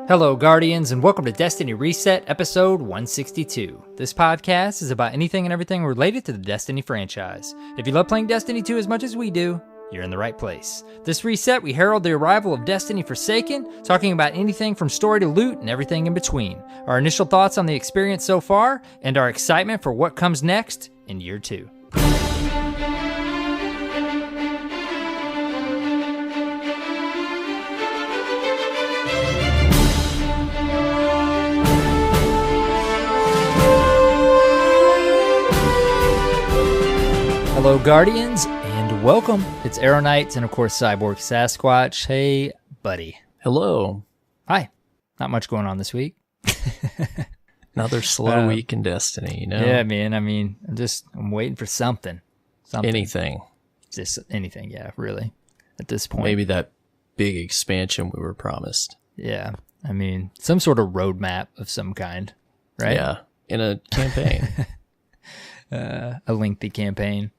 Hello, Guardians, and welcome to Destiny Reset, episode 162. This podcast is about anything and everything related to the Destiny franchise. If you love playing Destiny 2 as much as we do, you're in the right place. This reset, we herald the arrival of Destiny Forsaken, talking about anything from story to loot and everything in between. Our initial thoughts on the experience so far, and our excitement for what comes next in year 2. Hello, Guardians, and welcome. It's AER0KNIGHT and, of course, CyborgSasquatch. Hey, buddy. Hello. Hi. Not much going on this week. Another slow week in Destiny, you know? Yeah, man. I mean, I'm waiting for something. Anything. Just anything, yeah, really, at this point. Maybe that big expansion we were promised. Yeah. I mean, some sort of roadmap of some kind, right? Yeah, in a campaign. A lengthy campaign.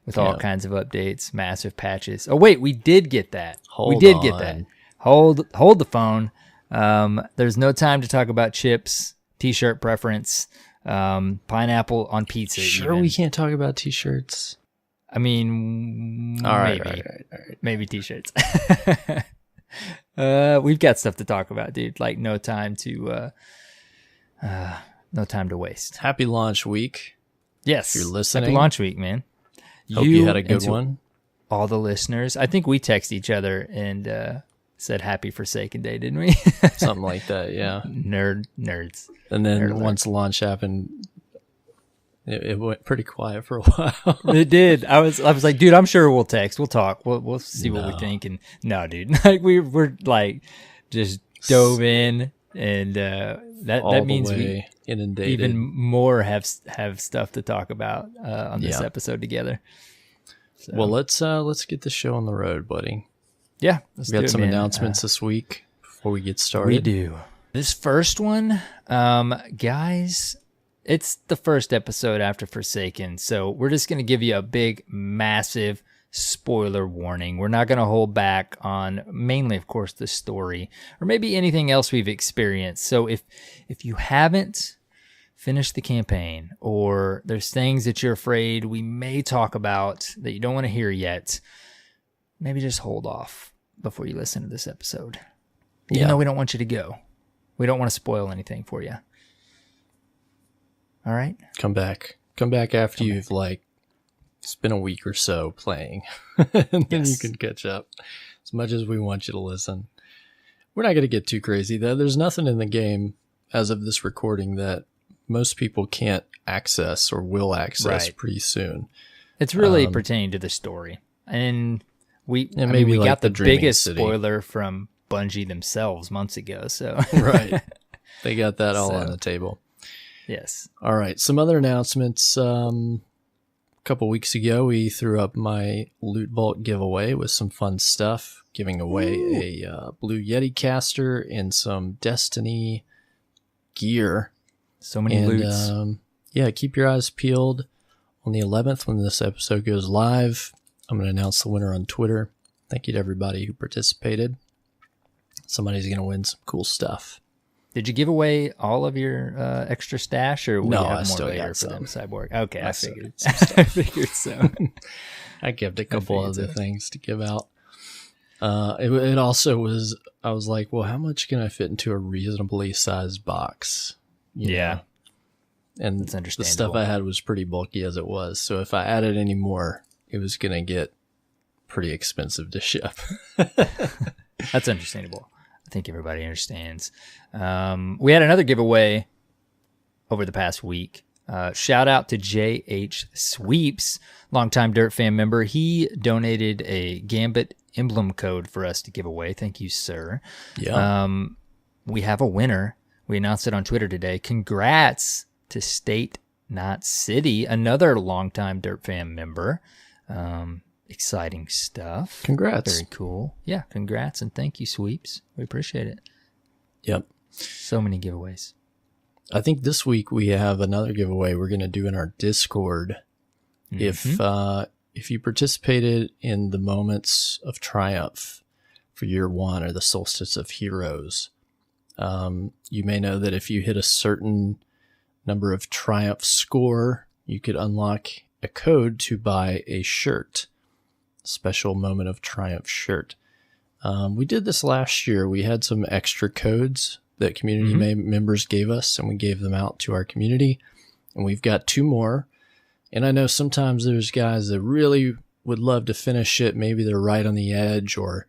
With all kinds of updates, massive patches. Oh, wait, we did get that. Hold that. Hold the phone. There's no time to talk about chips, t-shirt preference, pineapple on pizza. Sure, even. We can't talk about t-shirts. I mean, all right. Maybe t-shirts. We've got stuff to talk about, dude. Like no time to waste. Happy launch week. Yes, if you're listening. Happy launch week, man. Hope you had a good one. All the listeners. I think we texted each other and said Happy Forsaken Day, didn't we? Something like that, yeah. Nerds. And then once launch happened, it went pretty quiet for a while. It did. I was like, dude, I'm sure we'll text. We'll talk. We'll see what we think. And no, dude. Like we're like just dove in, and that means we inundated. Even more have stuff to talk about on this episode together. So. Well, let's get the show on the road, buddy. Yeah, we got some announcements this week before we get started. We do. This first one, guys, it's the first episode after Forsaken, so we're just going to give you a big, massive spoiler warning. We're not going to hold back on mainly, of course, the story or maybe anything else we've experienced. So if you haven't finished the campaign or there's things that you're afraid we may talk about that you don't want to hear yet, maybe just hold off before you listen to this episode. Even though we don't want you to go. We don't want to spoil anything for you. All right? Come back after you've it's been a week or so playing, and then you can catch up as much as we want you to listen. We're not going to get too crazy, though. There's nothing in the game as of this recording that most people can't access or will access pretty soon. It's really pertaining to the story. And we like got the biggest city. Spoiler from Bungie themselves months ago. So right. They got that all on the table. Yes. All right. Some other announcements. Couple weeks ago, we threw up my Loot Vault giveaway with some fun stuff, giving away a Blue Yeti caster and some Destiny gear. So many loots. Keep your eyes peeled. On the 11th, when this episode goes live, I'm going to announce the winner on Twitter. Thank you to everybody who participated. Somebody's going to win some cool stuff. Did you give away all of your extra stash, or will you have more still later got for them, some. Cyborg? Okay, I figured. I figured so. I kept a couple other things to give out. It also was, I was like, well, how much can I fit into a reasonably sized box? You know? And that's understandable. The stuff I had was pretty bulky as it was. So if I added any more, it was going to get pretty expensive to ship. That's understandable. I think everybody understands. We had another giveaway over the past week. Shout out to JH Sweeps, longtime Dirt fan member. He donated a Gambit emblem code for us to give away. Thank you, sir. Yeah. We have a winner. We announced it on Twitter today. Congrats to State Not City, another longtime Dirt fan member. Exciting stuff. Congrats. Very cool. Yeah, congrats and thank you, Sweeps. We appreciate it. Yep. So many giveaways. I think this week we have another giveaway we're going to do in our Discord. Mm-hmm. If you participated in the Moments of Triumph for year 1 or the Solstice of Heroes, You may know that if you hit a certain number of Triumph score, you could unlock a code to buy a shirt, special Moment of Triumph shirt. We did this last year. We had some extra codes that community members gave us, and we gave them out to our community. And we've got 2 more. And I know sometimes there's guys that really would love to finish it. Maybe they're right on the edge, or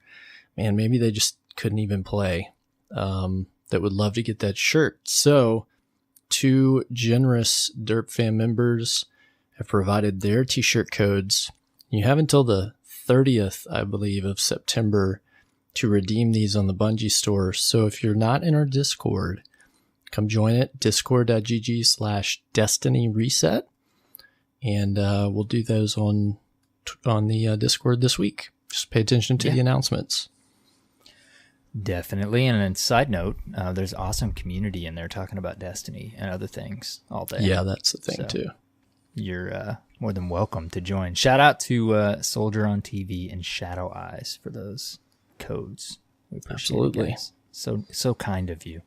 man, maybe they just couldn't even play. That would love to get that shirt. So 2 generous Derp fan members have provided their t-shirt codes. You have until the 30th, I believe, of September to redeem these on the Bungie store. So if you're not in our Discord, come join it, discord.gg/Destiny Reset. And we'll do those on the Discord this week. Just pay attention to the announcements. Definitely. And then side note, there's awesome community in there talking about Destiny and other things all day. Yeah, that's the thing too. You're more than welcome to join. Shout out to Soldier on TV and Shadow Eyes for those codes. We appreciate it, guys. So kind of you.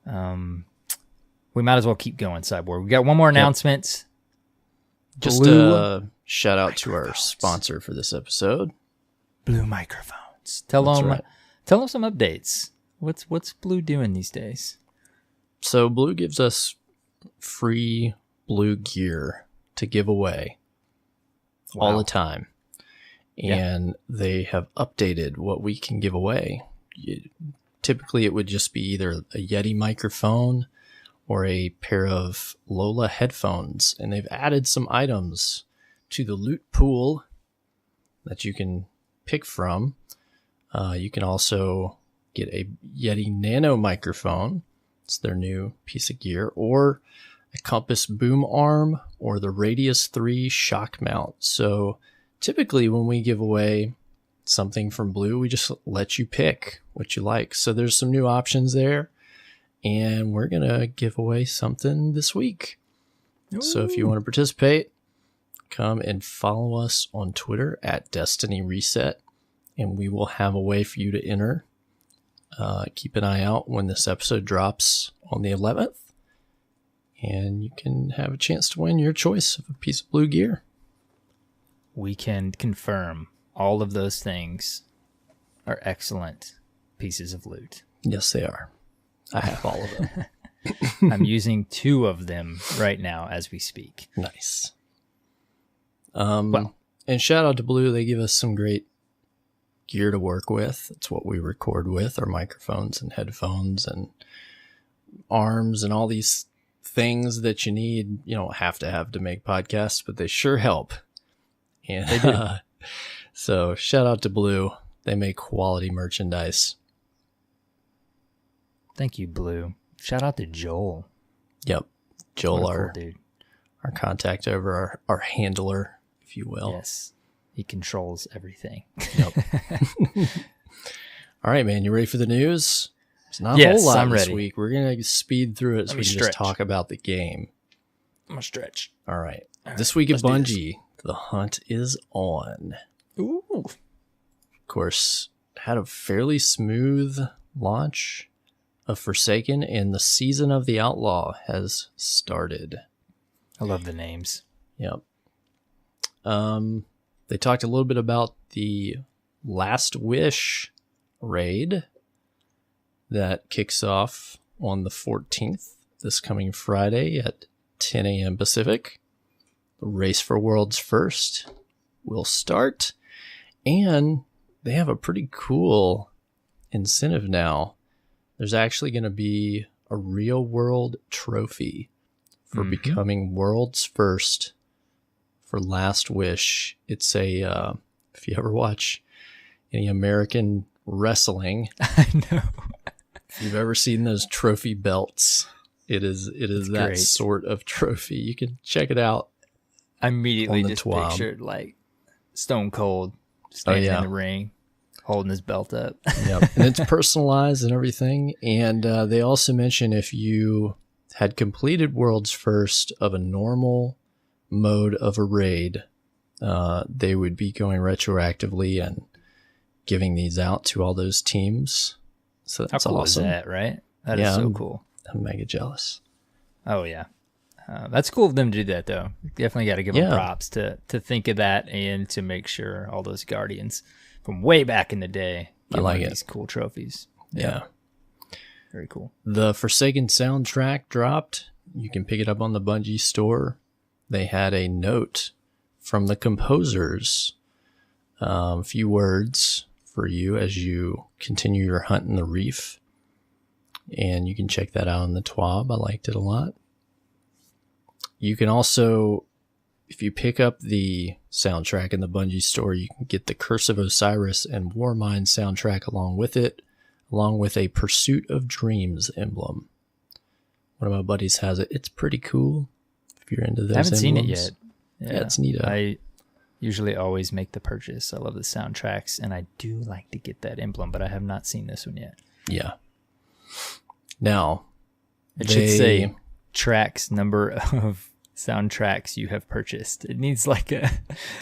We might as well keep going, Cyborg. We got one more announcement. Just a shout out to our sponsor for this episode, Blue Microphones. Tell them some updates. What's Blue doing these days? So Blue gives us free Blue gear to give away all the time. And they have updated what we can give away. Typically, it would just be either a Yeti microphone or a pair of Lola headphones. And they've added some items to the loot pool that you can pick from. You can also get a Yeti Nano microphone. It's their new piece of gear. Or a Compass boom arm or the Radius 3 shock mount. So typically when we give away something from Blue, we just let you pick what you like. So there's some new options there, and we're going to give away something this week. Ooh. So if you want to participate, come and follow us on Twitter at Destiny Reset, and we will have a way for you to enter. Keep an eye out when this episode drops on the 11th, and you can have a chance to win your choice of a piece of Blue gear. We can confirm all of those things are excellent pieces of loot. Yes, they are. I have all of them. I'm using 2 of them right now as we speak. Nice. And shout out to Blue. They give us some great gear to work with. It's what we record with, our microphones and headphones and arms and all these things that you need. You don't have to make podcasts, but they sure help. And they do. So shout out to Blue. They make quality merchandise. Thank you, Blue. Shout out to Joel. Yep. Joel, our contact over, our handler, if you will. Yes. He controls everything. Yep. All right, man. You ready for the news? It's not a whole lot this week. We're going to speed through it so we can just talk about the game. I'm going to stretch. All right. This week at Bungie, the hunt is on. Ooh. Of course, had a fairly smooth launch of Forsaken, and the Season of the Outlaw has started. I love the names. Yep. They talked a little bit about the Last Wish raid that kicks off on the 14th, this coming Friday at 10 a.m. Pacific. The Race for Worlds First will start, and they have a pretty cool incentive now. There's actually going to be a real world trophy for becoming world's first for Last Wish. It's a, if you ever watch any American wrestling, I know. If you've ever seen those trophy belts, it is that great. Sort of trophy. You can check it out. I immediately just pictured like Stone Cold standing in the ring, holding his belt up. Yep. And it's personalized and everything. And they also mention if you had completed World's First of a normal mode of a raid, they would be going retroactively and giving these out to all those teams. So that's How cool awesome. Is that, right? That is so cool. I'm mega jealous. Oh, yeah. That's cool of them to do that, though. Definitely got to give them props to think of that and to make sure all those Guardians from way back in the day get one of these cool trophies. Yeah. Very cool. The Forsaken soundtrack dropped. You can pick it up on the Bungie store. They had a note from the composers, a few words for you as you continue your hunt in the reef. And you can check that out on the TWAB. I liked it a lot. You can also, if you pick up the soundtrack in the Bungie store, you can get the Curse of Osiris and Warmind soundtrack along with it, along with a Pursuit of Dreams emblem. One of my buddies has it. It's pretty cool if you're into those I haven't emblems. seen it yet. Yeah, it's neat. I usually always make the purchase. I love the soundtracks, and I do like to get that emblem, but I have not seen this one yet. Yeah. Now, it should say tracks, number of soundtracks you have purchased. It needs like a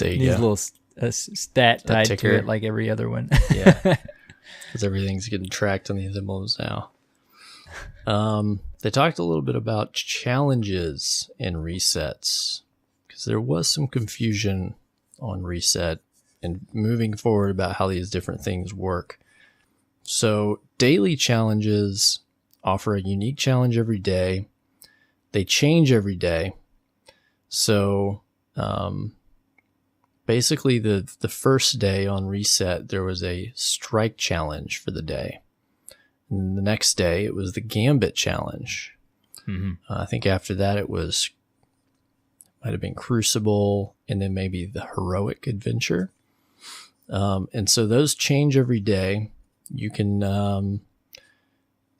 little stat tied to it, like every other one. Yeah, because everything's getting tracked on these emblems now. They talked a little bit about challenges and resets, because there was some confusion on reset and moving forward about how these different things work. So daily challenges offer a unique challenge every day. They change every day. So basically the first day on reset, there was a strike challenge for the day. And the next day, it was the Gambit challenge. Mm-hmm. I think after that, it might have been Crucible, and then maybe the Heroic Adventure. And so those change every day. You can,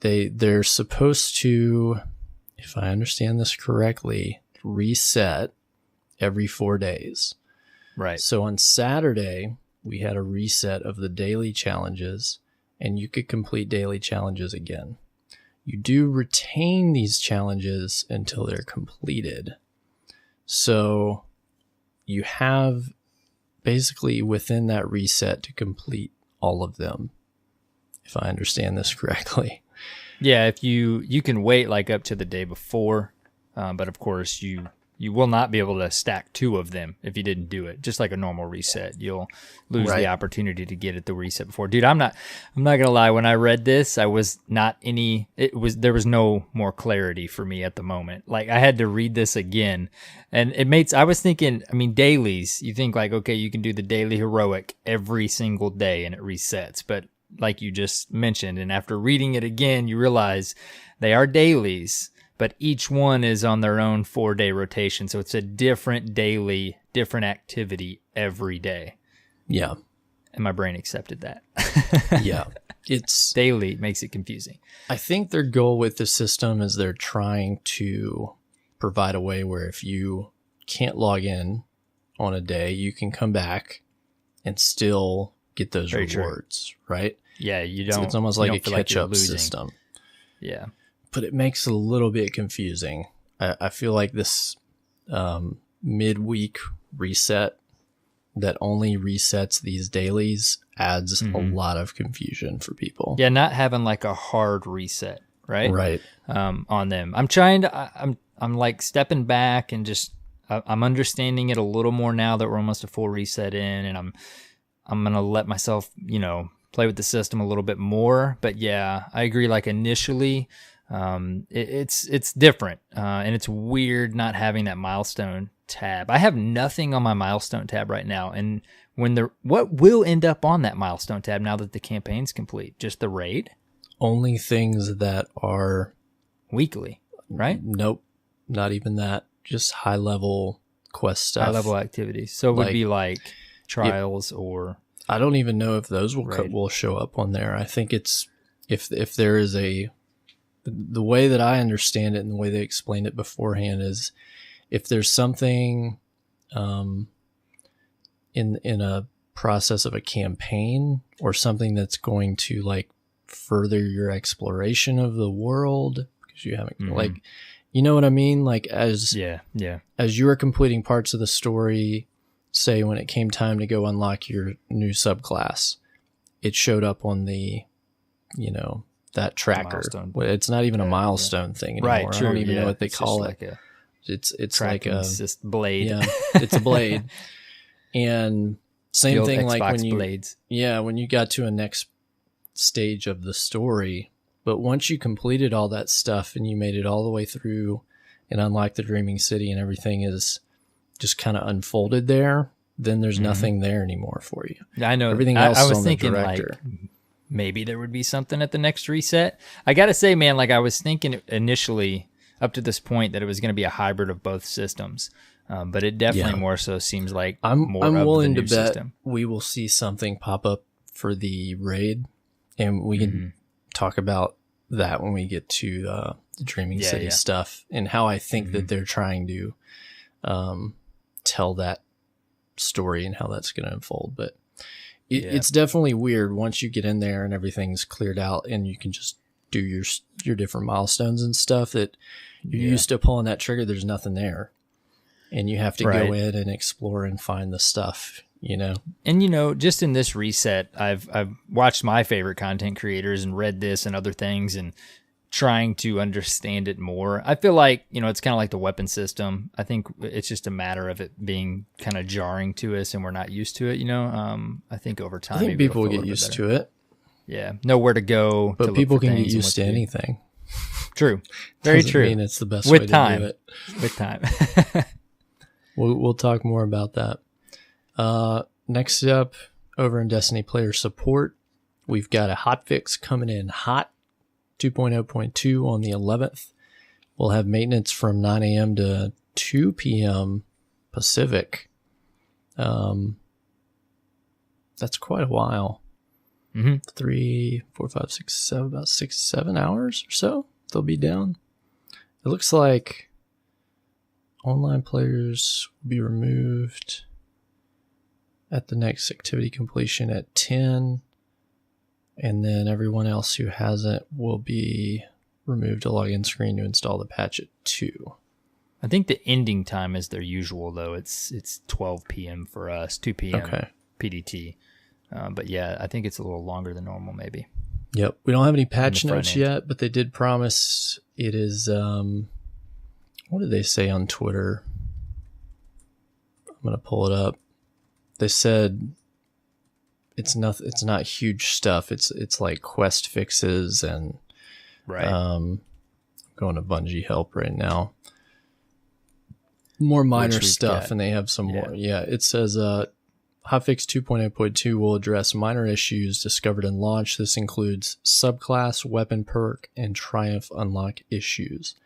they're supposed to, if I understand this correctly, reset every 4 days. Right. So on Saturday, we had a reset of the daily challenges, and you could complete daily challenges again. You do retain these challenges until they're completed. So you have basically within that reset to complete all of them, if I understand this correctly. Yeah, if you can wait like up to the day before, but of course you will not be able to stack 2 of them if you didn't do it. Just like a normal reset, you'll lose the opportunity to get it the reset before. Dude, I'm not gonna lie. When I read this, there was no more clarity for me at the moment. Like I had to read this again, and I was thinking, I mean, dailies. You think like, okay, you can do the daily heroic every single day and it resets, but like you just mentioned, and after reading it again, you realize they are dailies, but each one is on their own 4-day rotation. So it's a different daily, different activity every day. Yeah. And my brain accepted that. Yeah. It's daily makes it confusing. I think their goal with the system is they're trying to provide a way where if you can't log in on a day, you can come back and still get those rewards, right? Yeah, you don't. It's almost like a catch-up system. Yeah. But it makes it a little bit confusing. I feel like this midweek reset that only resets these dailies adds a lot of confusion for people. Yeah, not having like a hard reset, right? Right. On them. I'm trying to, I'm like stepping back and just, I'm understanding it a little more now that we're almost a full reset in, and I'm going to let myself, play with the system a little bit more. But yeah, I agree. Like initially, it's different, and it's weird not having that milestone tab. I have nothing on my milestone tab right now, and what will end up on that milestone tab now that the campaign's complete? Just the raid? Only things that are weekly, right? Nope, not even that. Just high level quest stuff, high level activities. So it would be like trials or. I don't even know if those will show up on there. I think it's if there is the way that I understand it and the way they explained it beforehand is if there's something in a process of a campaign or something that's going to like further your exploration of the world, because you haven't like, you know what I mean? Like as you are completing parts of the story, say when it came time to go unlock your new subclass, it showed up on the that tracker. Milestone. Well, it's not even a milestone thing anymore. Right, true, I don't even know what they call it. Like a It's like a blade. Yeah, it's a blade. And same thing Xbox like when you blades. when you got to a next stage of the story, but once you completed all that stuff and you made it all the way through and unlocked the Dreaming City and everything is just kind of unfolded there, then there's nothing there anymore for you. I know. Everything else I is was on thinking the director. like maybe there would be something at the next reset. I gotta say, man, like I was thinking initially up to this point that it was going to be a hybrid of both systems, but it definitely more so seems like I'm of willing the to new bet system. we will see something pop up for the raid, and we can talk about that when we get to the Dreaming City stuff and how I think that they're trying to tell that story and how that's going to unfold. But it's definitely weird once you get in there and everything's cleared out and you can just do your different milestones and stuff that you're used to pulling that trigger. There's nothing there, and you have to go in and explore and find the stuff, you know. And just in this reset, I've watched my favorite content creators and read this and other things and trying to understand it more. I feel like it's kind of like the weapon system. I think it's just a matter of it being kind of jarring to us and we're not used to it. I think over time, I think people will get used to it. Yeah, know where to go. But people can get used to anything. True, very Doesn't true. mean it's the best way to do it. With time. We'll talk more about that. Next up, over in Destiny player support, we've got a hotfix coming in hot, 2.0.2 on the 11th. We'll have maintenance from 9 a.m. to 2 p.m. Pacific. That's quite a while. 3, 4, 5, 6, 7, about 6, 7 hours or so they'll be down. It looks like online players will be removed at the next activity completion at 10, and then everyone else who hasn't will be removed to login screen to install the patch at 2. I think the ending time is their usual, though. It's 12 p.m. for us, 2 p.m. PDT. But yeah, I think it's a little longer than normal, maybe. Yep. We don't have any patch notes yet, but they did promise it is, what did they say on Twitter? I'm going to pull it up. They said it's not huge stuff. It's like quest fixes and, I'm going to Bungie help right now. More minor stuff, and they have some more. Yeah, it says, Hotfix 2.0.2 will address minor issues discovered in launch. This includes subclass, weapon perk, and Triumph unlock issues.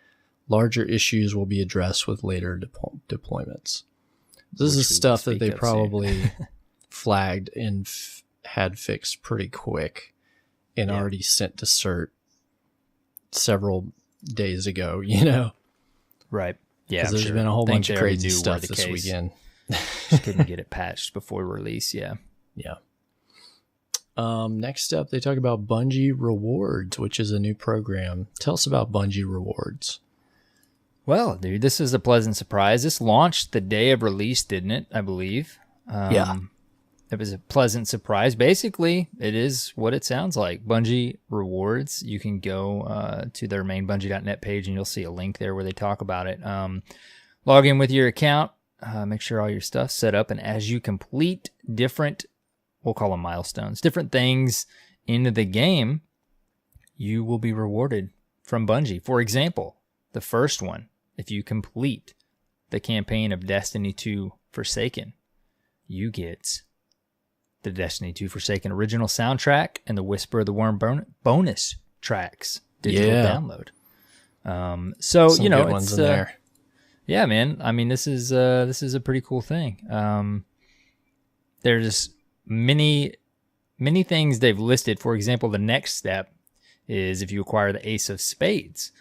Larger issues will be addressed with later deployments. This is stuff that they probably flagged and had fixed pretty quick and already sent to cert several days ago, Right. Yeah, because there's been a whole bunch of crazy stuff this weekend. Just couldn't get it patched before release. Yeah. Next up, they talk about Bungie Rewards, which is a new program. Tell us about Bungie Rewards. Well, dude, this is a pleasant surprise. This launched the day of release, didn't it? I believe. It was a pleasant surprise. Basically, it is what it sounds like. Bungie Rewards. You can go to their main Bungie.net page, and you'll see a link there where they talk about it. Log in with your account. Make sure all your stuff's set up, and as you complete different, we'll call them milestones, different things into the game, you will be rewarded from Bungie. For example, the first one, if you complete the campaign of Destiny 2 Forsaken, you get the Destiny 2 Forsaken original soundtrack and the Whisper of the Worm bonus tracks digital download. So some good ones it's in there. Yeah, man. I mean, this is a pretty cool thing. There's many things they've listed. For example, the next step is if you acquire the Ace of Spades,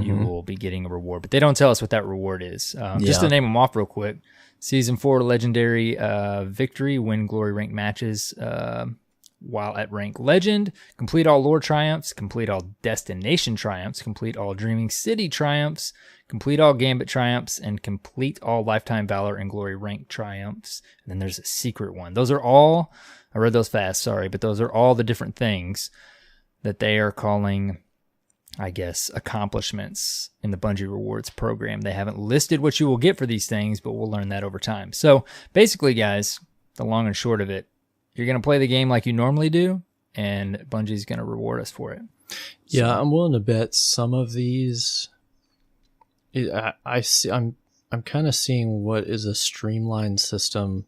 you will be getting a reward. But they don't tell us what that reward is. Just to name them off real quick. Season 4 Legendary Victory, win glory rank matches while at rank Legend, complete all lore triumphs, complete all destination triumphs, complete all Dreaming City triumphs, complete all Gambit triumphs, and complete all Lifetime Valor and Glory rank triumphs. And then there's a secret one. Those are all, I read those fast, sorry, but those are all the different things that they are calling, I guess, accomplishments in the Bungie Rewards program. They haven't listed what you will get for these things, but we'll learn that over time. So basically, guys, the long and short of it, you're going to play the game like you normally do, and Bungie's going to reward us for it. Yeah, so, I'm willing to bet some of these. I'm kind of seeing what is a streamlined system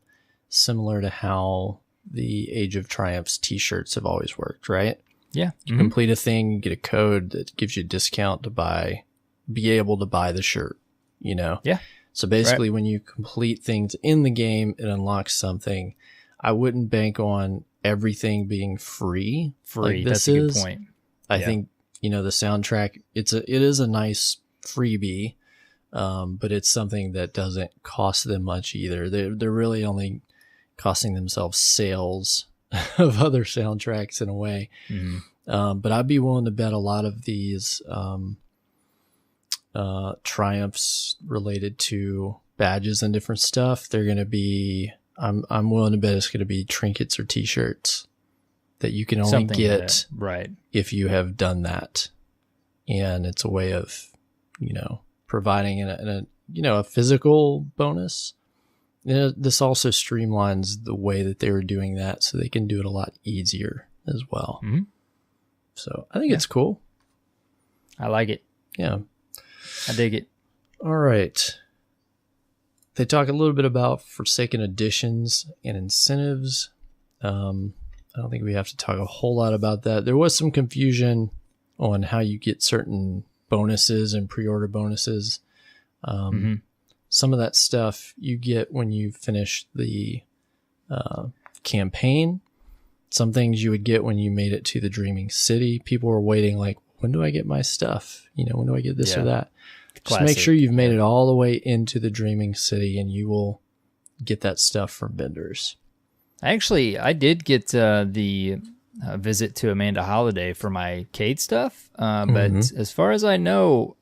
similar to how the Age of Triumph's t-shirts have always worked, right? Yeah. You complete a thing, you get a code that gives you a discount to be able to buy the shirt, you know? Yeah. So basically, when you complete things in the game, it unlocks something. I wouldn't bank on everything being free. Like that's a good point. I think, the soundtrack, it is a nice freebie, but it's something that doesn't cost them much either. They're really only costing themselves sales of other soundtracks in a way. But I'd be willing to bet a lot of these triumphs related to badges and different stuff, they're going to be, I'm willing to bet it's going to be trinkets or t-shirts that you can only get if you have done that. And it's a way of, providing a physical bonus. This also streamlines the way that they were doing that, so they can do it a lot easier as well. So I think it's cool. I like it. Yeah. I dig it. All right. They talk a little bit about Forsaken additions and incentives. I don't think we have to talk a whole lot about that. There was some confusion on how you get certain bonuses and pre-order bonuses. Some of that stuff you get when you finish the campaign. Some things you would get when you made it to the Dreaming City. People were waiting like, when do I get my stuff? When do I get this or that? Just make sure you've made it all the way into the Dreaming City and you will get that stuff from vendors. Actually, I did get the visit to Amanda Holiday for my Cade stuff. But as far as I know,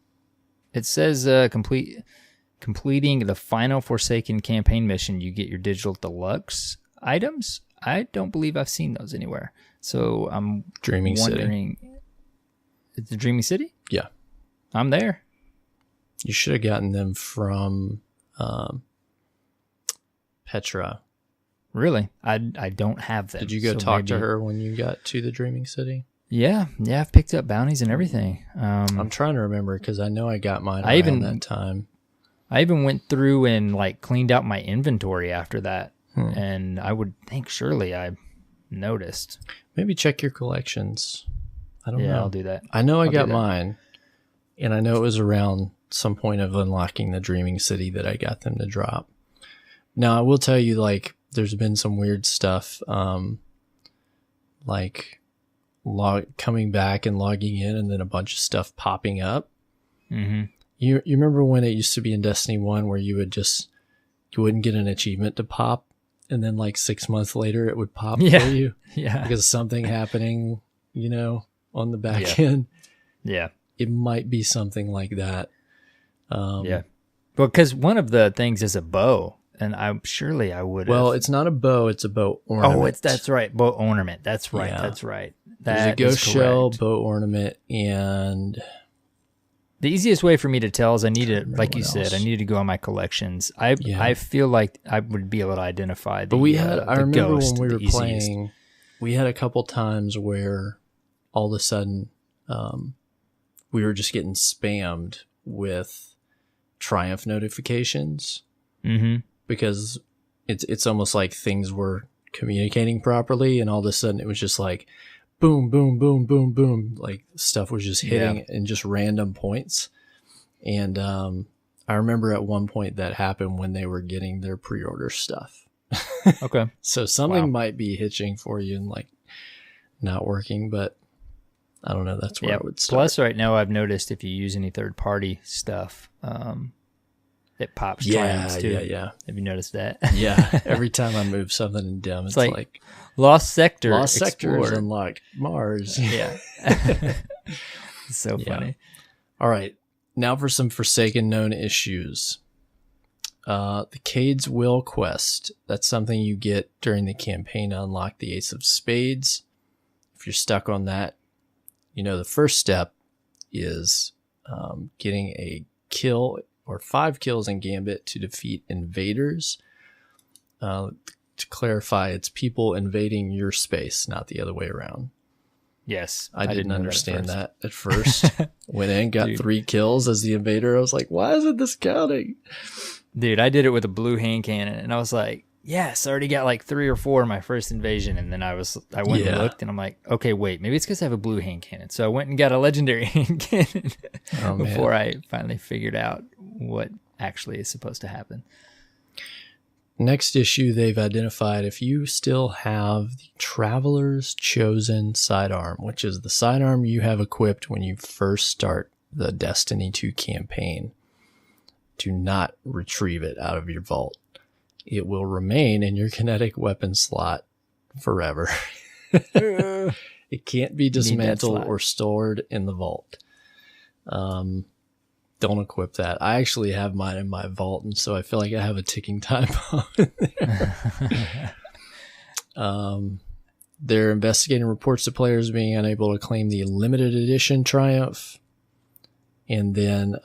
it says completing the final Forsaken campaign mission, you get your digital deluxe items. I don't believe I've seen those anywhere. So I'm wondering, it's the Dreaming City? Yeah. I'm there. You should have gotten them from Petra. Really? I don't have them. Did you go talk to her when you got to the Dreaming City? Yeah. I've picked up bounties and everything. I'm trying to remember because I know I got mine around that time. I even went through and cleaned out my inventory after that. And I would think surely I noticed. Maybe check your collections. I don't know. Yeah, I'll do that. I know I got mine, and I know it was around some point of unlocking the Dreaming City that I got them to drop. Now, I will tell you, there's been some weird stuff, coming back and logging in and then a bunch of stuff popping up. You remember when it used to be in Destiny 1 where you wouldn't get an achievement to pop, and then 6 months later it would pop for you? Yeah. Because something happening, on the back end. Yeah. It might be something like that. Yeah. Because one of the things is a bow, and I would. Well, it's not a bow; it's a bow ornament. Oh, that's right, bow ornament. That's right. Yeah. That's right. There's a ghost shell, bow ornament, and the easiest way for me to tell is I need to, like you said, I need to go on my collections. I feel like I would be able to identify the. But I remember when we were playing, we had a couple times where all of a sudden we were just getting spammed with Triumph notifications. Because it's almost like things were communicating properly, and all of a sudden it was just boom, boom, boom, boom, boom. Stuff was just hitting in just random points. And I remember at one point that happened when they were getting their pre-order stuff. Okay. So something might be hitching for you and not working, but I don't know. That's where I would start. Plus, right now I've noticed if you use any third-party stuff, it pops triumphs too. Yeah. Have you noticed that? Yeah. Every time I move something in Dim, it's like Lost Sector. Lost Sectors unlocked Mars. Yeah. It's so funny. All right. Now for some Forsaken known issues. The Cade's Will quest. That's something you get during the campaign to unlock the Ace of Spades. If you're stuck on that, the first step is getting a kill or 5 kills in Gambit to defeat invaders. To clarify, it's people invading your space, not the other way around. Yes. I didn't understand that at first. Went in, got 3 kills as the invader. I was like, why isn't this counting? Dude, I did it with a blue hand cannon, and I was like, yes, I already got like 3 or 4 in my first invasion. And then I went and looked, and I'm like, okay, wait, maybe it's because I have a blue hand cannon. So I went and got a legendary hand cannon before I finally figured out what actually is supposed to happen. Next issue, they've identified if you still have the Traveler's Chosen sidearm, which is the sidearm you have equipped when you first start the Destiny 2 campaign, do not retrieve it out of your vault. It will remain in your kinetic weapon slot forever. It can't be dismantled or stored in the vault. Don't equip that. I actually have mine in my vault, and so I feel like I have a ticking time bomb in there. They're investigating reports of players being unable to claim the limited edition Triumph. And then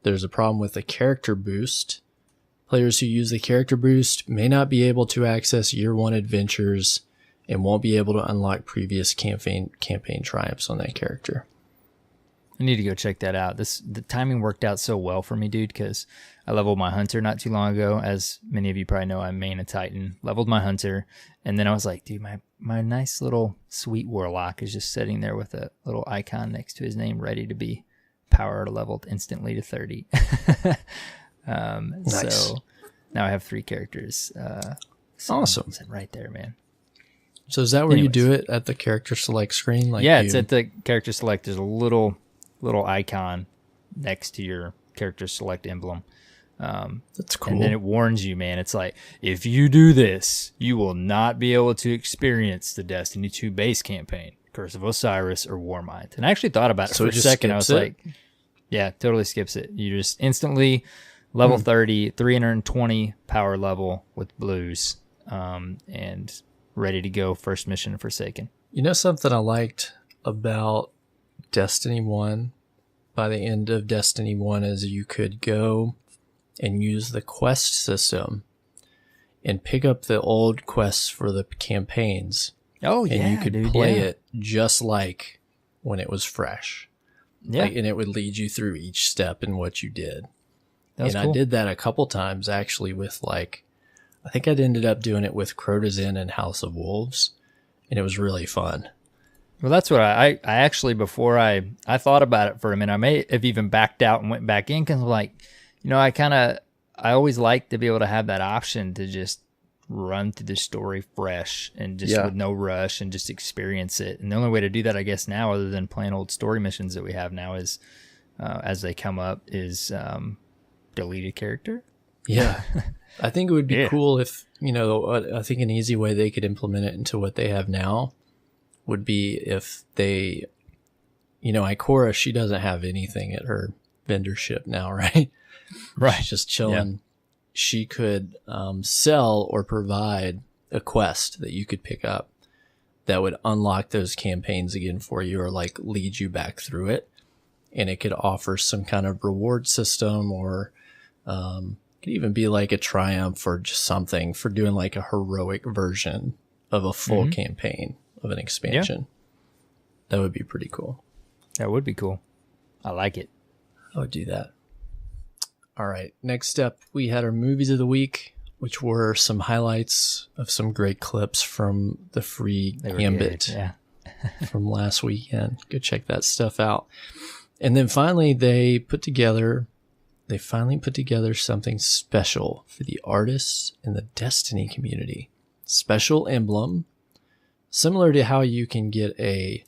there's a problem with the character boost. Players who use the character boost may not be able to access Year 1 adventures and won't be able to unlock previous campaign triumphs on that character. I need to go check that out. The timing worked out so well for me, dude, because I leveled my hunter not too long ago. As many of you probably know, I'm main a Titan. Leveled my hunter, and then I was like, dude, my nice little sweet warlock is just sitting there with a little icon next to his name, ready to be power leveled instantly to 30. Nice. So now I have 3 characters. Awesome. Right there, man. So is that where you do it, at the character select screen? Like it's at the character select. There's a little icon next to your character select emblem. That's cool. And then it warns you, man. It's like, if you do this, you will not be able to experience the Destiny 2 base campaign, Curse of Osiris, or Warmind. And I actually thought about it for a second. I was like, yeah, totally skips it. You just instantly level 30, 320 power level with blues, and ready to go first mission of Forsaken. You know something I liked about Destiny 1 by the end of Destiny 1 is you could go and use the quest system and pick up the old quests for the campaigns. Oh, yeah, and you could play it just like when it was fresh. Yeah. And it would lead you through each step in what you did. And cool. I did that a couple times actually with I think I'd ended up doing it with Crota's Inn and House of Wolves, and it was really fun. Well, that's what I actually, before I thought about it for a minute, I may have even backed out and went back in, because I always like to be able to have that option to just run through the story fresh and just with no rush and just experience it. And the only way to do that, I guess now, other than playing old story missions that we have now, is as they come up, is deleted character. Yeah. I think it would be cool if, I think an easy way they could implement it into what they have now would be if they, Ikora, she doesn't have anything at her vendorship now, right? Right. She's just chilling. Yeah. She could sell or provide a quest that you could pick up that would unlock those campaigns again for you, or lead you back through it. And it could offer some kind of reward system, or could even be a triumph or just something for doing a heroic version of a full campaign of an expansion. That would be pretty cool. That would be cool. I like it. I would do that. All right. Next up, we had our movies of the week, which were some highlights of some great clips from the free Gambit from last weekend. Go check that stuff out. And then finally, they finally put together something special for the artists in the Destiny community. Special emblem, similar to how you can get a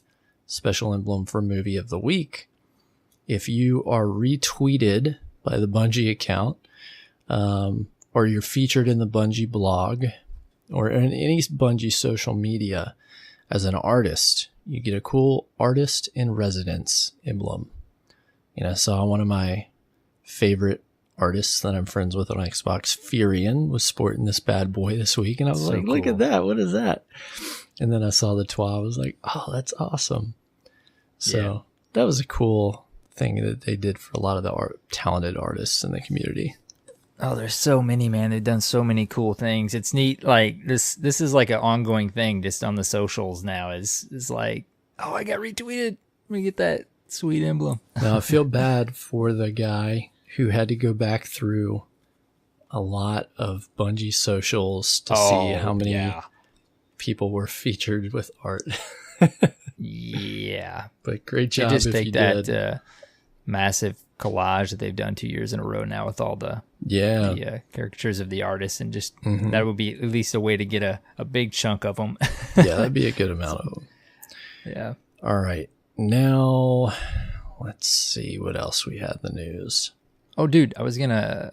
special emblem for movie of the week. If you are retweeted by the Bungie account, or you're featured in the Bungie blog, or in any Bungie social media as an artist, you get a cool artist in residence emblem. And I saw one of my favorite artists that I'm friends with on Xbox, Furion, was sporting this bad boy this week, and I was look at that, what is that? And then I saw the TWA, I was like, oh, that's awesome. So that was a cool thing that they did for a lot of the talented artists in the community. Oh, there's so many, man. They've done so many cool things. It's neat. Like this is like an ongoing thing just on the socials now. Is like, oh, I got retweeted. Let me get that sweet emblem. Now I feel bad for the guy who had to go back through a lot of Bungie socials to see how many people were featured with art. Yeah. But great job just if take you that did. Massive collage that they've done 2 years in a row now with all the caricatures of the artists, and just that would be at least a way to get a big chunk of them. Yeah, that'd be a good amount of them. Yeah. All right. Now, let's see what else we had in the news. Oh, dude,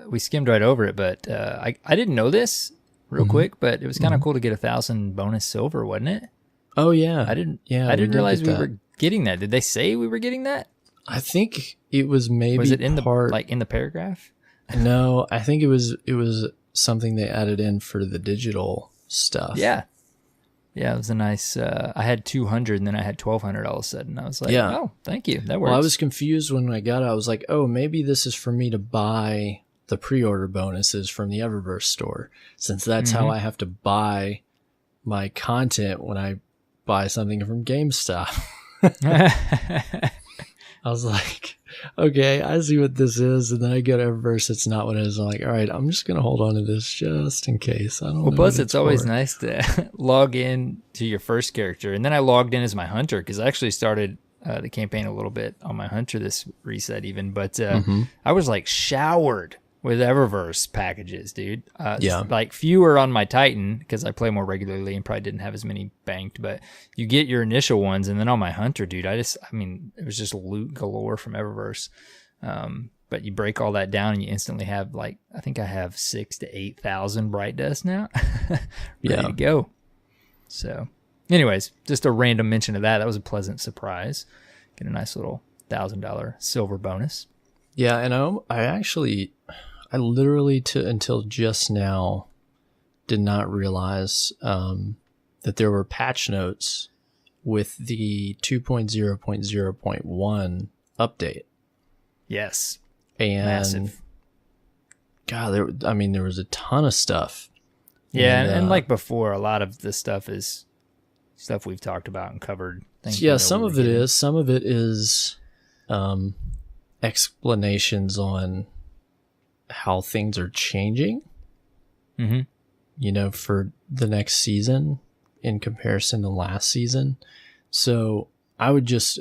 we skimmed right over it, but I didn't know this real quick, but it was kind of cool to get 1,000 bonus silver, wasn't it? Oh, yeah. I didn't realize we were getting that. Did they say we were getting that? I think it was maybe was it in part, in the paragraph? No, I think it was something they added in for the digital stuff. Yeah. Yeah, it was a nice, I had 200 and then I had 1,200 all of a sudden. I was like, oh, thank you. That works. Well, I was confused when I got it. I was like, oh, maybe this is for me to buy the pre-order bonuses from the Eververse store, since that's how I have to buy my content when I buy something from GameStop. I was like, okay, I see what this is. And then I go to Eververse, it's not what it is. I'm like, all right, I'm just going to hold on to this just in case. I don't know. Well, plus it's always nice to log in to your first character. And then I logged in as my hunter because I actually started the campaign a little bit on my hunter this reset even. But I was like showered with Eververse packages, dude. Like fewer on my Titan because I play more regularly and probably didn't have as many banked, but you get your initial ones. And then on my hunter, dude, it was just loot galore from Eververse. But you break all that down and you instantly have I think I have 6,000 to 8,000 Bright Dust now. Ready to go. So anyways, just a random mention of that. That was a pleasant surprise. Get a nice little $1,000 silver bonus. Yeah. And I literally until just now did not realize that there were patch notes with the 2.0.0.1 update. Yes. And massive. God, there was a ton of stuff. Yeah, and like before, a lot of this stuff is stuff we've talked about and covered. Yeah, some of it is explanations on how things are changing, for the next season in comparison to last season. So I would just,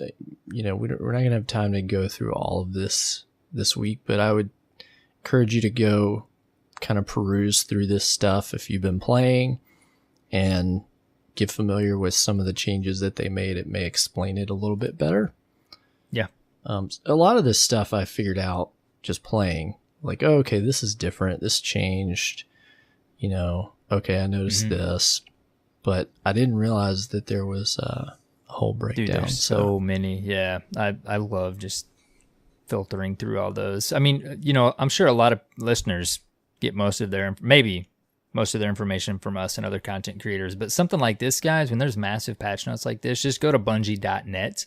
we're not going to have time to go through all of this week, but I would encourage you to go kind of peruse through this stuff if you've been playing and get familiar with some of the changes that they made. It may explain it a little bit better. Yeah. A lot of this stuff I figured out just playing. Like, oh, okay, this is different. This changed. Okay, I noticed this, but I didn't realize that there was a whole breakdown. Dude, there's so many. Yeah, I love just filtering through all those. I mean, I'm sure a lot of listeners get most of their information from us and other content creators. But something like this, guys, when there's massive patch notes like this, just go to bungie.net.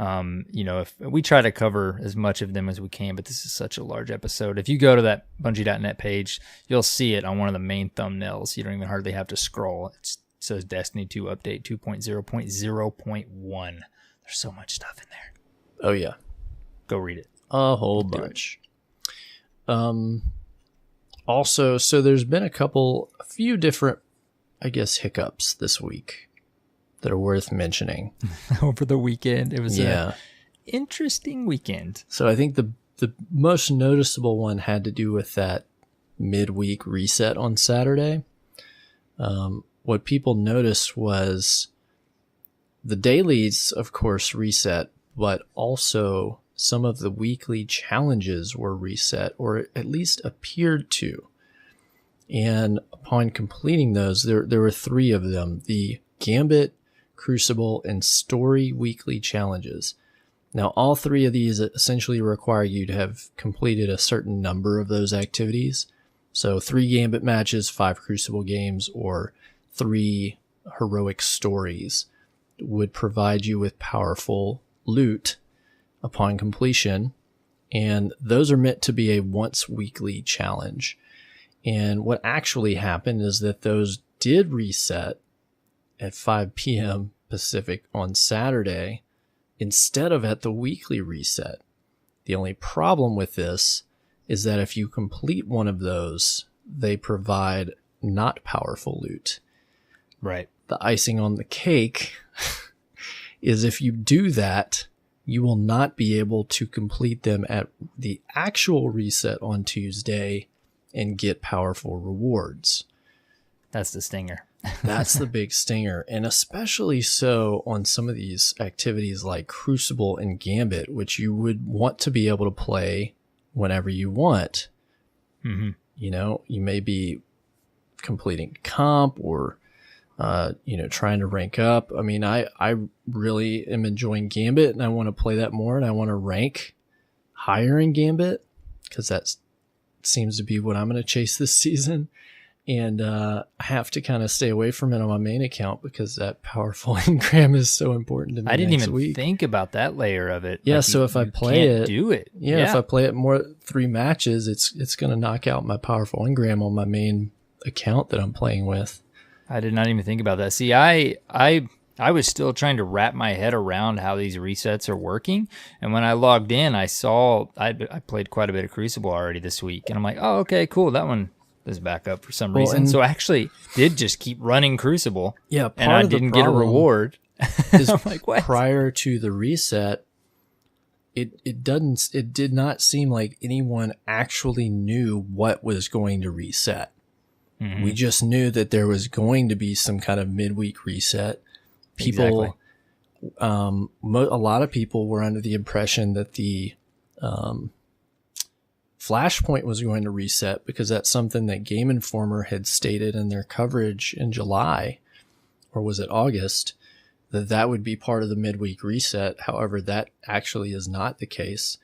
If we try to cover as much of them as we can, but this is such a large episode. If you go to that bungie.net page, you'll see it on one of the main thumbnails. You don't even hardly have to scroll. It says Destiny 2 update 2.0.0.1. There's so much stuff in there. Oh, yeah. Go read it. A whole bunch. Also, so there's been a few different, I guess, hiccups this week that are worth mentioning. Over the weekend. It was an interesting weekend. So I think the most noticeable one had to do with that midweek reset on Saturday. What people noticed was the dailies, of course, reset, but also some of the weekly challenges were reset, or at least appeared to. And upon completing those, there were 3 of them: the Gambit, Crucible, and Story weekly challenges. Now, all 3 of these essentially require you to have completed a certain number of those activities. So 3 Gambit matches, 5 Crucible games, or 3 heroic stories would provide you with powerful loot upon completion, and those are meant to be a once weekly challenge. And what actually happened is that those did reset at 5 p.m. Pacific on Saturday instead of at the weekly reset. The only problem with this is that if you complete one of those, they provide not powerful loot. Right. The icing on the cake is if you do that, you will not be able to complete them at the actual reset on Tuesday and get powerful rewards. That's the stinger. That's the big stinger. And especially so on some of these activities like Crucible and Gambit, which you would want to be able to play whenever you want. Mm-hmm. You know, you may be completing comp or, trying to rank up. I mean, I really am enjoying Gambit and I want to play that more and I want to rank higher in Gambit because that seems to be what I'm going to chase this season. And I have to kind of stay away from it on my main account because that powerful engram is so important to me. I didn't even think about that layer of it. Yeah, like so if I play it, do it. Yeah, if I play it more 3 matches, it's going to knock out my powerful engram on my main account that I'm playing with. I did not even think about that. See, I was still trying to wrap my head around how these resets are working. And when I logged in, I saw I played quite a bit of Crucible already this week. And I'm like, oh, okay, cool. That one is back up for some reason. So I actually did just keep running Crucible. Yeah, and I didn't get a reward. I'm like, what? Prior to the reset, it did not seem like anyone actually knew what was going to reset. Mm-hmm. We just knew that there was going to be some kind of midweek reset. People, exactly. A lot of people were under the impression that the Flashpoint was going to reset because that's something that Game Informer had stated in their coverage in July, or was it August, that would be part of the midweek reset. However, that actually is not the case.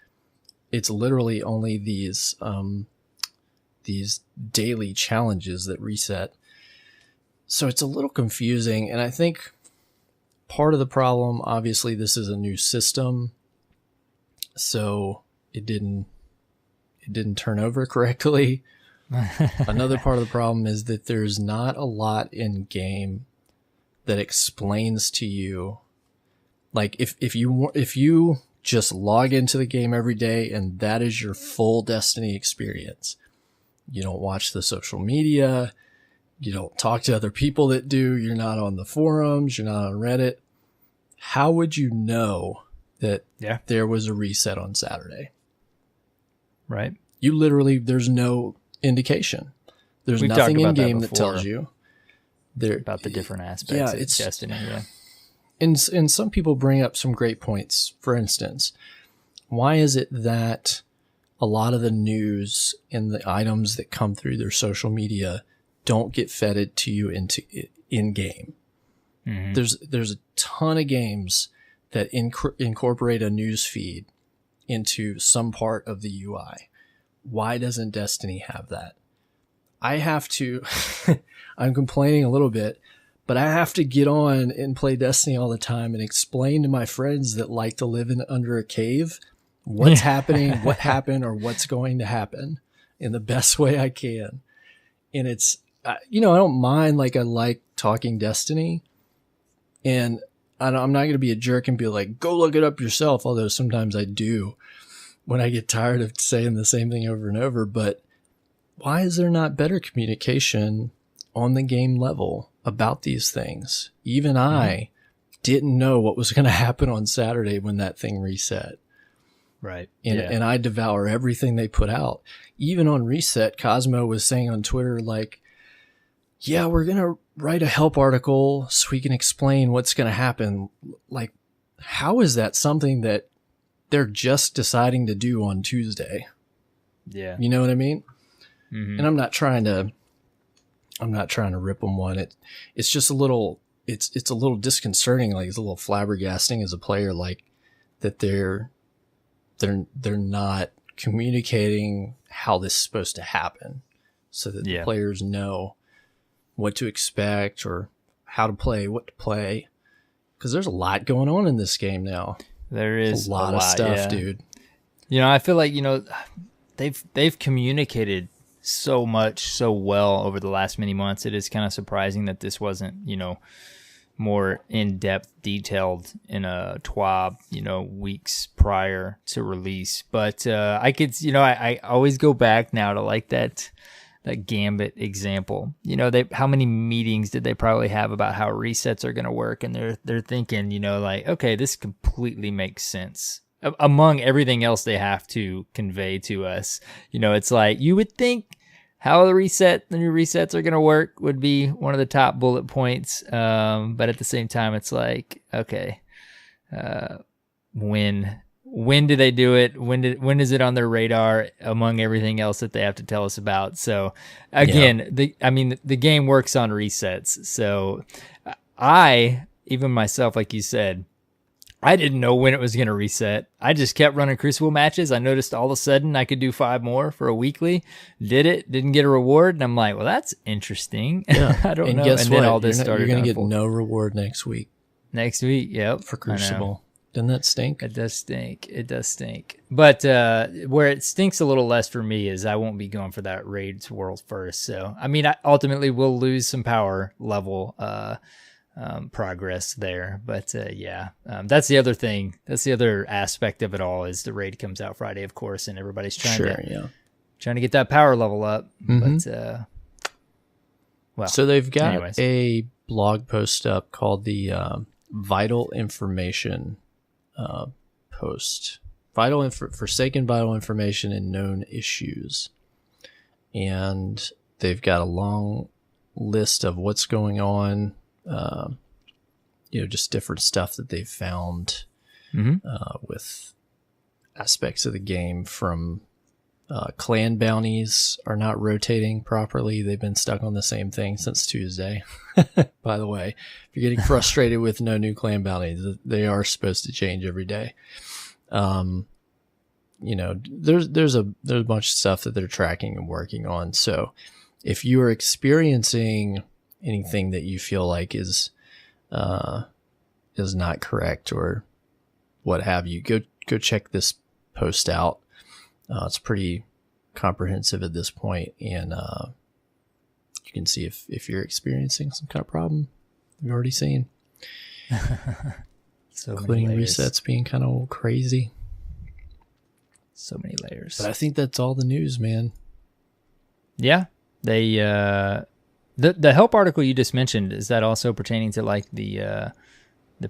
It's literally only these daily challenges that reset. So it's a little confusing, and I think part of the problem, obviously, this is a new system, so it didn't turn over correctly. Another part of the problem is that there's not a lot in game that explains to you, like if you just log into the game every day and that is your full Destiny experience, you don't watch the social media, you don't talk to other people that do, you're not on the forums, you're not on Reddit, how would you know that there was a reset on Saturday? Right. You literally, there's no indication. We've nothing in game that tells you. About the different aspects of Destiny. Yeah. And some people bring up some great points. For instance, why is it that a lot of the news and the items that come through their social media don't get fed to you in game? Mm-hmm. There's a ton of games that incorporate a news feed into some part of the UI. Why doesn't Destiny have that? I have to, I'm complaining a little bit, but I have to get on and play Destiny all the time and explain to my friends that like to live under a cave what's happening, what happened, or what's going to happen in the best way I can. And it's, I don't mind, like, I like talking Destiny, and I'm not going to be a jerk and be like, go look it up yourself, although sometimes I do when I get tired of saying the same thing over and over. But why is there not better communication on the game level about these things? Even I didn't know what was going to happen on Saturday when that thing reset. Right. And I devour everything they put out. Even on reset, Cosmo was saying on Twitter, like, yeah, we're going to write a help article so we can explain what's going to happen. Like, how is that something that they're just deciding to do on Tuesday? Yeah. You know what I mean? Mm-hmm. And I'm not trying to rip them one. It's just a little, it's a little disconcerting. Like, it's a little flabbergasting as a player, like, that they're not communicating how this is supposed to happen so that the players know what to expect or how to play, what to play. Because there's a lot going on in this game now. There is a lot of stuff, yeah. dude. You know, I feel like, you know, they've communicated so much so well over the last many months. It is kind of surprising that this wasn't, you know, more in-depth, detailed in a TWAB, you know, weeks prior to release. But I could, you know, I always go back now to like that Gambit example. You know, how many meetings did they probably have about how resets are going to work? And they're thinking, you know, like, okay, this completely makes sense. Among everything else they have to convey to us, you know, it's like you would think how the new resets are going to work would be one of the top bullet points. But at the same time, it's like, okay, when do they do it? When is it on their radar among everything else that they have to tell us about? So again, the game works on resets. So even myself, like you said, I didn't know when it was going to reset. I just kept running Crucible matches. I noticed all of a sudden I could do 5 more for a weekly. Didn't get a reward. And I'm like, well, that's interesting. Yeah. I don't know. Guess and what? then all this You're going to get no reward next week. Next week, yep. For Crucible. Doesn't that stink? It does stink. But where it stinks a little less for me is I won't be going for that Raids World first. So, I mean, I ultimately will lose some power level progress there. But that's the other thing. That's the other aspect of it all is the raid comes out Friday, of course, and everybody's trying to get that power level up. Mm-hmm. But so they've got a blog post up called the Vital Information post. Forsaken Vital Information and Known Issues. And they've got a long list of what's going on. Just different stuff that they've found with aspects of the game from clan bounties are not rotating properly. They've been stuck on the same thing since Tuesday. By the way, if you're getting frustrated with no new clan bounties, they are supposed to change every day. There's a bunch of stuff that they're tracking and working on. So if you are experiencing anything that you feel like is not correct or what have you, go check this post out. It's pretty comprehensive at this point, and you can see if you're experiencing some kind of problem we've already seen. So including resets being kind of crazy. So many layers. But I think that's all the news, man. Yeah. They the help article you just mentioned, is that also pertaining to like the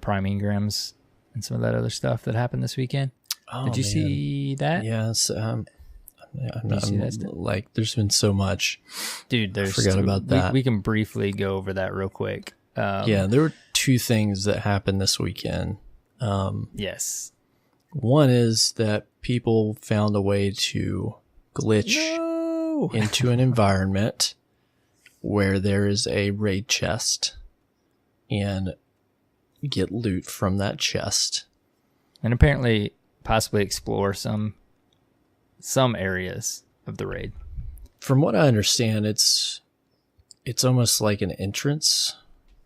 prime engrams and some of that other stuff that happened this weekend? Oh, did you see that? Yes. Like, there's been so much. Dude, I forgot about that. We can briefly go over that real quick. There were 2 things that happened this weekend. Yes. One is that people found a way to glitch into an environment where there is a raid chest and get loot from that chest. And apparently possibly explore some areas of the raid. From what I understand, it's almost like an entrance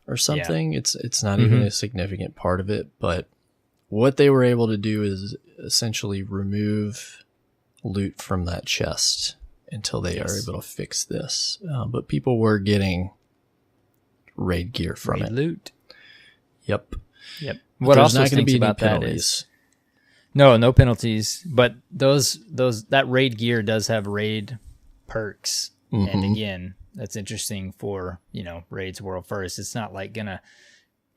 or something. Yeah. It's not even a significant part of it, but what they were able to do is essentially remove loot from that chest until they are able to fix this. But people were getting raid gear from it. Loot. Yep. What also stinks about that is no penalties, but that raid gear does have raid perks. And again, that's interesting for, Raids World First. It's not like gonna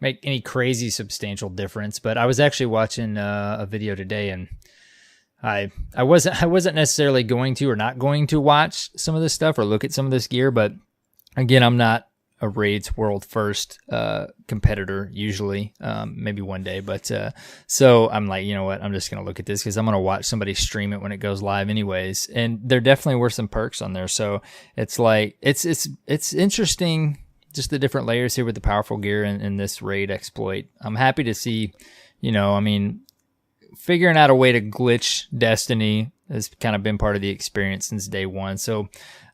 make any crazy substantial difference, but I was actually watching a video today, and I wasn't necessarily going to or not going to watch some of this stuff or look at some of this gear, but again, I'm not a Raids World First competitor usually, maybe one day, but so I'm like, you know what, I'm just gonna look at this because I'm gonna watch somebody stream it when it goes live anyways, and there definitely were some perks on there, so it's like it's interesting, just the different layers here with the powerful gear in this raid exploit. I'm happy to see, figuring out a way to glitch Destiny has kind of been part of the experience since day one. So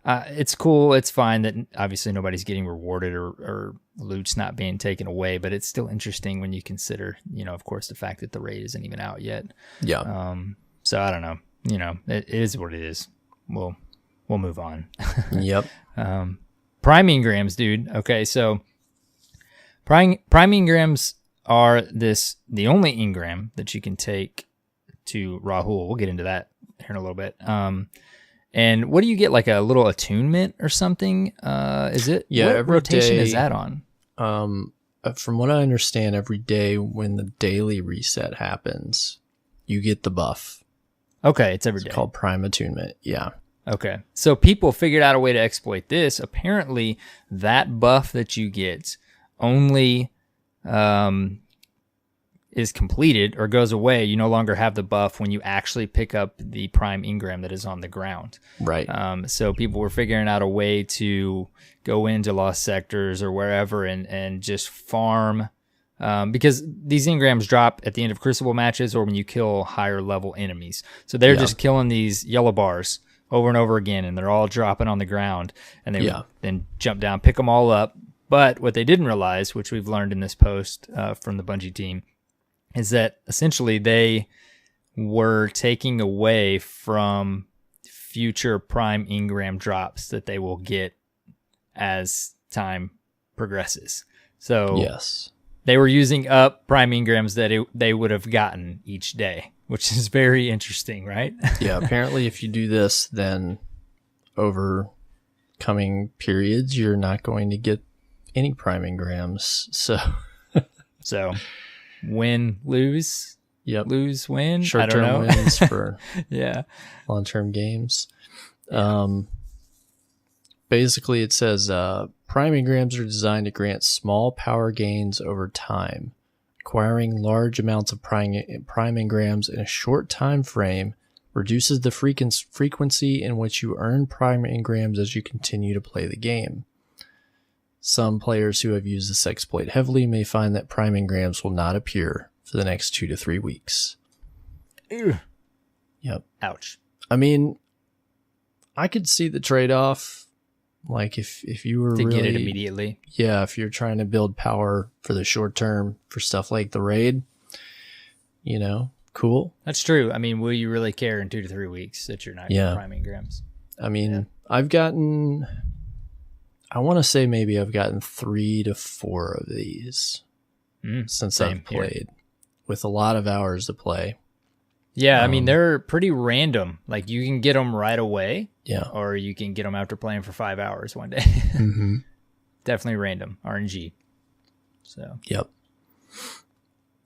It's cool. It's fine that obviously nobody's getting rewarded or loot's not being taken away, but it's still interesting when you consider, of course, the fact that the raid isn't even out yet. Yeah. So I don't know. It is what it is. We'll move on. Yep. Prime engrams, dude. Okay, so prime engrams are the only engram that you can take to Rahul. We'll get into that here in a little bit. And what do you get, like a little attunement or something? Is it? Yeah. What every rotation day, is that on? From what I understand, every day when the daily reset happens, you get the buff. Okay, it's every day. It's called Prime Attunement. Yeah. Okay, so people figured out a way to exploit this. Apparently, that buff that you get only is completed or goes away. You no longer have the buff when you actually pick up the prime engram that is on the ground. Right. So people were figuring out a way to go into lost sectors or wherever and just farm, because these engrams drop at the end of Crucible matches or when you kill higher level enemies. So they're just killing these yellow bars over and over again, and they're all dropping on the ground, and they then jump down, pick them all up. But what they didn't realize, which we've learned in this post from the Bungie team, is that essentially they were taking away from future prime engram drops that they will get as time progresses. So yes, they were using up prime engrams that they would have gotten each day, which is very interesting, right? Yeah, apparently if you do this, then over coming periods, you're not going to get any prime engrams. So win, lose, lose, win. Short-term wins for long-term games. Basically, it says prime engrams are designed to grant small power gains over time. Acquiring large amounts of prime engrams in a short time frame reduces the frequency in which you earn prime engrams as you continue to play the game. Some players who have used this exploit heavily may find that prime engrams will not appear for the next 2 to 3 weeks. Ew. Yep. Ouch. I mean, I could see the trade-off. Like if you were to really, get it immediately. Yeah, if you're trying to build power for the short term for stuff like the raid, cool. That's true. I mean, will you really care in 2 to 3 weeks that you're not getting prime engrams? I mean, I've gotten, I want to say maybe I've gotten 3 to 4 of these since I've played with a lot of hours to play. Yeah, I mean, they're pretty random. Like, you can get them right away. Yeah. Or you can get them after playing for 5 hours one day. Mm-hmm. Definitely random. RNG. So. Yep.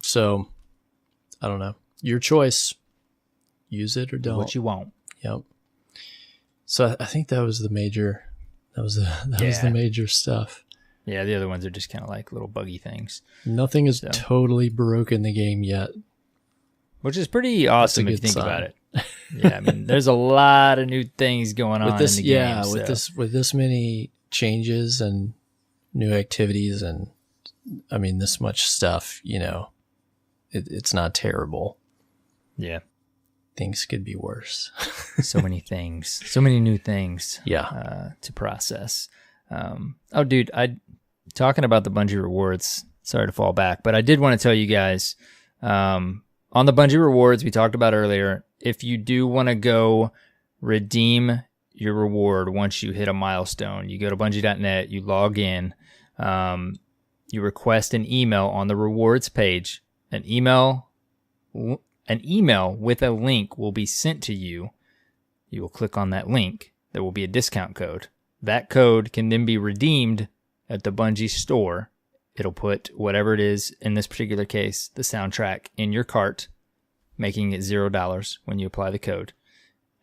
So, I don't know. Your choice. Use it or don't. What you want. Yep. So, I think that was the major, that was the major stuff. Yeah, the other ones are just kind of like little buggy things. Nothing has totally broken the game yet. Which is pretty awesome if you think about it. Yeah, I mean, there's a lot of new things going on in the game. Yeah, with this many changes and new activities and, I mean, this much stuff, it's not terrible. Yeah. Things could be worse. So many things. So many new things to process. Dude, talking about the Bungie rewards, sorry to fall back, but I did want to tell you guys, on the Bungie rewards we talked about earlier, if you do want to go redeem your reward once you hit a milestone, you go to Bungie.net, you log in, you request an email on the rewards page. An email with a link will be sent to you. You will click on that link. There will be a discount code. That code can then be redeemed at the Bungie store. It'll put whatever it is, in this particular case, the soundtrack, in your cart, making it $0 when you apply the code,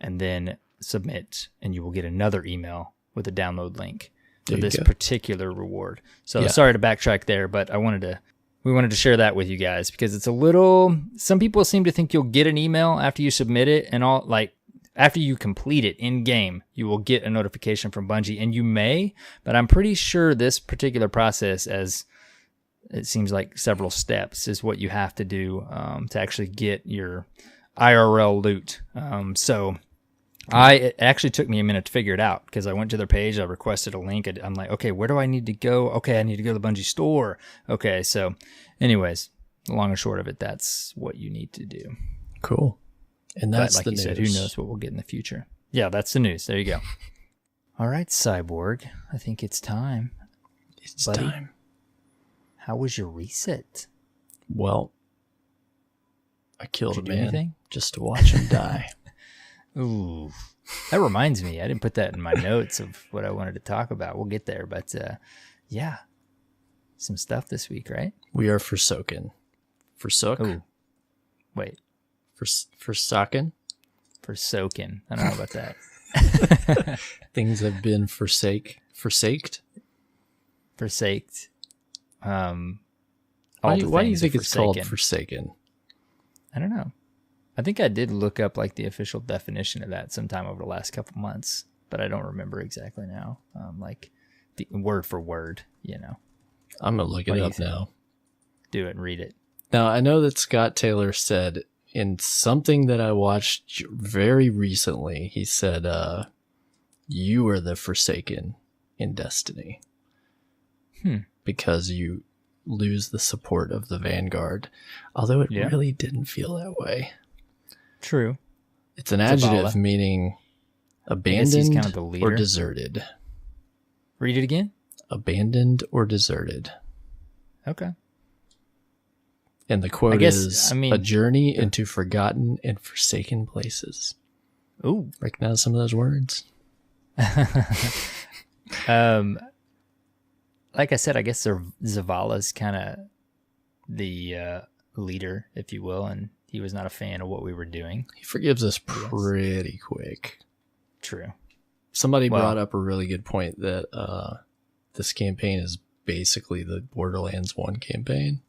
and then submit, and you will get another email with a download link for this particular reward. So sorry to backtrack there, but we wanted to share that with you guys because it's some people seem to think you'll get an email after you submit it and all, like after you complete it in game, you will get a notification from Bungie, and you may, but I'm pretty sure this particular process, as it seems like several steps, is what you have to do to actually get your IRL loot. So It actually took me a minute to figure it out because I went to their page, I requested a link. I'm like, okay, where do I need to go? Okay, I need to go to the Bungie store. Okay, so anyways, long and short of it, that's what you need to do. Cool. And that's but like the you news. said, who knows what we'll get in the future. Yeah, that's the news. There you go. All right, Cyborg, I think it's time. It's buddy. time. How was your reset? Well, I killed a Did you do man anything? just to watch him die. Ooh, that reminds me. I didn't put that in my notes of what I wanted to talk about. We'll get there, but yeah, some stuff this week, right? We are forsoken. Forsook? Oh, wait, Forsaken? forsoken. I don't know about that. Things have been forsaked. Forsaked. Why do you think it's called forsaken? I don't know. I think I did look up like the official definition of that sometime over the last couple months, but I don't remember exactly now. Like the word for word, you know. I'm going to look it up now. Do it and read it. Now, I know that Scott Taylor said in something that I watched very recently, he said, you are the forsaken in Destiny. Because you lose the support of the Vanguard. Although it really didn't feel that way. True. It's an adjective meaning abandoned kind of the leader. or deserted. Read it again. Abandoned or deserted. Okay. And the quote is, a journey into forgotten and forsaken places. Ooh. Recognize some of those words? Like I said, I guess Zavala's kind of the leader, if you will, and he was not a fan of what we were doing. He forgives us pretty quick. True. Somebody brought up a really good point that this campaign is basically the Borderlands 1 campaign.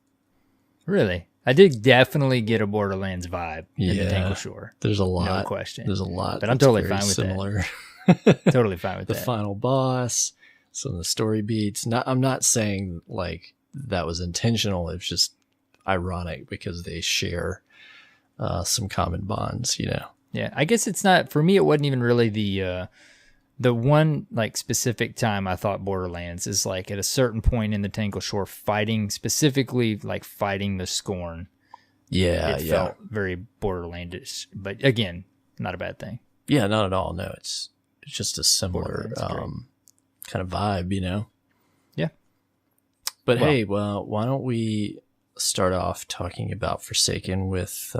Really? I did definitely get a Borderlands vibe in the Tangle Shore. There's a lot. No question. There's a lot. But I'm totally fine with that. Totally fine with the that. The final boss, some of the story beats. I'm not saying like that was intentional. It's just ironic because they share some common bonds, you know. Yeah, I guess it's not, for me, it wasn't even really the one like specific time I thought Borderlands is like at a certain point in the Tangle Shore specifically fighting the Scorn. Yeah, it felt very Borderlandish, but again, not a bad thing. Yeah, not at all. No, it's just a similar kind of vibe, you know. Yeah. But hey, well, why don't we start off talking about Forsaken with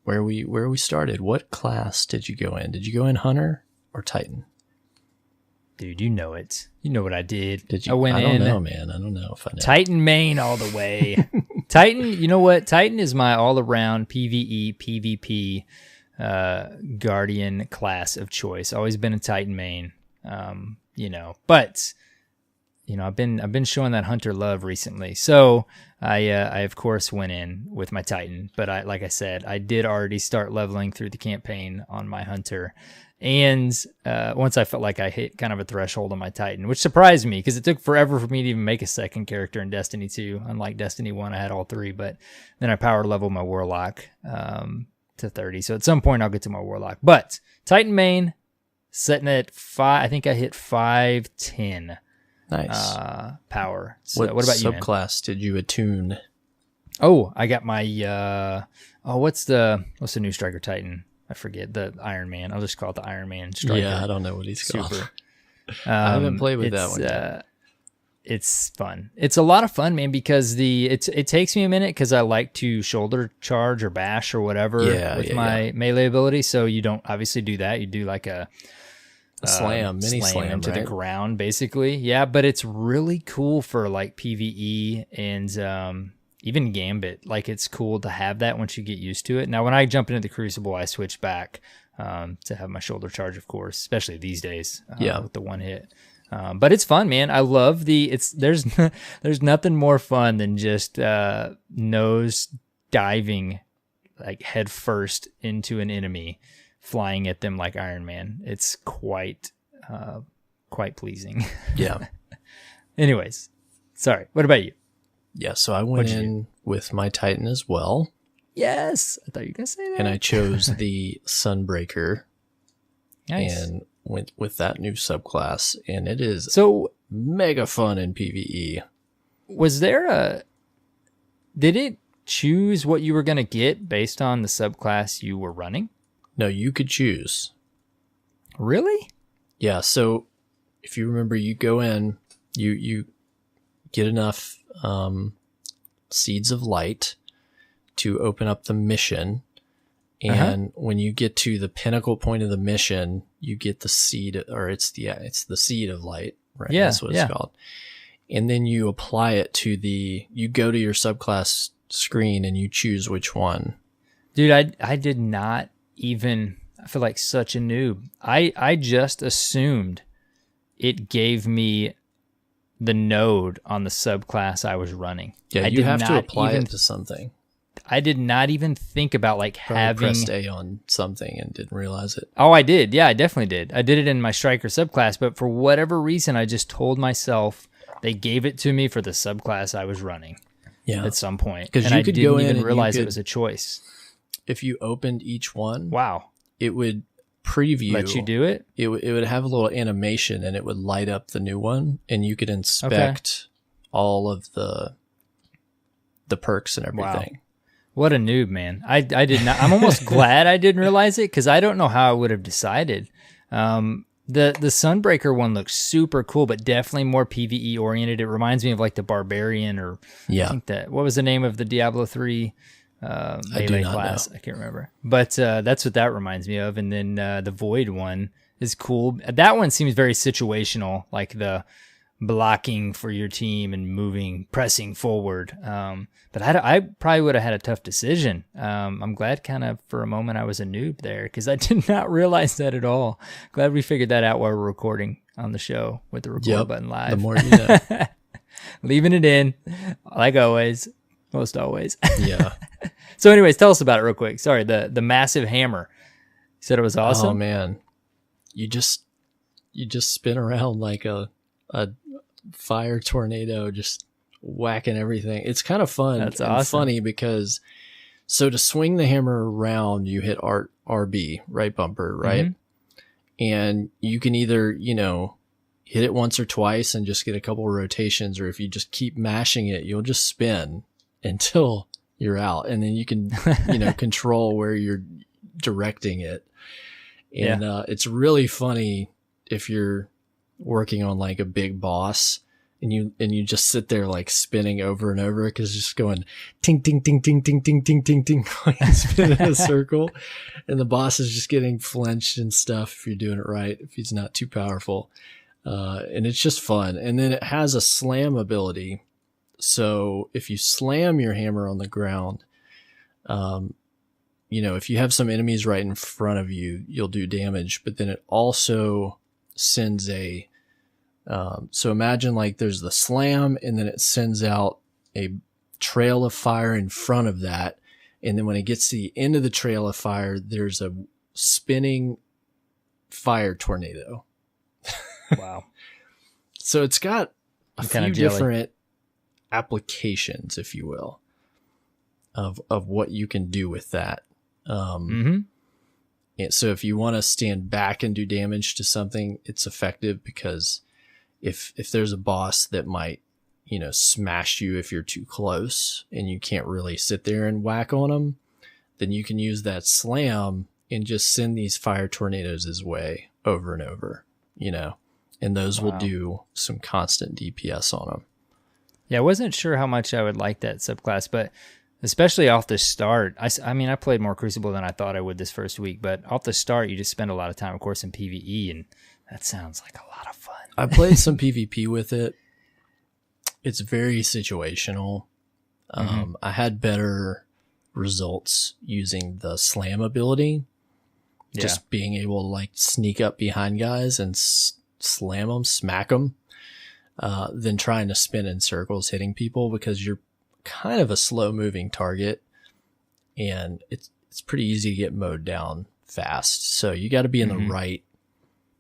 where we started. What class did you go in? Did you go in Hunter or Titan? Dude, you know it. You know what I did. Did you? I don't know, man. I don't know if I know. Titan main all the way. Titan, you know what? Titan is my all-around PvE, PvP Guardian class of choice. Always been a Titan main. You know, but you know, I've been showing that Hunter love recently. So I of course went in with my Titan, but like I said, I did already start leveling through the campaign on my Hunter. And once I felt like I hit kind of a threshold on my Titan, which surprised me because it took forever for me to even make a second character in Destiny 2. Unlike Destiny 1, I had all three, but then I power leveled my Warlock to 30. So at some point I'll get to my Warlock. But Titan main, setting at 5, I think I hit 510. Nice. Power. So what about you, man? Subclass did you attune? Oh, I got my what's the new Striker Titan? I forget, the Iron Man. I'll just call it the Iron Man Striker. Yeah, I don't know what he's called. I haven't played with that one yet. It's fun. It's a lot of fun, man, because it takes me a minute because I like to shoulder charge or bash or whatever with my melee ability. So you don't obviously do that. You do like a mini slam into the ground, basically. Yeah, but it's really cool for like PvE and even Gambit. Like, it's cool to have that once you get used to it. Now, when I jump into the Crucible, I switch back to have my shoulder charge, of course, especially these days with the one hit. But it's fun, man. I love there's nothing more fun than just nose diving like head first into an enemy, flying at them like Iron Man. It's quite pleasing. Yeah. Anyways, sorry. What about you? Yeah, so I went in with my Titan as well. Yes, I thought you were gonna say that. And I chose the Sunbreaker Nice. And went with that new subclass, and it is so mega fun in PvE. Did it choose what you were going to get based on the subclass you were running? No, you could choose. Really? Yeah, so if you remember, you go in, you get enough seeds of light to open up the mission. And when you get to the pinnacle point of the mission, you get the seed, or it's the seed of light, right? Yeah, that's what it's called. And then you apply it to you go to your subclass screen and you choose which one. Dude, I did not even, I feel like such a noob. I just assumed it gave me the node on the subclass I was running. Yeah, you have to apply it to something. I did not even think about Probably pressed A on something and didn't realize it. Oh, I did. Yeah, I definitely did. I did it in my striker subclass, but for whatever reason, I just told myself they gave it to me for the subclass I was running. Yeah, at some point, because you could go in and realize it was a choice. If you opened each one, wow, it would preview. Let you do it. It would have a little animation, and it would light up the new one, and you could inspect all of the perks and everything. Wow. What a noob, man. I did not. I'm almost glad I didn't realize it, because I don't know how I would have decided. The Sunbreaker one looks super cool, but definitely more PvE oriented. It reminds me of like the Barbarian, or I think what was the name of the Diablo 3 melee class? Know. I can't remember. But that's what that reminds me of. And then the Void one is cool. That one seems very situational, like the blocking for your team and pressing forward. But I probably would have had a tough decision. I'm glad kind of for a moment I was a noob there, because I did not realize that at all. Glad we figured that out while we're recording on the show with the record button live. The more you know. Leaving it in, like always, most always. Yeah. So anyways, tell us about it real quick. Sorry, the massive hammer. You said it was awesome? Oh, man. You just spin around like a fire tornado, just whacking everything. It's kind of fun. That's and awesome. Funny because to swing the hammer around, you hit RB, right bumper, right? Mm-hmm. And you can either, hit it once or twice and just get a couple of rotations, or if you just keep mashing it, you'll just spin until you're out. And then you can, control where you're directing it. And it's really funny if you're working on like a big boss and you just sit there like spinning over and over, because it's just going ting ting ting ting ting ting ting ting ting, like spin in a circle, and the boss is just getting flinched and stuff if you're doing it right, if he's not too powerful, and it's just fun. And then it has a slam ability, so if you slam your hammer on the ground, if you have some enemies right in front of you, you'll do damage. But then it also sends so imagine like there's the slam, and then it sends out a trail of fire in front of that. And then when it gets to the end of the trail of fire, there's a spinning fire tornado. Wow. So it's got a few different applications, if you will, of what you can do with that. And so if you want to stand back and do damage to something, it's effective, because if there's a boss that might, smash you if you're too close and you can't really sit there and whack on them, then you can use that slam and just send these fire tornadoes his way over and over, and those will do some constant DPS on them. Yeah, I wasn't sure how much I would like that subclass, but especially off the start. I mean, I played more Crucible than I thought I would this first week, but off the start, you just spend a lot of time, of course, in PvE, and that sounds like a lot of fun. I played some PvP with it. It's very situational. I had better results using the slam ability, just being able to like sneak up behind guys and slam them, smack them, than trying to spin in circles hitting people, because you're kind of a slow moving target and it's pretty easy to get mowed down fast. So you got to be in the right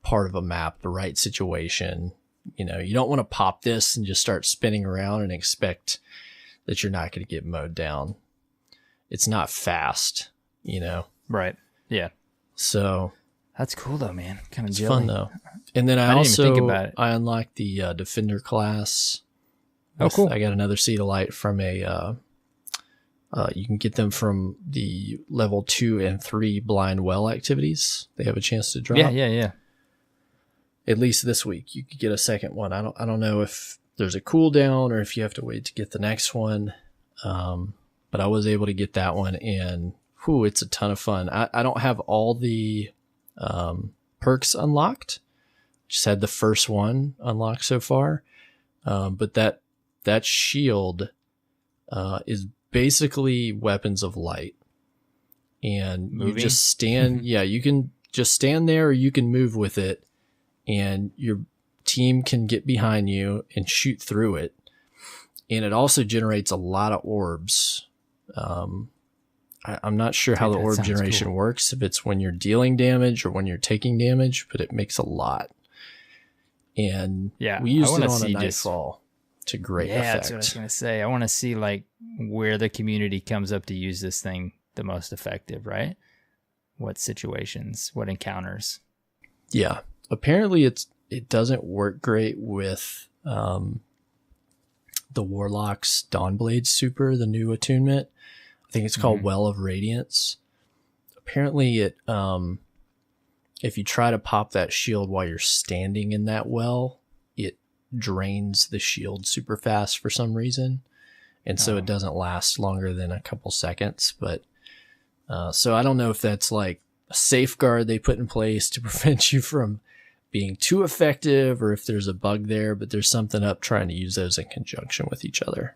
part of a map, the right situation. You don't want to pop this and just start spinning around and expect that you're not going to get mowed down. It's not fast, Right. Yeah. So That's cool though, man. Kind of It's jelly. fun though. And then I didn't even think about it. I unlocked the Defender class. Oh, cool. I got another Seed of Light from a. You can get them from the level 2 and 3 blind well activities. They have a chance to drop. Yeah. At least this week, you could get a second one. I don't know if there's a cooldown or if you have to wait to get the next one. But I was able to get that one, and it's a ton of fun. I don't have all the perks unlocked. Just had the first one unlocked so far. But that shield is basically weapons of light. And you just stand, you can just stand there or you can move with it, and your team can get behind you and shoot through it. And it also generates a lot of orbs. I'm not sure how the orb generation works, if it's when you're dealing damage or when you're taking damage, but it makes a lot. And we used it on a Nightfall to great effect. Yeah, that's what I was going to say. I want to see like where the community comes up to use this thing the most effective, right? What situations, what encounters. Yeah. Apparently it doesn't work great with the Warlock's Dawnblade super, the new attunement. I think it's called Well of Radiance. Apparently it if you try to pop that shield while you're standing in that well, it drains the shield super fast for some reason. And so it doesn't last longer than a couple seconds. But so I don't know if that's like a safeguard they put in place to prevent you from being too effective, or if there's a bug there, but there's something up trying to use those in conjunction with each other.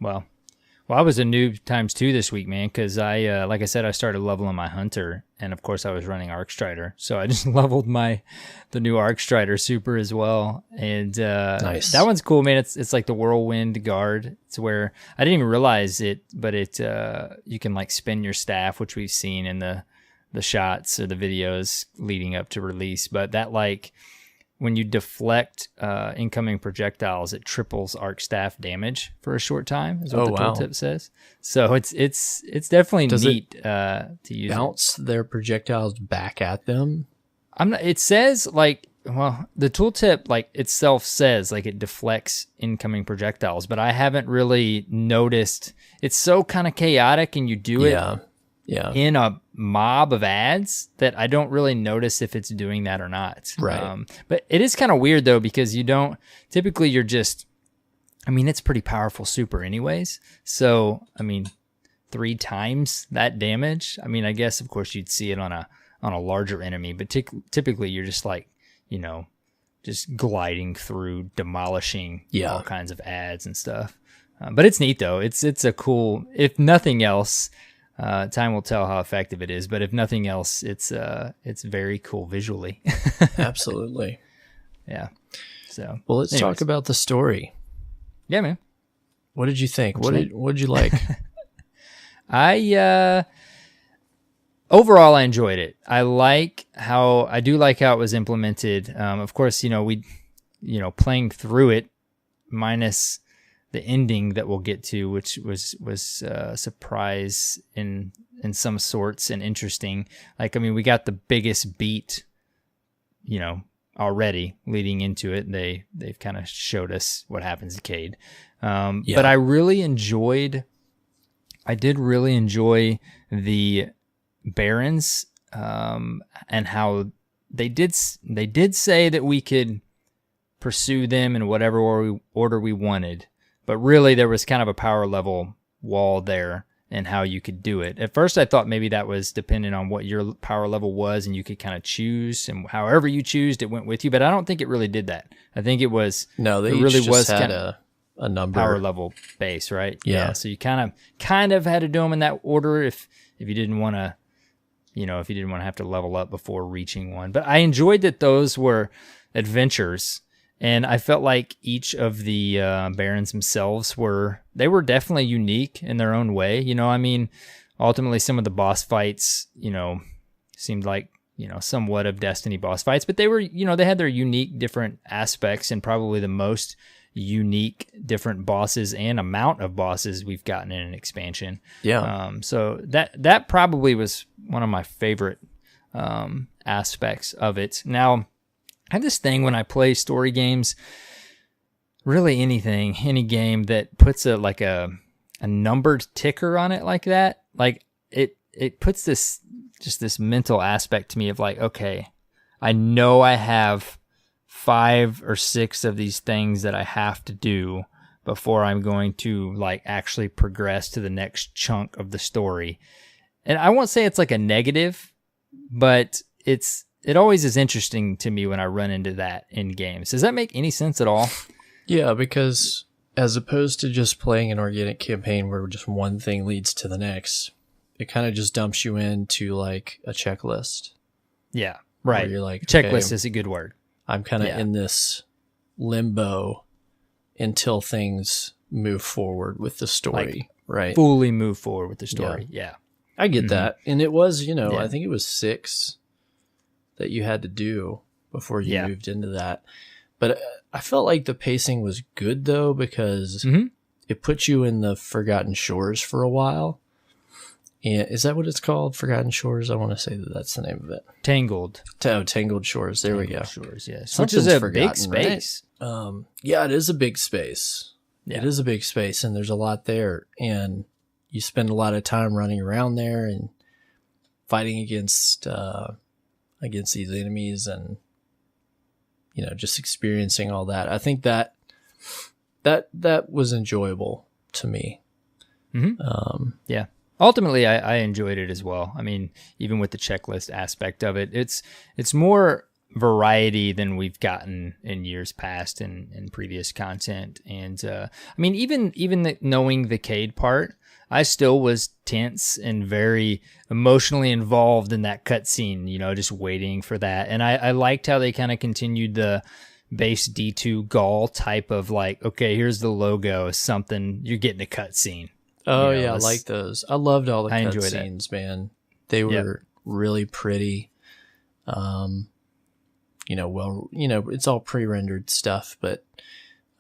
Well, I was a noob times 2 this week, man, because I, like I said, I started leveling my Hunter, and of course I was running Arcstrider, so I just leveled the new Arcstrider super as well, and nice. That one's cool, man. It's like the Whirlwind Guard. It's where I didn't even realize it, but you can like spin your staff, which we've seen in the shots or the videos leading up to release, but that like when you deflect incoming projectiles, it triples arc staff damage for a short time, is what the tooltip says. So it's definitely neat to use. Bounce their projectiles back at them? It says like, well, the tooltip like itself says like it deflects incoming projectiles, but I haven't really noticed. It's so kind of chaotic, and you do it in a mob of ads that I don't really notice if it's doing that or not. Right. But it is kind of weird though, because typically you're just, I mean, it's pretty powerful super anyways. So, I mean, 3 times that damage. I mean, I guess of course you'd see it on a larger enemy, but typically you're just like, just gliding through, demolishing all kinds of ads and stuff. But it's neat though. It's a cool, if nothing else, time will tell how effective it is, but if nothing else, it's very cool visually. Absolutely. Yeah. So, well, let's talk about the story. Yeah, man. What did you think? What did you like? Overall, I enjoyed it. I do like how it was implemented. Of course, playing through it minus the ending that we'll get to, which was a surprise in some sorts and interesting. Like, I mean, we got the biggest beat, already leading into it. They've kind of showed us what happens to Cade. But I did really enjoy the Barons, and how they did say that we could pursue them in whatever order we wanted. But really, there was kind of a power level wall there and how you could do it. At first, I thought maybe that was dependent on what your power level was, and you could kind of choose, and however you choose, it went with you. But I don't think it really did that. I think it was they really just was had a number, power level base, right? Yeah. So you kind of had to do them in that order if you didn't want to, if you didn't want to have to level up before reaching one. But I enjoyed that those were adventures. And I felt like each of the Barons themselves were definitely unique in their own way. I mean, ultimately some of the boss fights, seemed like, somewhat of Destiny boss fights, but they were, they had their unique different aspects, and probably the most unique different bosses and amount of bosses we've gotten in an expansion. Yeah. So that probably was one of my favorite aspects of it. Now, I have this thing when I play story games, really anything, any game that puts a numbered ticker on it like that, like it puts this mental aspect to me of like, okay, I know I have 5 or 6 of these things that I have to do before I'm going to like actually progress to the next chunk of the story. And I won't say it's like a negative, but it always is interesting to me when I run into that in games. Does that make any sense at all? Yeah, because as opposed to just playing an organic campaign where just one thing leads to the next, it kind of just dumps you into like a checklist. Yeah, right. Where you're like, checklist okay, is a good word. I'm kind of in this limbo until things move forward with the story, like, right? Fully move forward with the story. Yeah. I get that. And it was, I think it was 6 that you had to do before you moved into that. But I felt like the pacing was good, though, because it put you in the Forgotten Shores for a while. And is that what it's called? Forgotten Shores? I want to say that that's the name of it. Tangled. Tangled Shores. There we go. Shores, yes. Which is a big space. Right? Yeah, it is a big space. Yeah. It is a big space, and there's a lot there. And you spend a lot of time running around there and fighting against these enemies and, just experiencing all that. I think that was enjoyable to me. Mm-hmm. Yeah. Ultimately, I enjoyed it as well. I mean, even with the checklist aspect of it, it's more variety than we've gotten in years past in previous content. And I mean, even knowing the Cade part, I still was tense and very emotionally involved in that cutscene, just waiting for that. And I liked how they kind of continued the base D2 Gaul type of like, okay, here's the logo, something, you're getting a cutscene. Oh, I like those. I loved all the cutscenes, man. They were really pretty. It's all pre-rendered stuff, but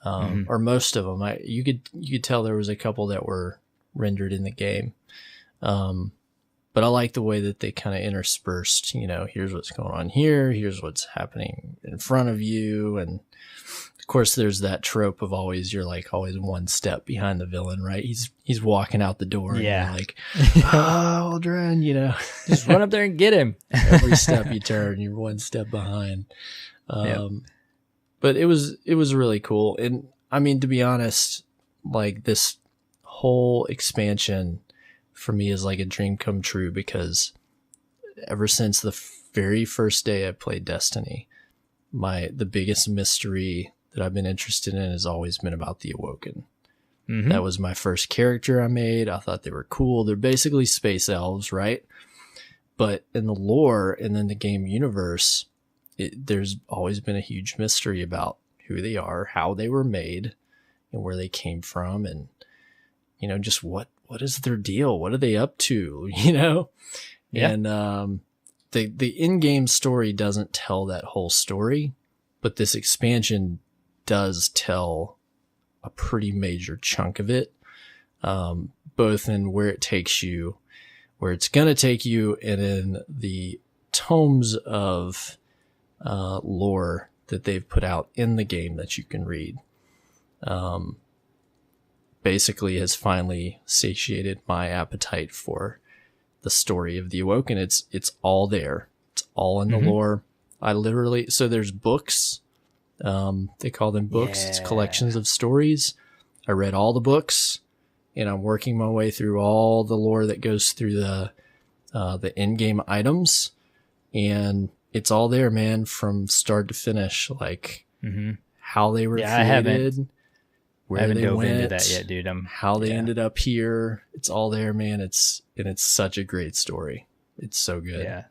or most of them. You could tell there was a couple that were rendered in the game. But I like the way that they kind of interspersed, here's what's going on here, here's what's happening in front of you, and of course, there's that trope of you're like always one step behind the villain, right? He's walking out the door, and you're like, oh, Aldrin, just run up there and get him. Every step you turn, you're one step behind. But it was really cool, and I mean, to be honest, like this whole expansion for me is like a dream come true, because ever since the very first day I played Destiny, the biggest mystery that I've been interested in has always been about the Awoken. Mm-hmm. That was my first character I made. I thought they were cool. They're basically space elves, right? But in the lore and in the game universe, there's always been a huge mystery about who they are, how they were made, and where they came from, and just what is their deal? What are they up to? And the in-game story doesn't tell that whole story, but this expansion does tell a pretty major chunk of it, both in where it takes you, where it's going to take you, and in the tomes of lore that they've put out in the game that you can read. Basically has finally satiated my appetite for the story of the Awoken. It's all there. It's all in the lore. So there's books. They call them books. Yeah. It's collections of stories. I read all the books, and I'm working my way through all the lore that goes through the in-game items, and it's all there, man, from start to finish. Like how they were created. I haven't dove into that yet, dude. How they ended up here. It's all there, man. It's such a great story. It's so good. Yeah.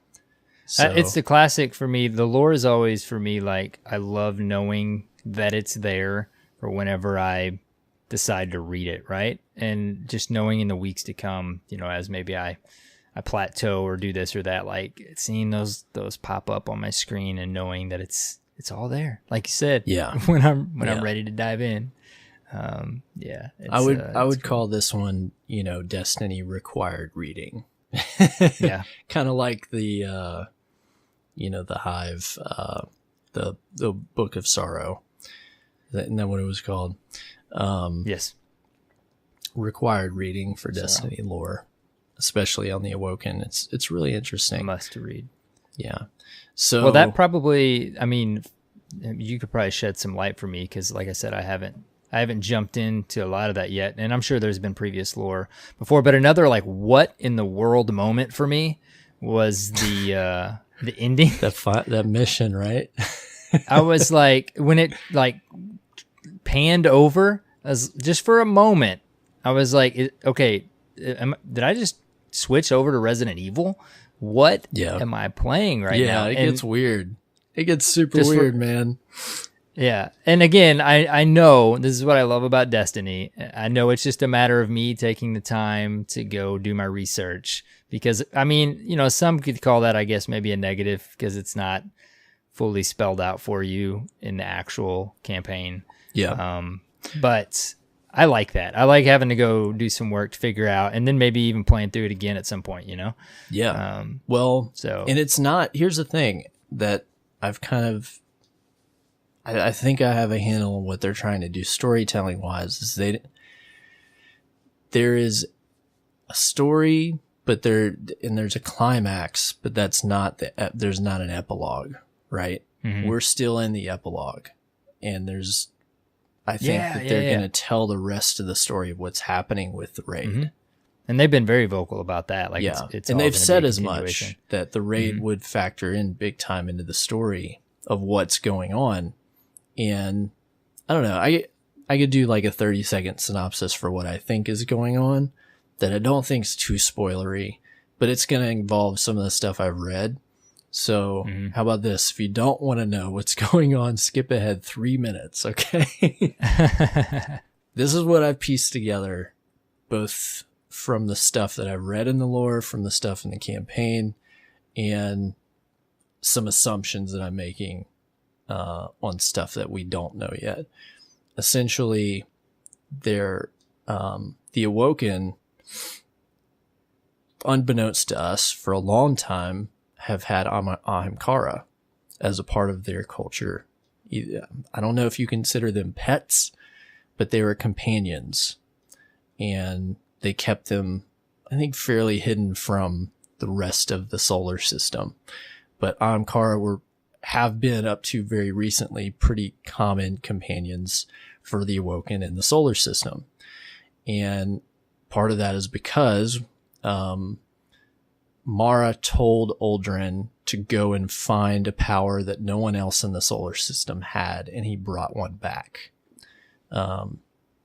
So, it's the classic for me. The lore is always for me, like, I love knowing that it's there for whenever I decide to read it, right? And just knowing in the weeks to come, as maybe I plateau or do this or that, like seeing those pop up on my screen and knowing that it's all there. Like you said, when I'm ready to dive in. I would call this one, Destiny required reading. Yeah. Kind of like the the Hive, the Book of Sorrow. Isn't that what it was called? Yes. Required reading for Destiny lore, especially on the Awoken. It's really interesting. A must to read. Yeah. So well, that probably, I mean, you could probably shed some light for me because, like I said, I haven't jumped into a lot of that yet, and I'm sure there's been previous lore before. But another like what in the world moment for me was the ending. that mission, right? I was like, when it like panned over, as just for a moment, I was like, okay, did I just switch over to Resident Evil? What am I playing right now? Yeah, it gets weird. It gets super weird, man. Yeah. And again, I know this is what I love about Destiny. I know it's just a matter of me taking the time to go do my research because, I mean, some could call that, I guess, maybe a negative because it's not fully spelled out for you in the actual campaign. Yeah. But I like that. I like having to go do some work to figure out and then maybe even playing through it again at some point, Yeah. And it's not, here's the thing that I've kind of, I think I have a handle on what they're trying to do storytelling wise is there is a story, but there's a climax, but there's not an epilogue, right? Mm-hmm. We're still in the epilogue and I think that they're going to tell the rest of the story of what's happening with the raid. Mm-hmm. And they've been very vocal about that. Like it's and they've said as much that the raid would factor in big time into the story of what's going on. And I don't know, I could do like a 30-second synopsis for what I think is going on that I don't think is too spoilery, but it's going to involve some of the stuff I've read. So how about this? If you don't want to know what's going on, skip ahead 3 minutes, okay? This is what I've pieced together, both from the stuff that I've read in the lore, from the stuff in the campaign, and some assumptions that I'm making on stuff that we don't know yet. Essentially, the Awoken, unbeknownst to us, for a long time, have had Ahamkara as a part of their culture. I don't know if you consider them pets, but they were companions. And they kept them, I think, fairly hidden from the rest of the solar system. But Ahamkara have been, up to very recently, pretty common companions for the Awoken in the solar system. And part of that is because Mara told Uldren to go and find a power that no one else in the solar system had, and he brought one back.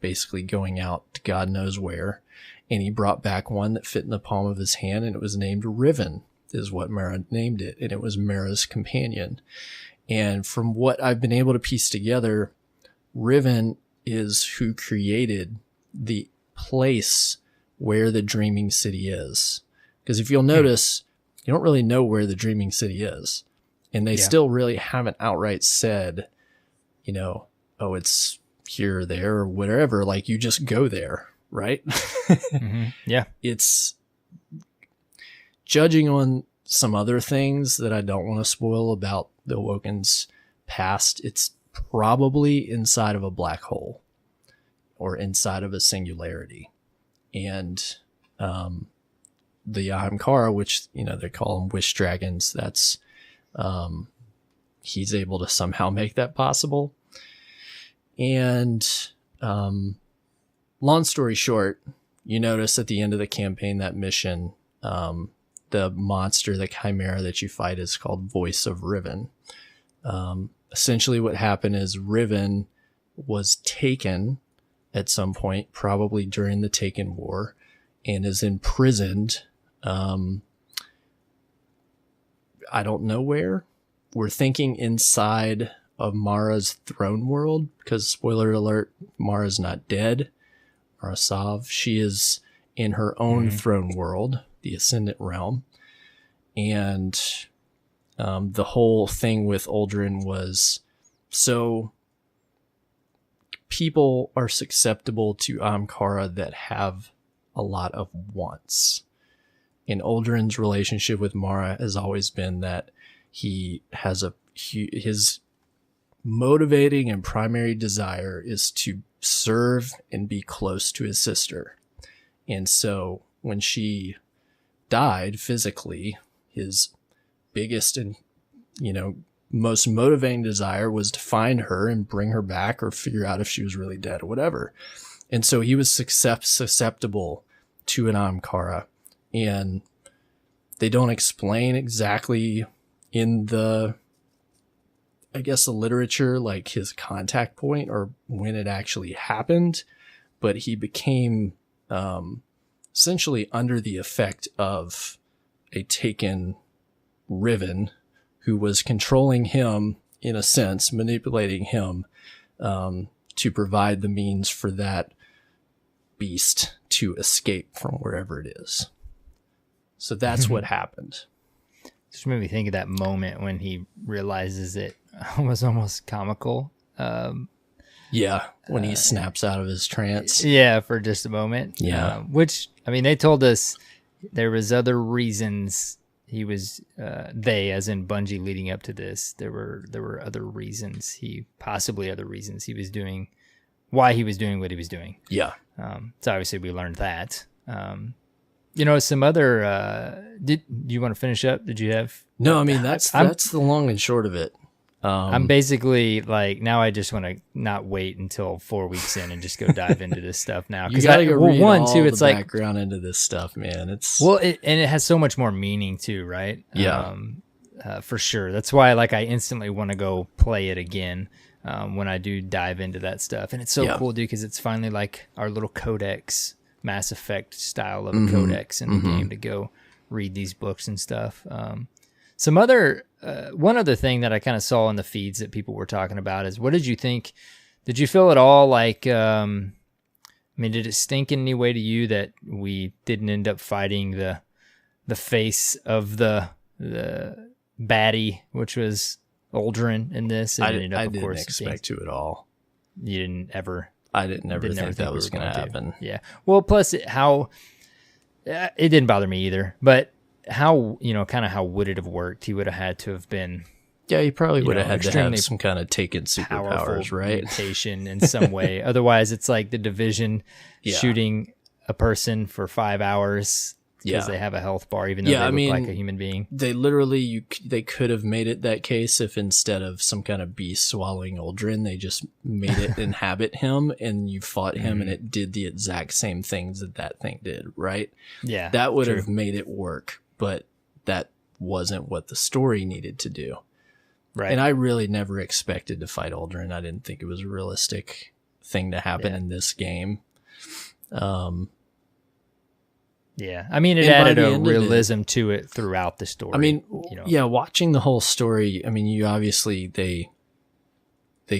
Basically going out to God knows where, and he brought back one that fit in the palm of his hand, and it was named Riven, is what Mara named it, and it was Mara's companion. And from what I've been able to piece together, Riven is who created the place where the Dreaming City is. Because if you'll notice, you don't really know where the Dreaming City is. And they still really haven't outright said, oh, it's here or there or whatever. Like, you just go there, right? Yeah. It's judging on some other things that I don't want to spoil about the Awoken's past. It's probably inside of a black hole or inside of a singularity. And, the Ahamkara, which, they call them wish dragons, that's, he's able to somehow make that possible. And, long story short, you notice at the end of the campaign, that mission, the monster, the chimera that you fight is called Voice of Riven. Essentially what happened is Riven was taken at some point, probably during the Taken War, and is imprisoned. I don't know where. We're thinking inside of Mara's throne world, because spoiler alert, Mara's not dead. Mara Sov, she is in her own throne world, the Ascendant Realm. And the whole thing with Uldren was, so people are susceptible to Ahamkara that have a lot of wants. And Uldren's relationship with Mara has always been that he has his motivating and primary desire is to serve and be close to his sister. And so when she died physically, his biggest and, most motivating desire was to find her and bring her back or figure out if she was really dead or whatever. And so he was susceptible to an Ahamkara, and they don't explain exactly in the literature, like his contact point or when it actually happened, but he became essentially under the effect of a taken Riven who was controlling him, in a sense, manipulating him to provide the means for that beast to escape from wherever it is. So that's what happened. Just made me think of that moment when he realizes it was almost comical. When he snaps out of his trance. Yeah, for just a moment. Yeah. Which, I mean, they told us there was other reasons he was, they, as in Bungie leading up to this, there were other reasons possibly other reasons he was doing, why he was doing what he was doing. Yeah. So obviously we learned that. Some other, do you want to finish up? Did you have? No, I mean, that's the long and short of it. I'm basically like, now I just want to not wait until 4 weeks in and just go dive into this stuff now. You gotta go read it's the like background into this stuff, man. And it has so much more meaning too, right? Yeah. For sure. That's why I instantly want to go play it again when I do dive into that stuff. And it's so cool, dude, because it's finally like our little codex, Mass Effect style of a codex in the game to go read these books and stuff. One other thing that I kind of saw in the feeds that people were talking about is, what did you think? Did you feel at all like, did it stink in any way to you that we didn't end up fighting the face of the baddie, which was Aldrin in this? I didn't expect to at all. You didn't ever? I didn't ever think that was going to happen. Yeah. Well, plus it didn't bother me either, but how would it have worked? He would have had to have been. Yeah, he probably would have had to have some kind of taken superpowers, right? Mutation in some way. Otherwise, it's like the Division shooting a person for 5 hours because they have a health bar, even though they look like a human being. They literally, they could have made it that case if instead of some kind of beast swallowing Aldrin, they just made it inhabit him and you fought him and it did the exact same things that thing did, right? Yeah, that would have made it work. But that wasn't what the story needed to do. Right. And I really never expected to fight Aldrin. I didn't think it was a realistic thing to happen in this game. I mean, it added a realism to it throughout the story. I mean, watching the whole story, I mean, you obviously, they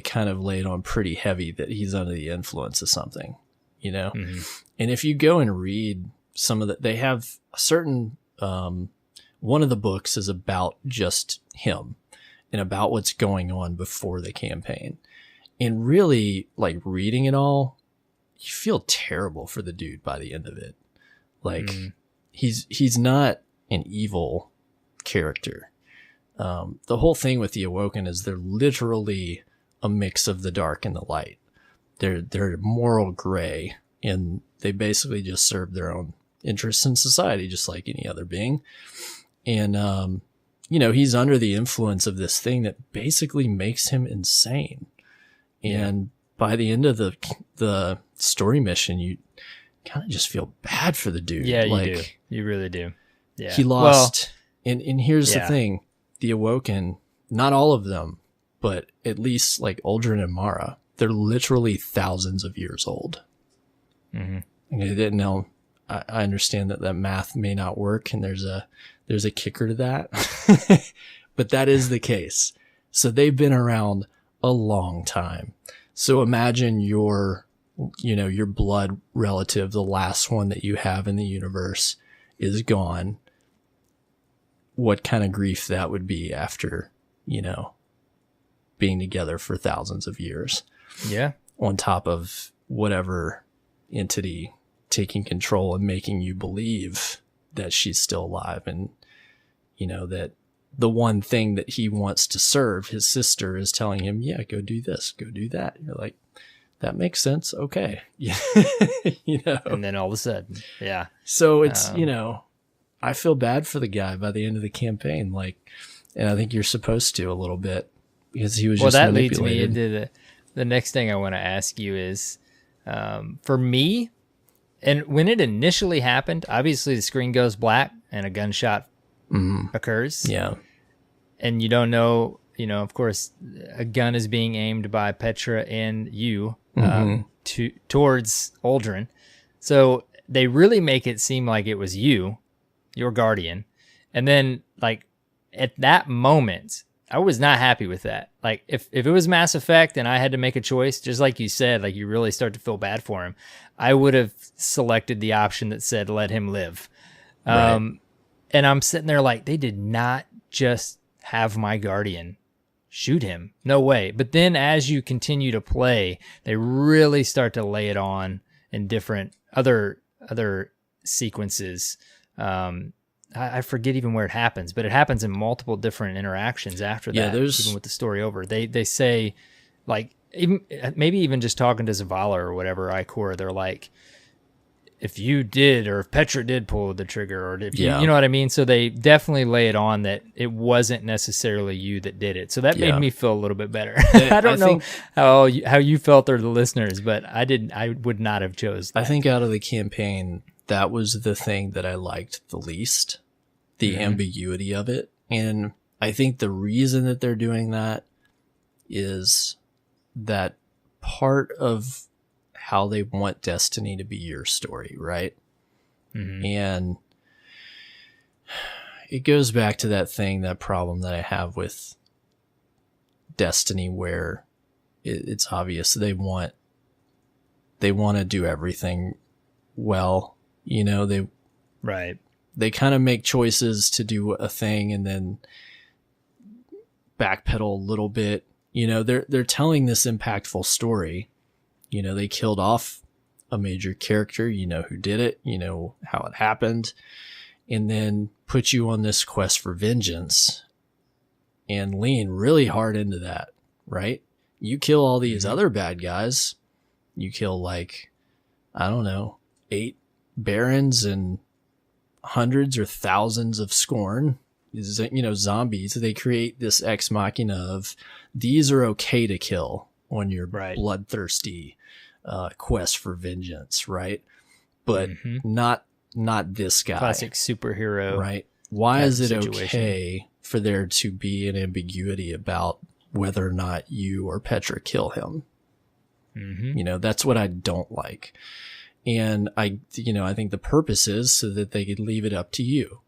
kind of laid on pretty heavy that he's under the influence of something, And if you go and read some of they have a certain... one of the books is about just him and about what's going on before the campaign. And really, like, reading it all, you feel terrible for the dude by the end of it. Like, he's not an evil character. The whole thing with the Awoken is they're literally a mix of the dark and the light. They're moral gray, and they basically just serve their own interests in society, just like any other being. And, he's under the influence of this thing that basically makes him insane. And by the end of the story mission, you kind of just feel bad for the dude. Yeah, you do. You really do. Yeah. He lost. And here's the thing. The Awoken, not all of them, but at least like Aldrin and Mara, they're literally thousands of years old. And they didn't know. I understand that math may not work, and there's a kicker to that, but that is the case. So they've been around a long time. So imagine your blood relative, the last one that you have in the universe, is gone. What kind of grief that would be after, being together for thousands of years. Yeah. On top of whatever entity taking control and making you believe that she's still alive and, that the one thing that he wants to serve, his sister, is telling him, yeah, go do this, go do that. You're like, that makes sense. Okay. Yeah. And then all of a sudden, yeah. So it's, I feel bad for the guy by the end of the campaign. Like, and I think you're supposed to a little bit because he was just manipulated. Well, that leads me into the next thing I want to ask you is, for me, and when it initially happened, obviously the screen goes black and a gunshot occurs. Yeah. And you don't know, of course, a gun is being aimed by Petra and you towards Aldrin. So they really make it seem like it was you, your guardian. And then, like, at that moment, I was not happy with that. Like, if it was Mass Effect and I had to make a choice, just like you said, like, you really start to feel bad for him, I would have selected the option that said, let him live. Right. And I'm sitting there like, they did not just have my guardian shoot him. No way. But then as you continue to play, they really start to lay it on in different other sequences. I forget even where it happens, but it happens in multiple different interactions after that, even with the story over. They say, like, maybe even just talking to Zavala or whatever, Ikora, they're like, if you did, or if Petra did pull the trigger, or if you know what I mean? So they definitely lay it on that it wasn't necessarily you that did it. So that made me feel a little bit better. I don't know how you felt, or the listeners, but I would not have chose that. I think out of the campaign, that was the thing that I liked the least, the ambiguity of it. And I think the reason that they're doing that is that part of how they want Destiny to be your story, right? And it goes back to that problem that I have with Destiny, where it's obvious they want to do everything well. They kind of make choices to do a thing and then backpedal a little bit. They're telling this impactful story. They killed off a major character, who did it, how it happened, and then put you on this quest for vengeance and lean really hard into that, right? You kill all these other bad guys. You kill, like, I don't know, 8 barons and hundreds or thousands of Scorn, zombies. They create this ex machina of, these are okay to kill on your bloodthirsty quest for vengeance, right? But not this guy. Classic superhero, right? Why is it okay for there to be an ambiguity about whether or not you or Petra kill him? That's what I don't like. And I think the purpose is so that they could leave it up to you.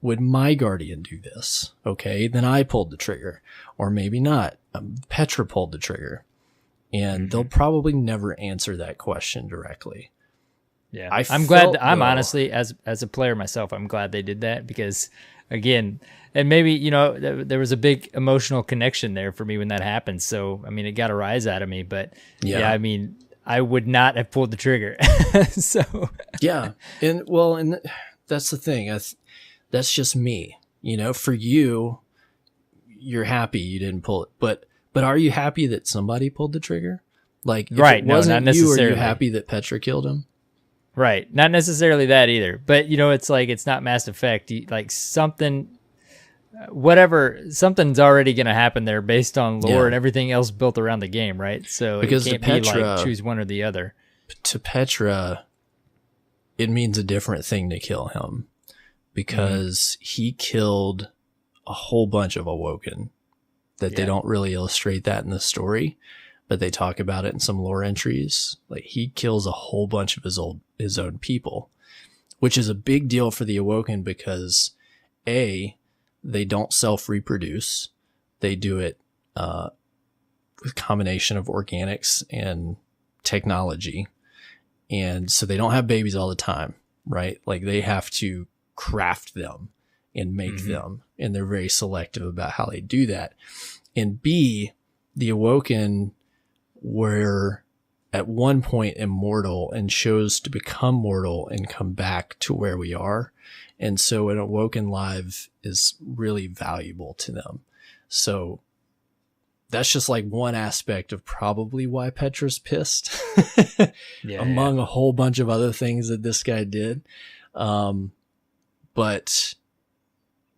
Would my guardian do this? Okay, then I pulled the trigger, or maybe not. Petra pulled the trigger. And they'll probably never answer that question directly. Yeah, I'm glad. I'm honestly, as a player myself, I'm glad they did that, because, again, and maybe there was a big emotional connection there for me when that happened. So I mean, it got a rise out of me. But yeah, I mean, I would not have pulled the trigger. So yeah, and that's the thing. That's just me. For you, you're happy you didn't pull it, But are you happy that somebody pulled the trigger? Like, if it wasn't not necessarily. You, are you happy that Petra killed him? Right. Not necessarily that either. But, it's like, it's not Mass Effect. Like, something's already going to happen there based on lore and everything else built around the game, right? So because it can't be like choose one or the other. To Petra, it means a different thing to kill him, because he killed a whole bunch of Awoken. That they don't really illustrate that in the story, but they talk about it in some lore entries. Like, he kills a whole bunch of his own people, which is a big deal for the Awoken, because they don't self-reproduce. They do it with a combination of organics and technology. And so they don't have babies all the time, right? Like, they have to craft them and make them, and they're very selective about how they do that. And B, the Awoken were at one point immortal and chose to become mortal and come back to where we are. And so an awoken live is really valuable to them. So that's just like one aspect of probably why Petra's pissed among a whole bunch of other things that this guy did. But,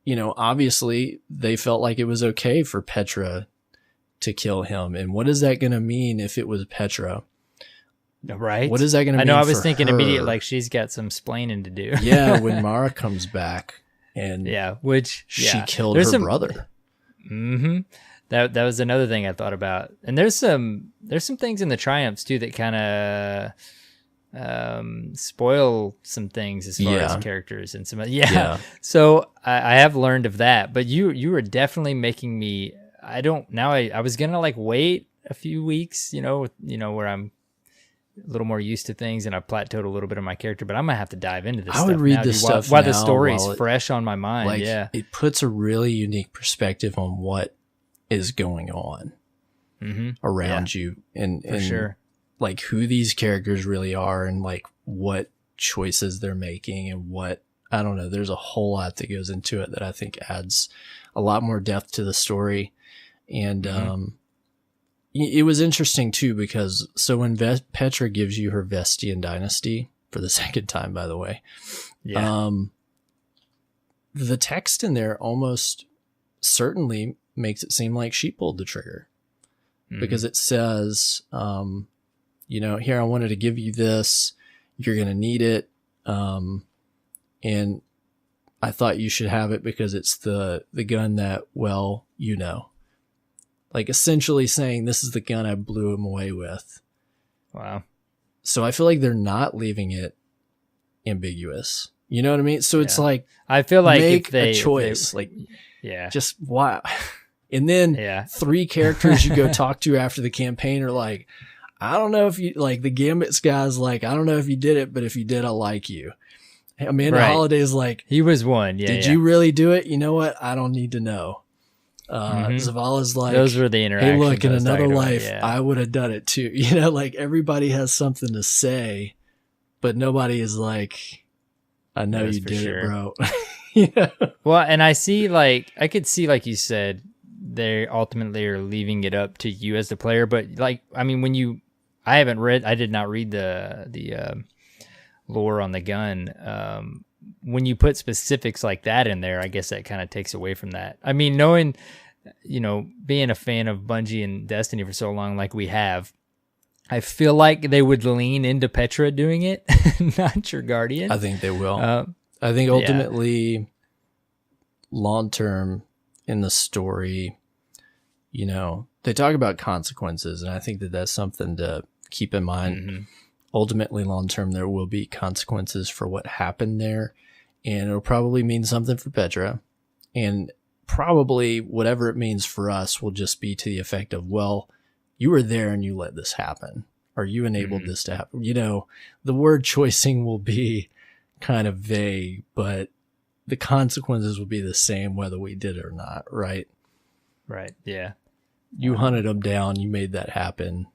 you know, obviously they felt like it was okay for Petra to kill him. And what is that going to mean if it was Petra? Right. What is that going to mean? I know I was for thinking her? immediately, like she's got some splaining to do. Yeah. When Mara comes back and she killed her brother. Mm-hmm. That was another thing I thought about. And there's some things in the Triumphs too that kind of spoil some things as far as characters and some So I have learned of that, but you were definitely making me. I was gonna like wait a few weeks, where I'm a little more used to things and I plateaued a little bit of my character, but I'm gonna have to dive into this. I would read this stuff while now, the story's fresh on my mind. Like, it puts a really unique perspective on what is going on around you, and for sure, like who these characters really are, and like what choices they're making, and what, I don't know. There's a whole lot that goes into it that I think adds a lot more depth to the story. And it was interesting too, because so when Petra gives you her Vestian dynasty for the second time, by the way, the text in there almost certainly makes it seem like she pulled the trigger, because it says, here, I wanted to give you this, you're going to need it. And I thought you should have it because it's the gun that, well, like essentially saying, this is the gun I blew him away with. Wow. So I feel like they're not leaving it ambiguous. You know what I mean? So it's like, I feel like make if they, a choice, just why? And then 3 characters you go talk to after the campaign are like, I don't know if you, like the Gambit's guy's like, I don't know if you did it, but if you did, I like you. Amanda Holliday's like, he was one. Yeah. Did you really do it? You know what? I don't need to know. Zavala's like, those were the interactions. Hey, look, in another life, I would have done it too. Like everybody has something to say, but nobody is like, I know you did it, bro. Well, and I could see, like you said, they ultimately are leaving it up to you as the player. But like, I mean, I did not read the lore on the gun. When you put specifics like that in there, I guess that kind of takes away from that. I mean, knowing, being a fan of Bungie and Destiny for so long, like we have, I feel like they would lean into Petra doing it, not your Guardian. I think they will. I think ultimately, long term in the story, they talk about consequences, and I think that that's something to keep in mind. Ultimately, long term, there will be consequences for what happened there, and it'll probably mean something for Petra, and probably whatever it means for us will just be to the effect of, well, you were there and you let this happen, or you enabled this to happen. The word choicing will be kind of vague, but the consequences will be the same whether we did it or not, right? Right, yeah. You hunted them down, you made that happen,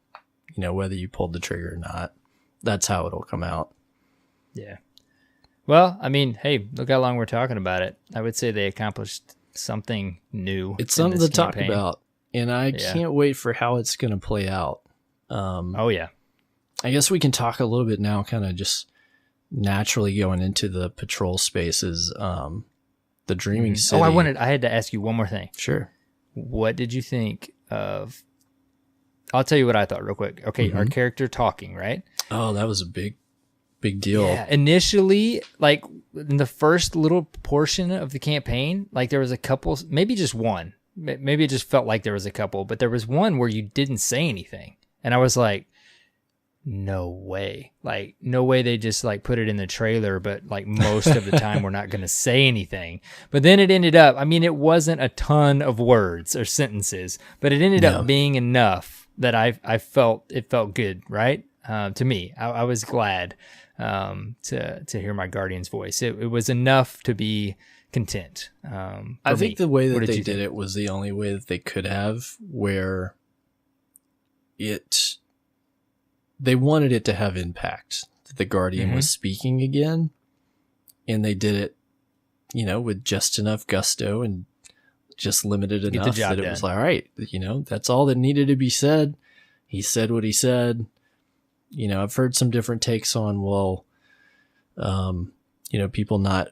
whether you pulled the trigger or not. That's how it'll come out. Yeah. Well, I mean, hey, look how long we're talking about it. I would say they accomplished something new. It's something to talk about, and I can't wait for how it's going to play out. I guess we can talk a little bit now, kind of just naturally going into the patrol spaces, the Dreaming City. I had to ask you one more thing. Sure. What did you think of... I'll tell you what I thought real quick. Okay, our character talking, right? Oh, that was a big deal. Yeah, initially, like in the first little portion of the campaign, like there was a couple, maybe just one. Maybe it just felt like there was a couple, but there was one where you didn't say anything. And I was like, no way. Like, no way they just like put it in the trailer, but like most of the time we're not going to say anything. But then it ended up, I mean, it wasn't a ton of words or sentences, but it ended up being enough that I felt, it felt good, right? To me, I was glad to hear my Guardian's voice. It was enough to be content. I think the way that they did it was the only way that they could have, where they wanted it to have impact, that the Guardian was speaking again, and they did it with just enough gusto and just limited Get the enough job that it done. was like, all right, that's all that needed to be said. He said what he said. I've heard some different takes on, well, people not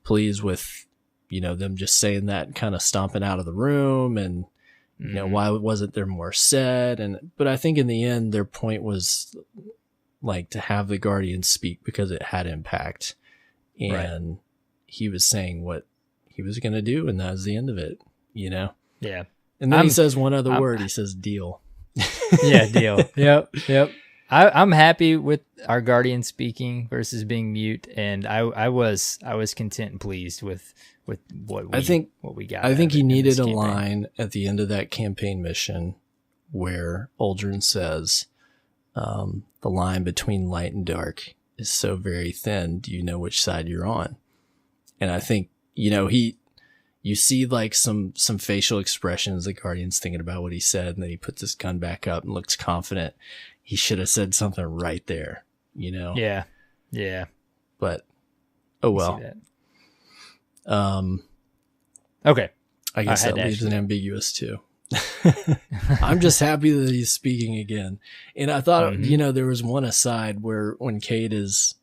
pleased with, them just saying that and kind of stomping out of the room, and why wasn't there more said? But I think in the end, their point was like to have the Guardians speak because it had impact, and he was saying what he was going to do, and that was the end of it. Yeah. And then he says one other word. He says deal. Yeah, deal. Yep. I'm happy with our Guardian speaking versus being mute, and I was content and pleased with what we got. I think he needed a line at the end of that campaign mission where Aldrin says, "The line between light and dark is so very thin. Do you know which side you're on?" And I think you see like some facial expressions. The Guardian's thinking about what he said, and then he puts his gun back up and looks confident. He should have said something right there, Yeah. But oh well. Okay. I guess that leaves it ambiguous too. I'm just happy that he's speaking again. And I thought, there was one aside where when Cade is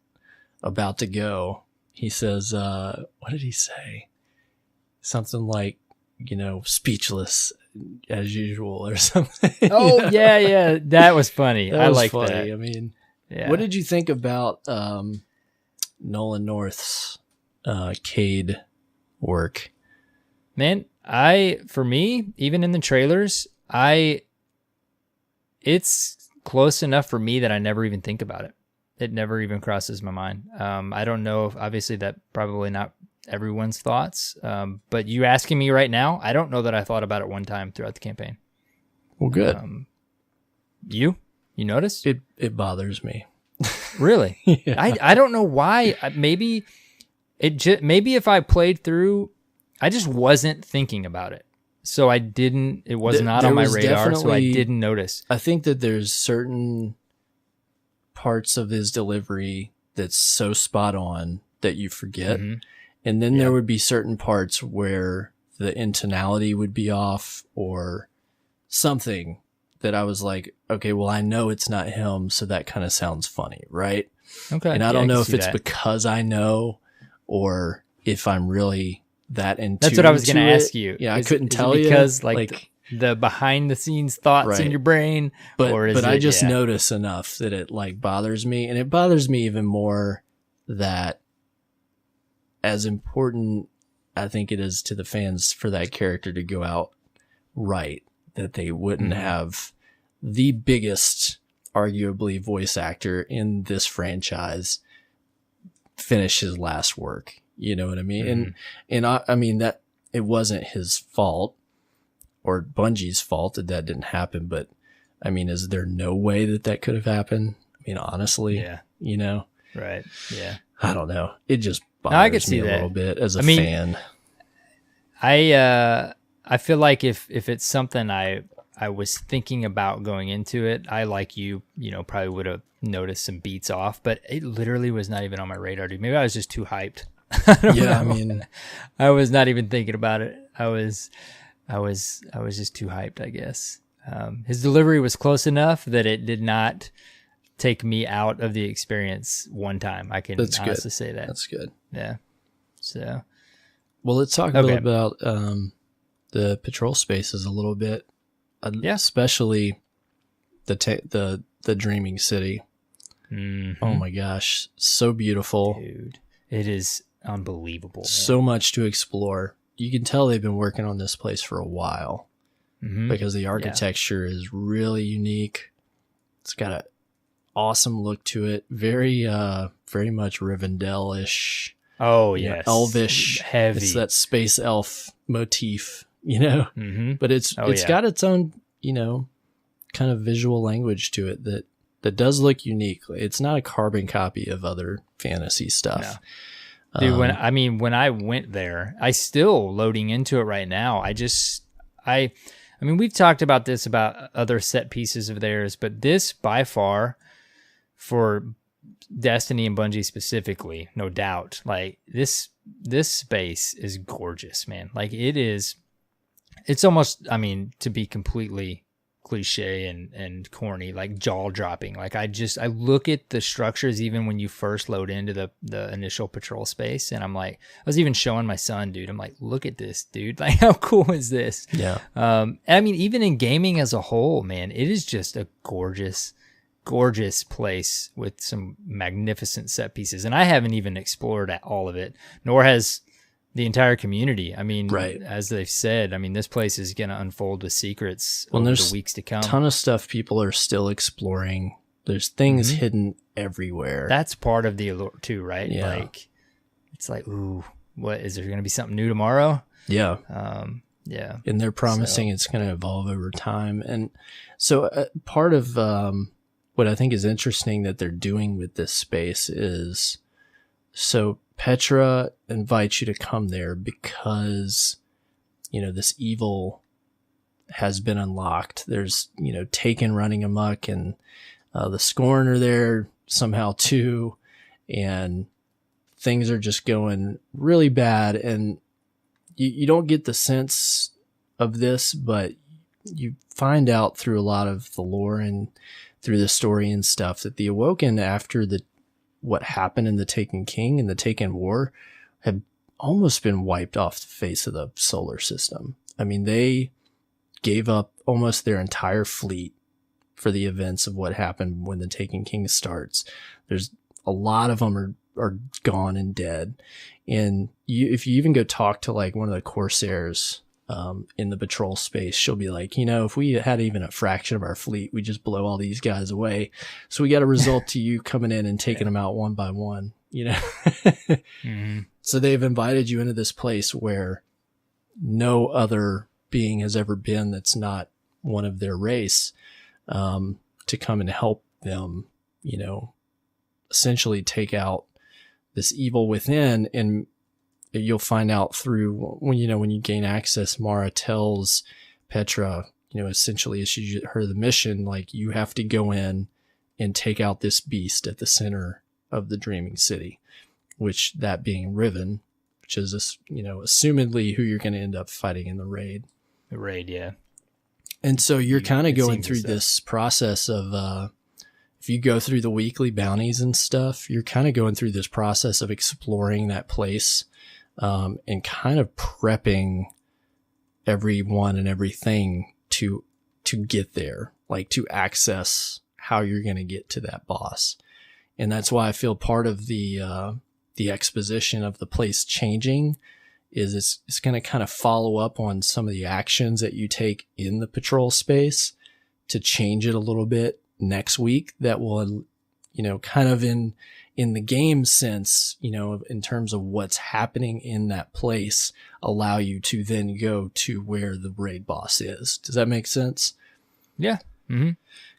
about to go, he says, what did he say? Something like, speechless as usual or something. Oh, yeah. That was funny. I like funny. that. I mean, yeah. What did you think about Nolan North's Cade work? Man, for me, even in the trailers, it's close enough for me that I never even think about it. It never even crosses my mind. I don't know if, obviously, that probably not everyone's thoughts. But you asking me right now, I don't know that I thought about it one time throughout the campaign. Well, good. You noticed? It bothers me. Really? Yeah. I don't know why. Maybe if I played through, I just wasn't thinking about it. So it was not on my radar, so I didn't notice. I think that there's certain parts of his delivery that's so spot on that you forget. Mm-hmm. And then there would be certain parts where the intonality would be off or something that I was like, okay, well, I know it's not him, so that kind of sounds funny, right? Okay. And I don't know if it's because I know or if I'm really that into it. That's what I was going to ask you. Yeah, I couldn't tell you. Because the behind the scenes thoughts in your brain? But I just notice enough that it bothers me. And it bothers me even more that as important I think it is to the fans for that character to go out right, that they wouldn't have the biggest, arguably, voice actor in this franchise finish his last work. You know what I mean? And I mean that it wasn't his fault or Bungie's fault that didn't happen, but I mean, is there no way that could have happened? I mean, honestly, right. Yeah. I don't know. It just bothers me a little bit as a fan. I feel like if it's something I was thinking about going into it, I, like you probably would have noticed some beats off, but it literally was not even on my radar, dude. Maybe I was just too hyped. I mean, I was not even thinking about it. I was just too hyped, I guess. His delivery was close enough that it did not take me out of the experience one time. I can honestly say that. That's good. Yeah. So, well, let's talk a little about the patrol spaces a little bit. Especially the Dreaming City. Mm-hmm. Oh my gosh, so beautiful, dude! It is unbelievable. So much to explore. You can tell they've been working on this place for a while because the architecture is really unique. It's got an awesome look to it. Very much Rivendell-ish. Oh yes, elvish, heavy. It's that space elf motif, But it's got its own, kind of visual language to it that does look unique. It's not a carbon copy of other fantasy stuff. No. Dude, when I went there, I still loading into it right now. I mean, we've talked about this about other set pieces of theirs, but this by far, for Destiny and Bungie specifically, no doubt. Like this space is gorgeous, man. Like it's almost, I mean, to be completely cliche and corny, like jaw dropping. Like I look at the structures even when you first load into the initial patrol space, and I'm like, I was even showing my son, dude, I'm like, look at this, dude. Like, how cool is this? Yeah. I mean, even in gaming as a whole, man, it is just a gorgeous place with some magnificent set pieces. And I haven't even explored all of it, nor has the entire community. I mean, right. As they've said, I mean, this place is going to unfold with secrets well, over there's the weeks to come. A ton of stuff people are still exploring. There's things hidden everywhere. That's part of the allure too, right? Yeah. Like, it's like, ooh, what is there going to be something new tomorrow? Yeah. Yeah. And they're promising it's going to evolve over time. And so part of what I think is interesting that they're doing with this space is, so Petra invites you to come there because, you know, this evil has been unlocked. There's, you know, Taken running amok, and the Scorn are there somehow too. And things are just going really bad. And you don't get the sense of this, but you find out through a lot of the lore and through the story and stuff that the Awoken, after what happened in the Taken King and the Taken War, have almost been wiped off the face of the solar system. I mean, they gave up almost their entire fleet for the events of what happened when the Taken King starts. There's a lot of them are gone and dead. And if you even go talk to like one of the Corsairs in the patrol space, she'll be like, you know, if we had even a fraction of our fleet, we just blow all these guys away. So we got to resort to you coming in and taking them out one by one, you know? So they've invited you into this place where no other being has ever been that's not one of their race, to come and help them, you know, essentially take out this evil within. And you'll find out through when you gain access, Mara tells Petra, you know, essentially issues her the mission, like, you have to go in and take out this beast at the center of the Dreaming City, which that being Riven, which is this, you know, assumedly who you're going to end up fighting in the raid. The raid, yeah. And so you're kind of going through this process of, if you go through the weekly bounties and stuff, you're kind of going through this process of exploring that place, and kind of prepping everyone and everything to get there, like to access how you're going to get to that boss. And that's why I feel part of the exposition of the place changing is it's going to kind of follow up on some of the actions that you take in the patrol space to change it a little bit next week. That will, you know, kind of in the game sense, you know, in terms of what's happening in that place, allow you to then go to where the raid boss is. Does that make sense? Yeah. Mm-hmm.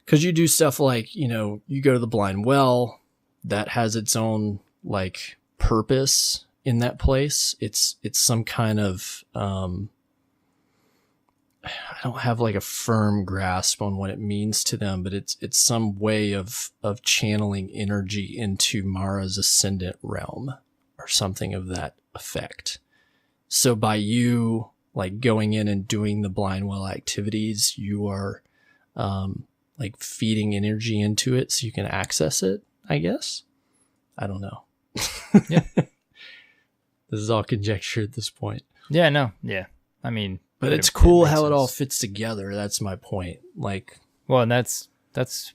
Because you do stuff like, you know, you go to the Blind Well, that has its own like purpose in that place. It's some kind of, I don't have like a firm grasp on what it means to them, but it's some way of channeling energy into Mara's ascendant realm or something of that effect. So by you like going in and doing the Blind Well activities, you are like feeding energy into it so you can access it, I guess. I don't know. Yeah. This is all conjecture at this point. Yeah, no. Yeah. I mean, but it's cool how it all fits together. That's my point. Like, well, and that's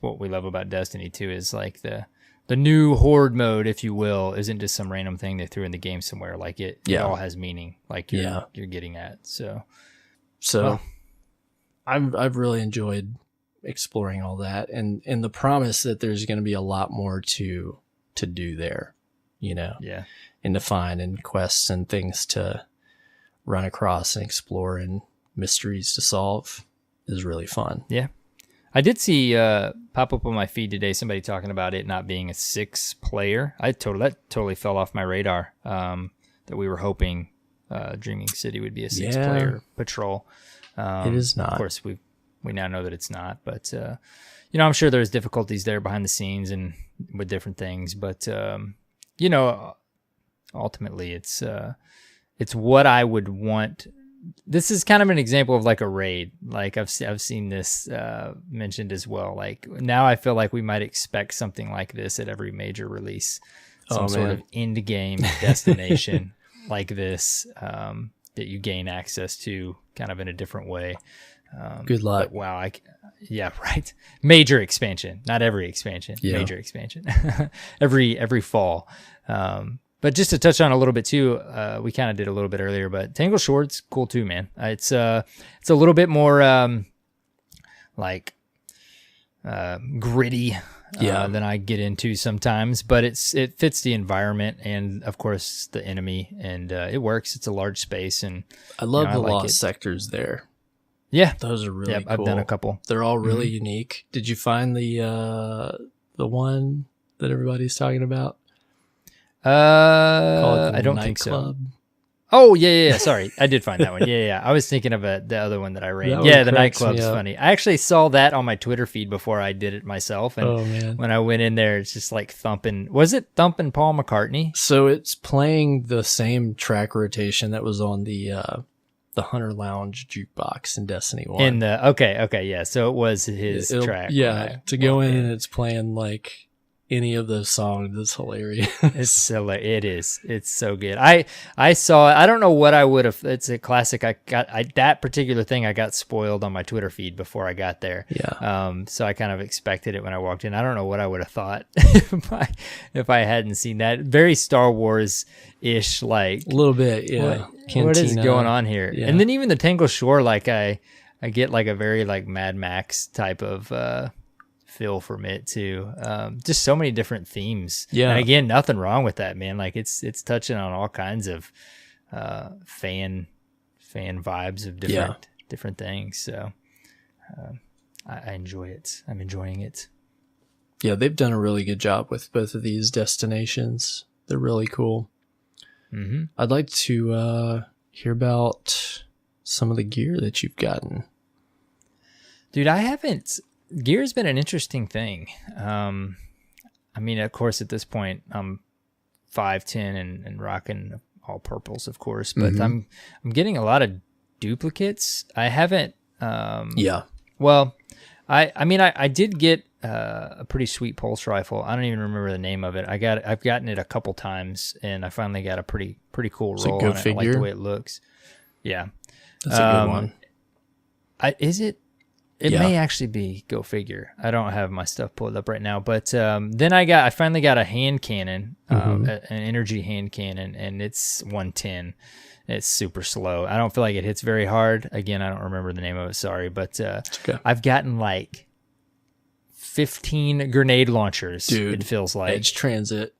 what we love about Destiny too, is like the new horde mode, if you will, isn't just some random thing they threw in the game somewhere. Like it all has meaning, like you're getting at. So well, I've really enjoyed exploring all that, and the promise that there's going to be a lot more to do there, you know, and to find, and quests and things to run across and explore, and mysteries to solve is really fun. Yeah. I did see pop up on my feed today somebody talking about it not being a 6-player. That totally fell off my radar. That we were hoping Dreaming City would be a 6-player patrol. It is not. Of course, we now know that it's not. But I'm sure there's difficulties there behind the scenes and with different things, but you know, ultimately it's what I would want. This is kind of an example of like a raid. Like I've seen this mentioned as well. Like now I feel like we might expect something like this at every major release. Some sort of end game destination like this that you gain access to kind of in a different way. Good luck. But wow. Yeah, right. Major expansion, not every expansion, major expansion every fall. But just to touch on a little bit too, we kind of did a little bit earlier, but Tangle Short's cool too, man. It's a little bit more gritty than I get into sometimes, but it fits the environment and of course the enemy, and it works. It's a large space, and I love the lost sectors there. Yeah, those are really cool. I've done a couple. They're all really unique. Did you find the one that everybody's talking about? I don't think so. Oh yeah. Sorry, I did find that one. Yeah. I was thinking of the other one that I ran. The nightclub's funny. I actually saw that on my Twitter feed before I did it myself. And when I went in there, it's just like thumping. Was it thumping Paul McCartney? So it's playing the same track rotation that was on the Hunter Lounge jukebox in Destiny 1. In the okay, yeah. So it was his track. Yeah, to go in and it's playing like any of those songs is hilarious. It is. It's so good. I saw it. I don't know what I would have. It's a classic. That particular thing I got spoiled on my Twitter feed before I got there. Yeah. So I kind of expected it when I walked in. I don't know what I would have thought if I hadn't seen that. Very Star Wars ish, like a little bit. Yeah. What is going on here? Yeah. And then even the Tangle Shore, like I get like a very like Mad Max type of feel from it too. Just so many different themes. Yeah. And again, nothing wrong with that, man. Like it's touching on all kinds of fan vibes of different things. So I enjoy it. I'm enjoying it. Yeah, they've done a really good job with both of these destinations. They're really cool. Mm-hmm. I'd like to hear about some of the gear that you've gotten. Dude, I haven't. Gear's been an interesting thing. I mean, of course, at this point, I'm 5'10" and rocking all purples, of course, but I'm getting a lot of duplicates. I haven't. Well, I did get a pretty sweet pulse rifle. I don't even remember the name of it. I've gotten it a couple times, and I finally got a pretty cool roll on it. I like the way it looks. Yeah, that's a good one. It may actually be, go figure. I don't have my stuff pulled up right now, but then I finally got a hand cannon, an energy hand cannon, and it's 110. It's super slow. I don't feel like it hits very hard. Again, I don't remember the name of it. Sorry, but okay. I've gotten like 15 grenade launchers. Dude, it feels like Edge Transit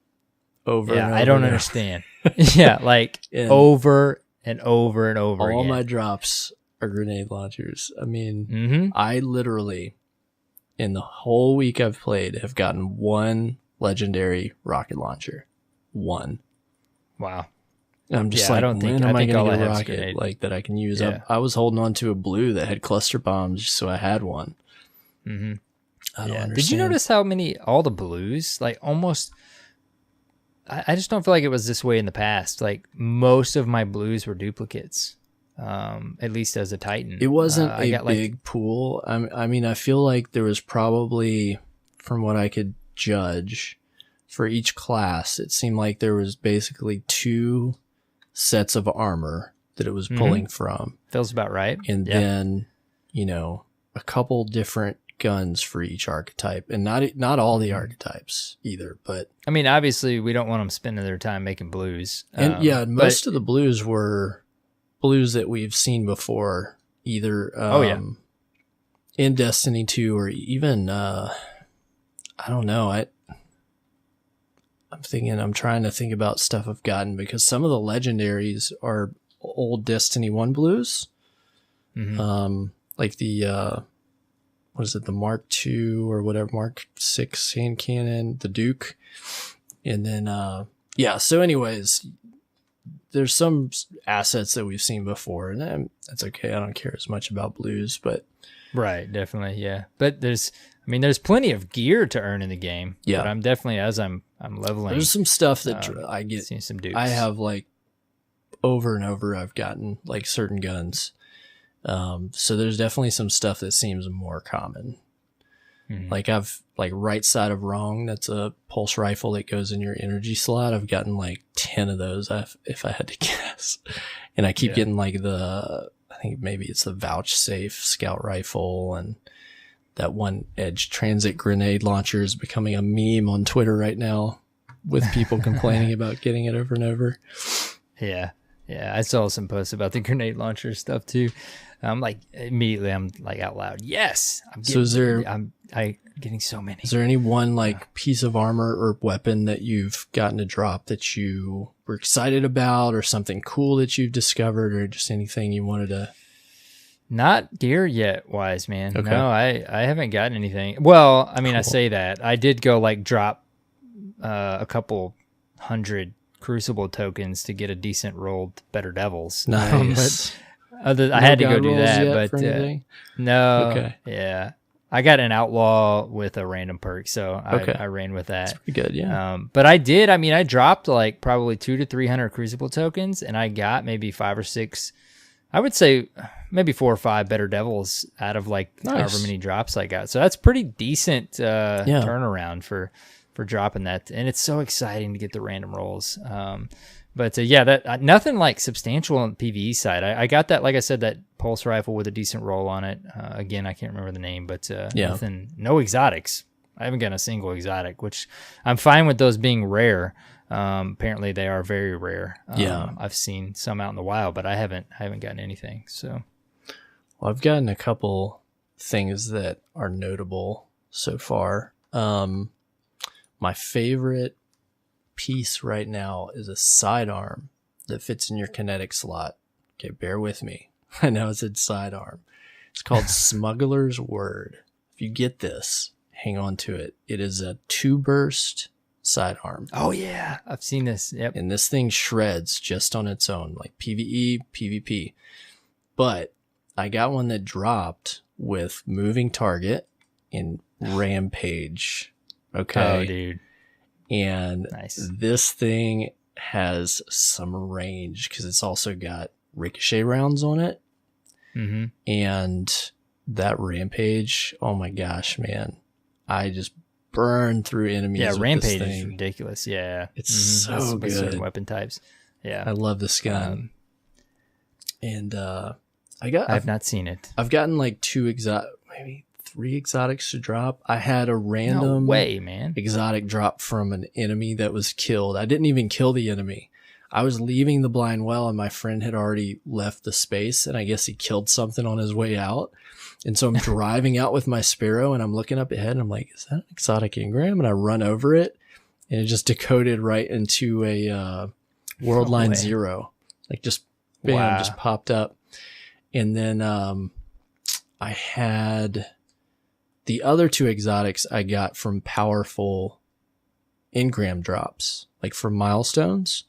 over. Yeah, and over I don't now. understand. Yeah, like over and over and over. All again. my drops are grenade launchers. I mean, I literally, in the whole week I've played, have gotten one legendary rocket launcher. One. Wow. And I'm just when am I going to get a rocket like that I can use? Yeah. I was holding on to a blue that had cluster bombs, so I had one. Mm-hmm. I don't understand. Did you notice how all the blues, like almost, I just don't feel like it was this way in the past. Like most of my blues were duplicates, at least as a Titan. It wasn't a big pool. I mean, I feel like there was probably, from what I could judge, for each class, it seemed like there was basically 2 sets of armor that it was pulling from. Feels about right. And then, a couple different guns for each archetype, and not all the archetypes either, but I mean, obviously we don't want them spending their time making blues. And most of the blues were blues that we've seen before, either in Destiny 2 or even I don't know. I'm trying to think about stuff I've gotten, because some of the legendaries are old Destiny 1 blues. Like the what is it, the Mark II or whatever, Mark 6 hand cannon, the Duke. And then so anyways, there's some assets that we've seen before, and that's okay. I don't care as much about blues, but right, definitely, yeah. But there's plenty of gear to earn in the game. Yeah, but I'm definitely as I'm leveling. There's some stuff that I get. Seeing some dukes. I have like over and over. I've gotten like certain guns. So there's definitely some stuff that seems more common. Like I've like right side of wrong. That's a pulse rifle that goes in your energy slot. I've gotten like 10 of those. If I had to guess, and I keep getting like I think maybe it's the vouchsafe scout rifle, and that one edge transit grenade launcher is becoming a meme on Twitter right now with people complaining about getting it over and over. Yeah. Yeah. I saw some posts about the grenade launcher stuff too. I'm like, immediately I'm like out loud. Yes. I'm getting so many. Is there any one like piece of armor or weapon that you've gotten to drop that you were excited about, or something cool that you've discovered, or just anything you wanted to? Not gear yet, Wise man. Okay. No, I haven't gotten anything. Well, I mean, cool. I say that. I did go like drop a couple 100 Crucible tokens to get a decent rolled Better Devils. Nice. I had to go do that, but no. Okay. Yeah. I got an Outlaw with a random perk, so I ran with that. That's pretty good, yeah. But I dropped like probably 200 to 300 Crucible tokens, and I got maybe 5 or 6, I would say maybe 4 or 5 Better Devils out of like however many drops I got. So that's pretty decent turnaround for dropping that, and it's so exciting to get the random rolls. But that nothing like substantial on the PvE side. I got that, like I said, that pulse rifle with a decent roll on it. Again, I can't remember the name, but no exotics. I haven't gotten a single exotic, which I'm fine with those being rare. Apparently they are very rare. I've seen some out in the wild, but I haven't gotten anything. So, well, I've gotten a couple things that are notable so far. My favorite piece right now is a sidearm that fits in your kinetic slot. Okay, bear with me. I know it's a sidearm. It's called Smuggler's Word. If you get this, hang on to it. It is a 2-burst sidearm. Oh yeah, I've seen this. Yep. And this thing shreds just on its own, like PvE, PvP. But I got one that dropped with moving target and rampage. Okay. Oh, dude. And nice. This thing has some range because it's also got ricochet rounds on it. Mm-hmm. And that rampage, oh my gosh, man. I just burn through enemies. Yeah, with rampage this thing. is ridiculous. Yeah. It's so good. Certain weapon types. Yeah. I love this gun. And I have not seen it. I've gotten like 2 maybe 3 exotics to drop. I had a random exotic drop from an enemy that was killed. I didn't even kill the enemy. I was leaving the blind well, and my friend had already left the space, and I guess he killed something on his way out. And so I'm driving out with my Sparrow, and I'm looking up ahead, and I'm like, is that an exotic engram? And I run over it, and it just decoded right into a World Line 0. Like just, bam, just popped up. And then I had the other 2 exotics I got from powerful engram drops, like from milestones.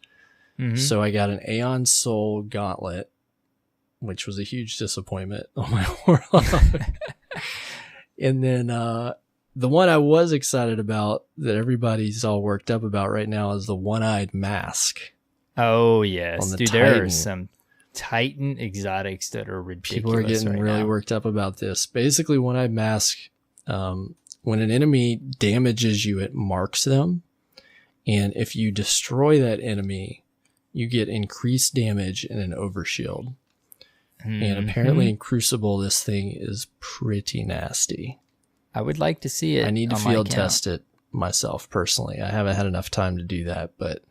Mm-hmm. So I got an Aeon Soul Gauntlet, which was a huge disappointment on my Warlock. And then the one I was excited about that everybody's all worked up about right now is the One-Eyed Mask. Oh, yes. The Dude, Titan. there are some Titan exotics that are ridiculous. People are getting really worked up about this. Basically, One-Eyed Mask, when an enemy damages you, it marks them. And if you destroy that enemy, you get increased damage and an overshield. Mm-hmm. And apparently in Crucible, this thing is pretty nasty. I would like to see it. I need to field test it myself personally. I haven't had enough time to do that, but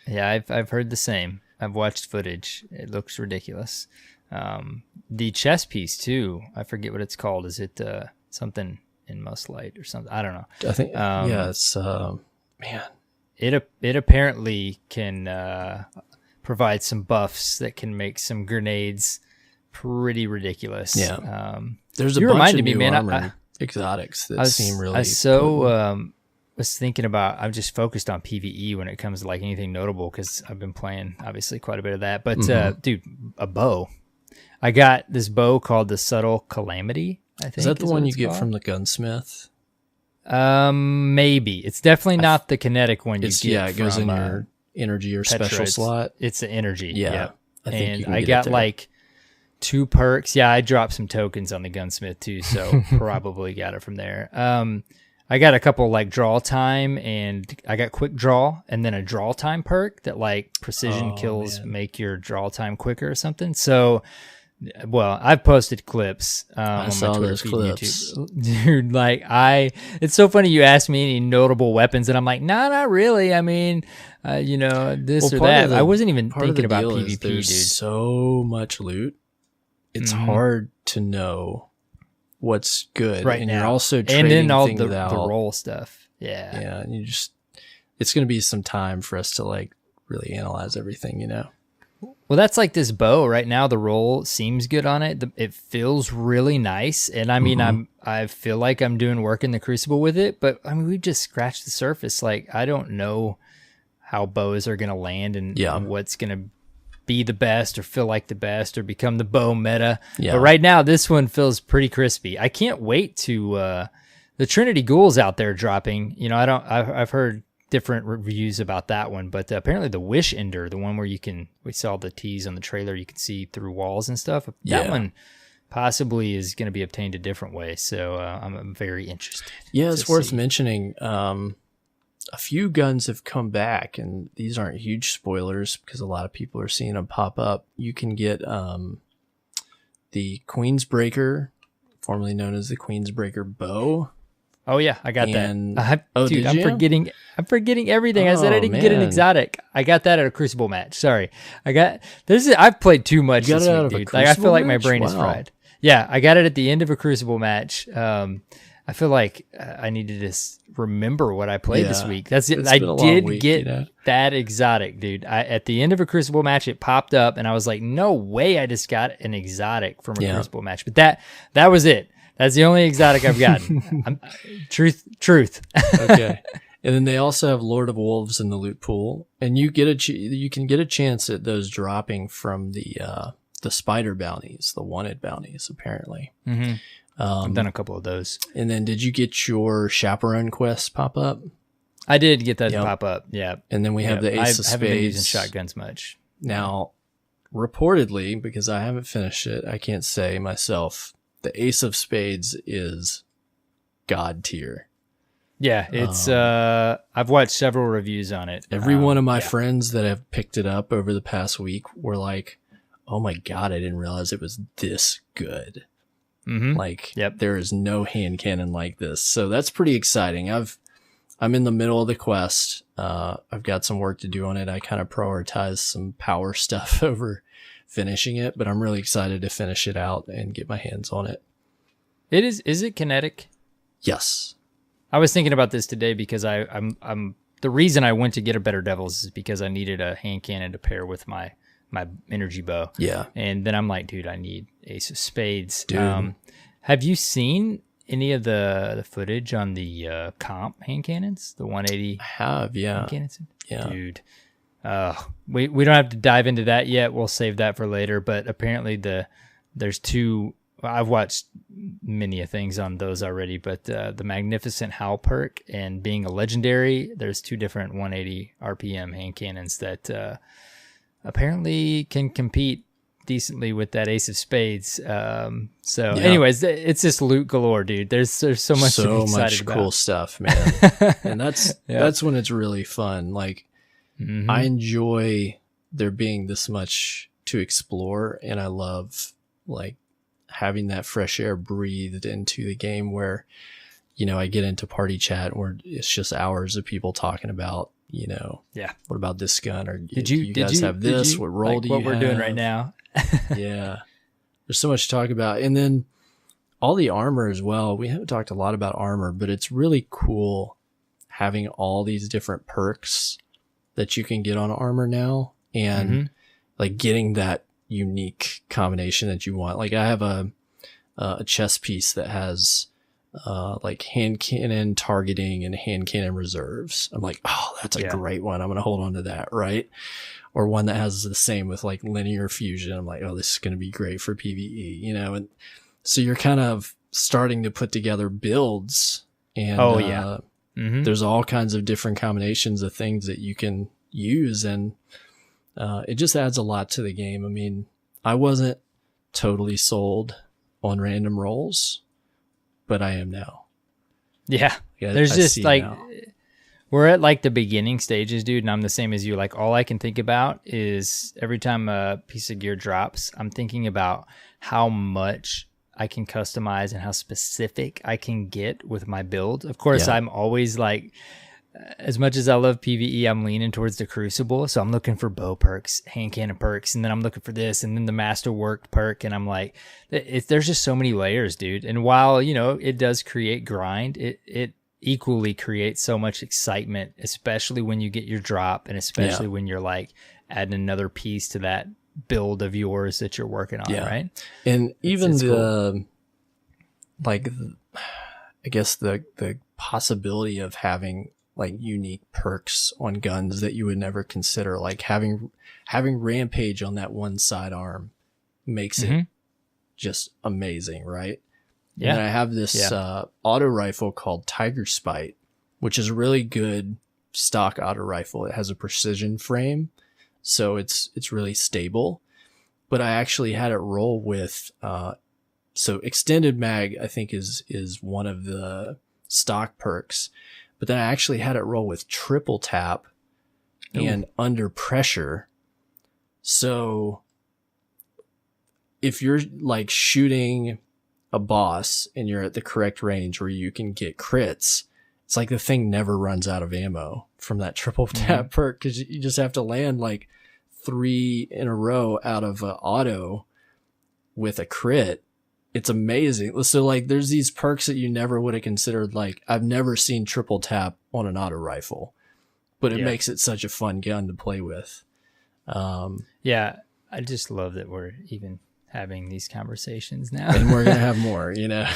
yeah, I've heard the same. I've watched footage. It looks ridiculous. The chest piece too. I forget what it's called. Is it something in Most Light or something? I don't know. I think it's man. It apparently can provide some buffs that can make some grenades pretty ridiculous. Yeah. There's a bunch of new armor exotics that seem really was thinking about, I'm just focused on PvE when it comes to like anything notable because I've been playing obviously quite a bit of that. But dude, a bow. I got this bow called the Subtle Calamity. I think is that the one you get from the gunsmith? Maybe it's definitely not the kinetic one you get. Yeah, it goes in your energy or special slot. It's the energy. Yeah, yep. I think and I got like 2 perks. Yeah, I dropped some tokens on the gunsmith too, so probably got it from there. I got a couple like draw time, and I got quick draw, and then a draw time perk that like precision kills make your draw time quicker or something. So, well, I've posted clips I on saw my Twitter those feed clips. and YouTube. Dude, like it's so funny you asked me any notable weapons, and I'm like, nah, not really. I mean, this or that. I wasn't even thinking about PvP, there's dude. So much loot. It's hard to know what's good right and now. You're also trading and then all things the out. roll stuff. Yeah. Yeah, and it's going to be some time for us to like really analyze everything, you know. Well, that's like this bow right now. The roll seems good on it. It feels really nice, and I mean, I feel like I'm doing work in the Crucible with it. But I mean, we just scratched the surface. Like, I don't know how bows are going to land and what's going to be the best or feel like the best or become the bow meta. Yeah. But right now, this one feels pretty crispy. I can't wait to the Trinity Ghouls out there dropping. You know, I've heard different reviews about that one, but apparently the Wish Ender, the one where we saw the tease on the trailer, you can see through walls and stuff. That one possibly is going to be obtained a different way. So I'm very interested. Yeah, it's worth mentioning. A few guns have come back, and these aren't huge spoilers because a lot of people are seeing them pop up. You can get the Queensbreaker, formerly known as the Queensbreaker bow. Oh yeah, I got that. Dude, I'm forgetting everything. I said I didn't get an exotic. I got that at a Crucible match. Sorry, I've played too much this week, dude. Like I feel like my brain is fried. Yeah, I got it at the end of a Crucible match. I feel like I need to just remember what I played this week. That's it. I did get that exotic, dude. At the end of a Crucible match, it popped up, and I was like, "No way! I just got an exotic from a Crucible match." But that was it. That's the only exotic I've gotten. Truth. Okay. And then they also have Lord of Wolves in the loot pool, and you can get a chance at those dropping from the spider bounties, the wanted bounties, apparently. Mm-hmm. I've done a couple of those. And then did you get your chaperone quest pop up? I did get that to pop up. Yeah. And then we have the Ace of Spades. I haven't been using shotguns much. Now, reportedly, because I haven't finished it, I can't say myself, the Ace of Spades is god tier. Yeah, it's I've watched several reviews on it. Every one of my friends that have picked it up over the past week were like, "Oh my god, I didn't realize it was this good." Mm-hmm. Like, there is no hand cannon like this. So that's pretty exciting. I'm in the middle of the quest. I've got some work to do on it. I kind of prioritize some power stuff over finishing it, but I'm really excited to finish it out and get my hands on it. Is it kinetic? Yes. I was thinking about this today because I'm the reason I went to get a Better Devils is because I needed a hand cannon to pair with my energy bow. Yeah. And then I'm like, dude, I need Ace of Spades. Dude. Have you seen any of the footage on the comp hand cannons? The 180? I have, yeah. Hand cannons? Yeah. Dude. We don't have to dive into that yet. We'll save that for later. But apparently there's two. I've watched many things on those already, but the Magnificent Howl perk and being a legendary, there's 2 different 180 RPM hand cannons that apparently can compete decently with that Ace of Spades. Anyways, it's just loot galore, dude. There's so much to be excited about. Cool stuff, man. And that's when it's really fun. Like, I enjoy there being this much to explore, and I love like having that fresh air breathed into the game where, I get into party chat where it's just hours of people talking about, what about this gun? Or did you guys have this? What role do you have? What we're doing right now. Yeah. There's so much to talk about. And then all the armor as well. We haven't talked a lot about armor, but it's really cool having all these different perks that you can get on armor now, and like getting that unique combination that you want. Like I have a chest piece that has like hand cannon targeting and hand cannon reserves. I'm like, oh, that's a great one. I'm going to hold on to that. Right. Or one that has the same with like linear fusion. I'm like, oh, this is going to be great for PvE, you know? And so you're kind of starting to put together builds, and there's all kinds of different combinations of things that you can use. And it just adds a lot to the game. I mean, I wasn't totally sold on random rolls, but I am now. Yeah. There's just like, we're at like the beginning stages, dude. And I'm the same as you. Like all I can think about is every time a piece of gear drops, I'm thinking about how much I can customize and how specific I can get with my build. Of course, I'm always like, as much as I love PvE, I'm leaning towards the Crucible. So I'm looking for bow perks, hand cannon perks, and then I'm looking for this, and then the Masterwork perk. And I'm like, there's just so many layers, dude. And while, you know, it does create grind, it equally creates so much excitement, especially when you get your drop, and especially when you're like adding another piece to that build of yours that you're working on, right? And even it's the cool. like, I guess the possibility of having like unique perks on guns that you would never consider, like having Rampage on that one sidearm makes it just amazing, right? Yeah. And I have this auto rifle called Tiger Spite, which is a really good stock auto rifle. It has a precision frame, so it's really stable. But I actually had it roll with so extended mag, I think is one of the stock perks. But then I actually had it roll with triple tap and under pressure. So if you're like shooting a boss and you're at the correct range where you can get crits, it's like the thing never runs out of ammo from that triple tap perk, because you just have to land like 3 in a row out of auto with a crit. It's amazing. So like there's these perks that you never would have considered. Like I've never seen triple tap on an auto rifle, but it makes it such a fun gun to play with. Yeah, I just love that we're even having these conversations now. And we're going to have more, you know.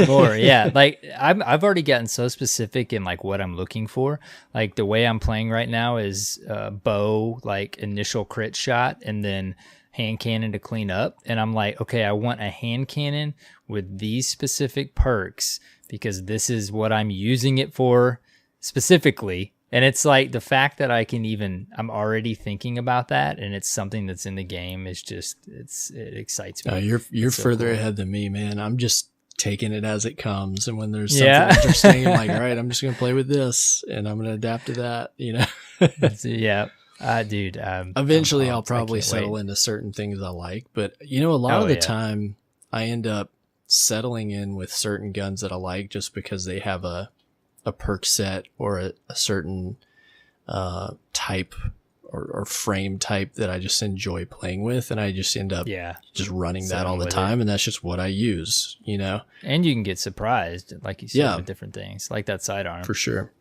More, yeah. Like I've already gotten so specific in like what I'm looking for. Like the way I'm playing right now is bow, like initial crit shot, and then hand cannon to clean up. And I'm like, okay, I want a hand cannon with these specific perks because this is what I'm using it for specifically. And it's like the fact that I'm already thinking about that, and it's something that's in the game is just, it excites me. You're so further ahead than me, man. I'm just taking it as it comes. And when there's something interesting, I'm like, all right, I'm just going to play with this and I'm going to adapt to that, you know? Yeah. Dude, eventually I'll probably settle into certain things I like, but you know, a lot of the time I end up settling in with certain guns that I like just because they have a perk set or a certain type or frame type that I just enjoy playing with, and I just end up just running that all the time, and that's just what I use, you know. And you can get surprised, like you said, with different things, like that sidearm for sure.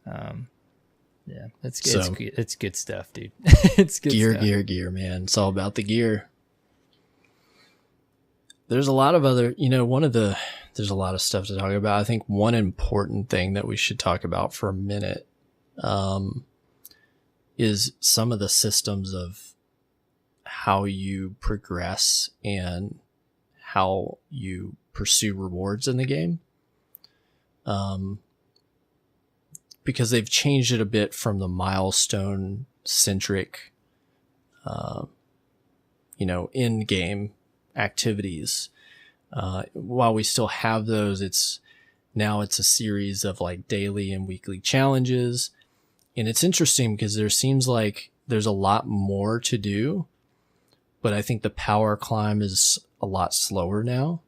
Yeah, it's good. It's good stuff, dude. It's good stuff. Gear, man. It's all about the gear. There's a lot of other, you know, there's a lot of stuff to talk about. I think one important thing that we should talk about for a minute is some of the systems of how you progress and how you pursue rewards in the game. Because they've changed it a bit from the milestone centric, in-game activities. While we still have those, it's a series of like daily and weekly challenges. And it's interesting because there seems like there's a lot more to do, but I think the power climb is a lot slower now.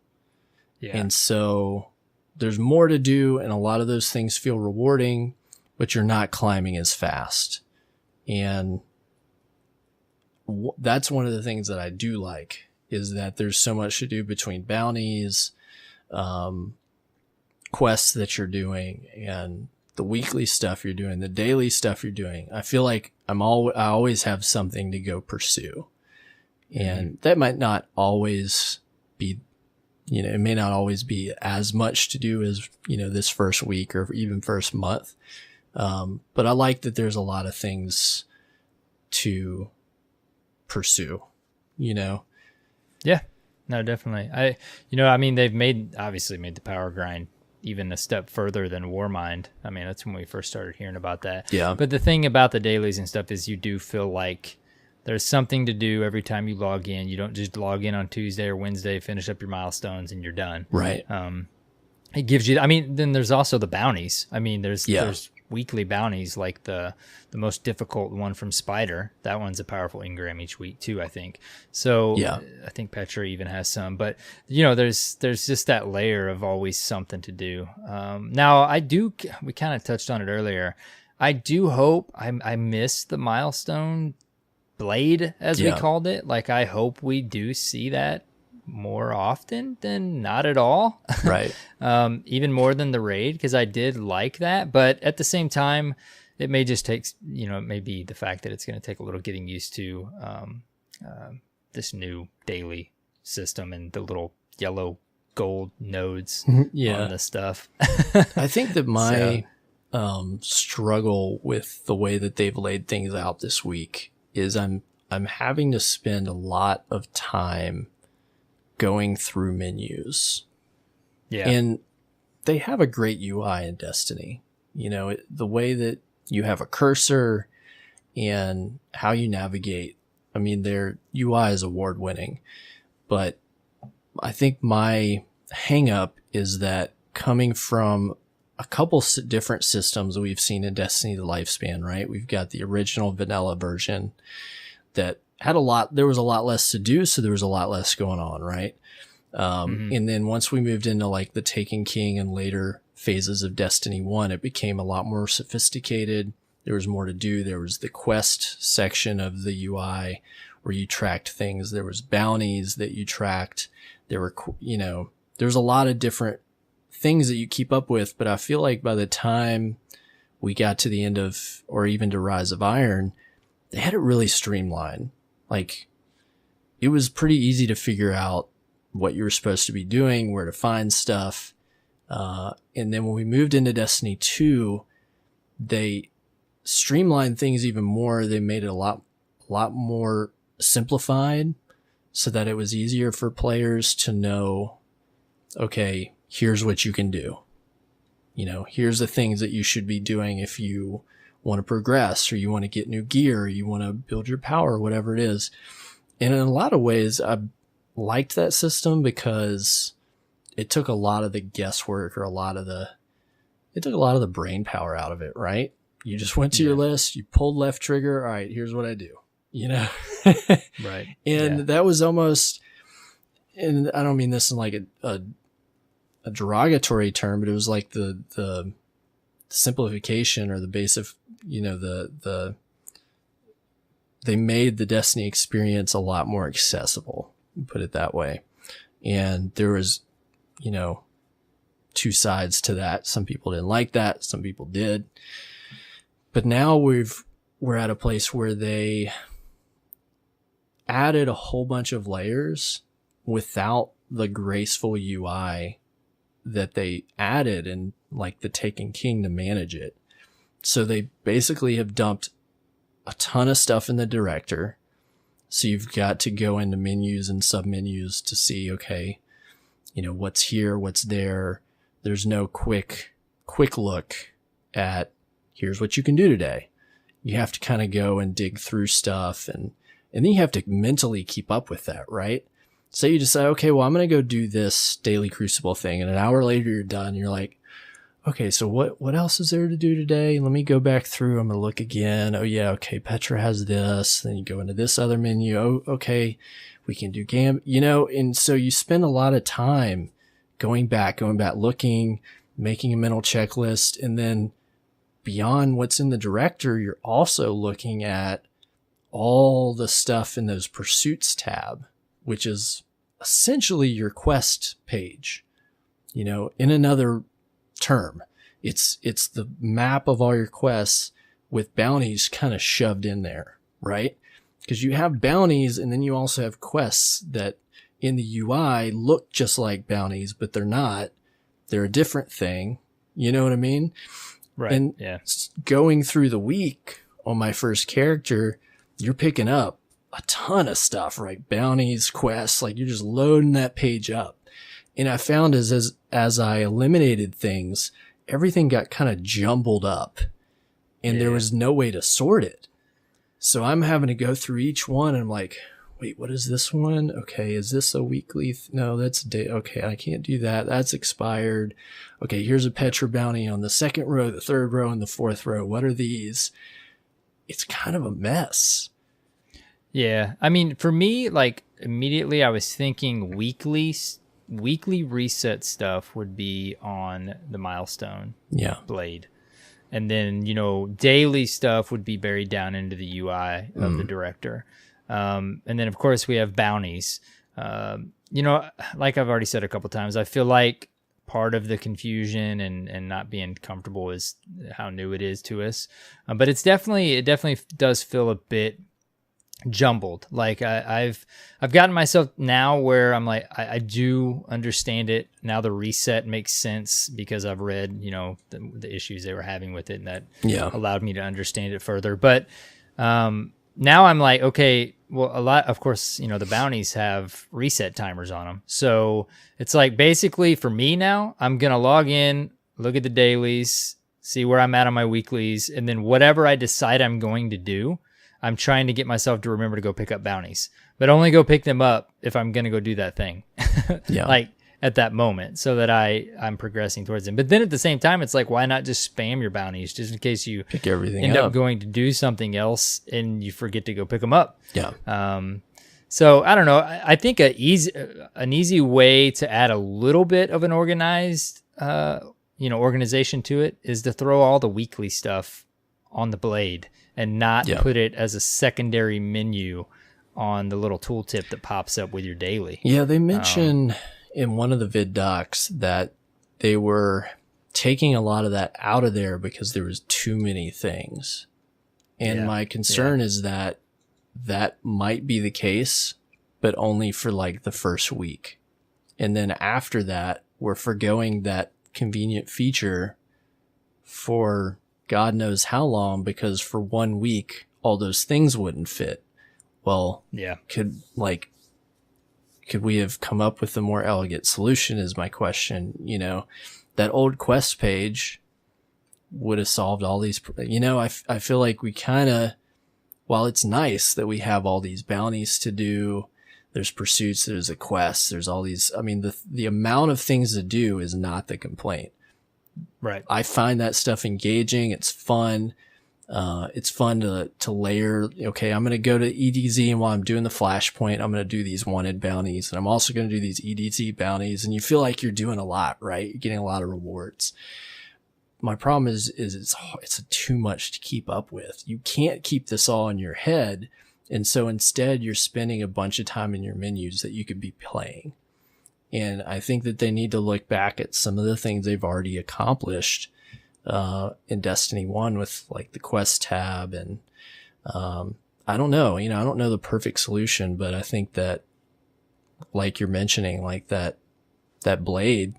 Yeah. And so there's more to do, and a lot of those things feel rewarding, but you're not climbing as fast. And that's one of the things that I do like, is that there's so much to do between bounties, quests that you're doing, and the weekly stuff you're doing, the daily stuff you're doing. I feel like I always have something to go pursue. And that might not always be You know, it may not always be as much to do as, you know, this first week or even first month. But I like that there's a lot of things to pursue, you know? Yeah, no, definitely. I mean, they've obviously made the power grind even a step further than Warmind. I mean, that's when we first started hearing about that. Yeah. But the thing about the dailies and stuff is you do feel like there's something to do every time you log in. You don't just log in on Tuesday or Wednesday, finish up your milestones, and you're done. Right. It gives you, I mean, then there's also the bounties. I mean, there's weekly bounties, like the most difficult one from Spider. That one's a powerful engram each week too, I think. So I think Petra even has some, but you know, there's just that layer of always something to do. Now we kind of touched on it earlier. I do hope I missed the milestone blade, as we called it. Like, I hope we do see that more often than not at all. Right. Even more than the raid, because I did like that. But at the same time, it may just take, you know, it may be the fact that it's going to take a little getting used to this new daily system and the little yellow gold nodes on the stuff. I think that my struggle with the way that they've laid things out this week is I'm having to spend a lot of time going through menus. Yeah. And they have a great UI in Destiny. You know, the way that you have a cursor and how you navigate. I mean, their UI is award winning, but I think my hang up is that coming from a couple different systems we've seen in Destiny, the lifespan, right? We've got the original vanilla version that had there was a lot less to do. So there was a lot less going on, right? And then once we moved into like the Taken King and later phases of Destiny 1, it became a lot more sophisticated. There was more to do. There was the quest section of the UI where you tracked things. There was bounties that you tracked. There were, you know, there's a lot of different things that you keep up with. But I feel like by the time we got to the end of, or even to Rise of Iron, they had it really streamlined. Like, it was pretty easy to figure out what you were supposed to be doing, where to find stuff. And then when we moved into Destiny 2, they streamlined things even more. They made it a lot more simplified so that it was easier for players to know, okay, here's what you can do. You know, here's the things that you should be doing if you want to progress, or you want to get new gear, or you want to build your power, whatever it is. And in a lot of ways, I liked that system because it took a lot of the guesswork, or it took a lot of the brain power out of it, right? You just went to your list, you pulled left trigger. All right, here's what I do, you know? Right. And that was almost, and I don't mean this in like a derogatory term, but it was like the simplification, or the basic, you know, they made the Destiny experience a lot more accessible, put it that way. And there was, you know, two sides to that. Some people didn't like that. Some people did. But now we're at a place where they added a whole bunch of layers without the graceful UI that they added in like the Taken King to manage it. So they basically have dumped a ton of stuff in the director. So you've got to go into menus and submenus to see, okay, you know, what's here, what's there. There's no quick look at here's what you can do today. You have to kind of go and dig through stuff, and then you have to mentally keep up with that, right? So you decide, okay, well, I'm going to go do this daily Crucible thing. And an hour later you're done. You're like, okay, so what else is there to do today? Let me go back through. I'm going to look again. Oh yeah. Okay. Petra has this. Then you go into this other menu. Oh, okay. We can do you know, and so you spend a lot of time going back, looking, making a mental checklist. And then beyond what's in the director, you're also looking at all the stuff in those pursuits tab, which is essentially your quest page, you know, in another term. It's the map of all your quests with bounties kind of shoved in there, right? Because you have bounties and then you also have quests that in the UI look just like bounties, but they're not. They're a different thing. You know what I mean? Right. And going through the week on my first character, you're picking up a ton of stuff, right? Bounties, quests, like you're just loading that page up. And I found as I eliminated things, everything got kind of jumbled up and there was no way to sort it. So I'm having to go through each one and I'm like, wait, what is this one? Okay, is this a weekly? No, that's a day. Okay, I can't do that. That's expired. Okay, here's a Petra bounty on the second row, the third row, and the fourth row. What are these? It's kind of a mess. Yeah. I mean, for me, like immediately I was thinking weekly reset stuff would be on the milestone blade. And then, daily stuff would be buried down into the UI of the director. And then, of course, we have bounties. Like I've already said a couple times, I feel like part of the confusion and not being comfortable is how new it is to us. But it definitely does feel a bit jumbled. Like I've gotten myself now where I'm like, I do understand it now. The reset makes sense because I've read the issues they were having with it, and that allowed me to understand it further. But now I'm like, okay, well, a lot, of course, the bounties have reset timers on them, so it's like basically for me now, I'm gonna log in, look at the dailies, see where I'm at on my weeklies, and then whatever I decide I'm going to do, I'm trying to get myself to remember to go pick up bounties, but only go pick them up if I'm going to go do that thing. Like at that moment, so that I'm progressing towards them. But then at the same time, it's like, why not just spam your bounties just in case you pick everything end up up going to do something else and you forget to go pick them up. Yeah. So I don't know. I think an easy way to add a little bit of an organized, organization to it is to throw all the weekly stuff on the blade and not put it as a secondary menu on the little tooltip that pops up with your daily. Yeah, they mention in one of the vid docs that they were taking a lot of that out of there because there was too many things. And my concern is that might be the case, but only for like the first week. And then after that, we're forgoing that convenient feature for God knows how long, because for 1 week, all those things wouldn't fit. Well, could we have come up with a more elegant solution is my question. That old quest page would have solved all these, I feel like we kind of, while it's nice that we have all these bounties to do, there's pursuits, there's a quest, there's all these, I mean, the amount of things to do is not the complaint. Right. I find that stuff engaging. It's fun. It's fun to layer. Okay, I'm going to go to EDZ, and while I'm doing the flashpoint, I'm going to do these wanted bounties, and I'm also going to do these EDZ bounties, and you feel like you're doing a lot, right? You're getting a lot of rewards. My problem is it's too much to keep up with. You can't keep this all in your head, and so instead you're spending a bunch of time in your menus that you could be playing. And I think that they need to look back at some of the things they've already accomplished in Destiny 1 with like the quest tab. And I don't know, I don't know the perfect solution, but I think that, like you're mentioning, like that blade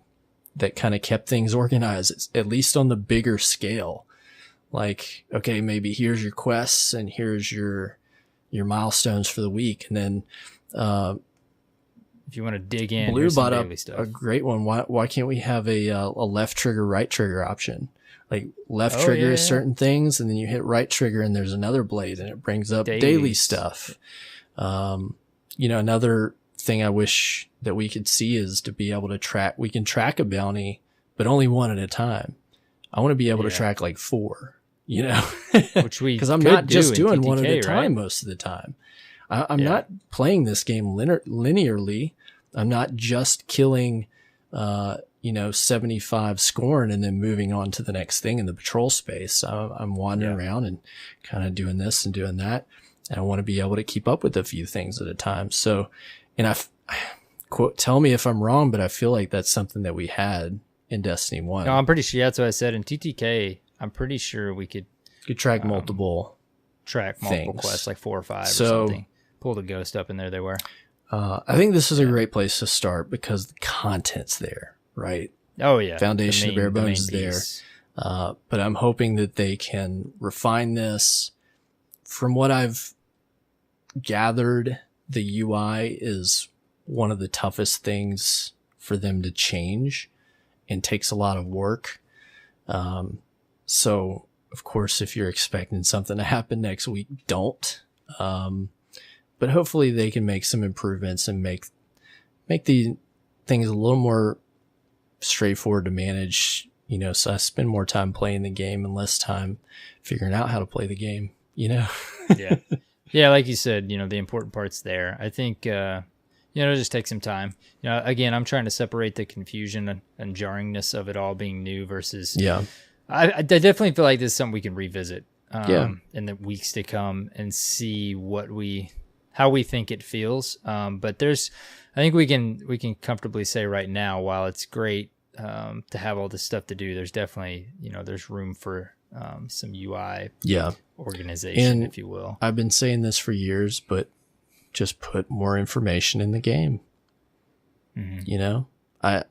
that kind of kept things organized, at least on the bigger scale. Like, okay, maybe here's your quests and here's your milestones for the week. And then if you want to dig in, Blue brought up a great one. Why can't we have a left trigger, right trigger option? Like left trigger is certain things, and then you hit right trigger, and there's another blade, and it brings up daily stuff. Another thing I wish that we could see is to be able to track. We can track a bounty, but only one at a time. I want to be able to track like 4. Which we because I'm not just doing TTK, one at a time right? most of the time. I'm not playing this game linearly. I'm not just killing, 75 scorn and then moving on to the next thing in the patrol space. I'm wandering around and kind of doing this and doing that. And I want to be able to keep up with a few things at a time. So, and quote, tell me if I'm wrong, but I feel like that's something that we had in Destiny 1. No, I'm pretty sure that's what I said. In TTK, I'm pretty sure we could track multiple quests, like 4 or 5 or something. Pull the ghost up in there they were. I think this is a great place to start because the content's there, right? Oh yeah. Foundation, the bare bones is there. Piece. But I'm hoping that they can refine this. From what I've gathered, the UI is one of the toughest things for them to change and takes a lot of work. So of course, if you're expecting something to happen next week, don't. But hopefully they can make some improvements and make the things a little more straightforward to manage, you know, so I spend more time playing the game and less time figuring out how to play the game, you know? Yeah. Yeah, like you said, you know, the important part's there. I think, just take some time. You know, again, I'm trying to separate the confusion and jarringness of it all being new versus... Yeah. I definitely feel like this is something we can revisit in the weeks to come and see how we think it feels. But I think we can comfortably say right now, while it's great to have all this stuff to do, there's definitely, there's room for some UI organization, if you will. I've been saying this for years, but just put more information in the game. Mm-hmm. You know, I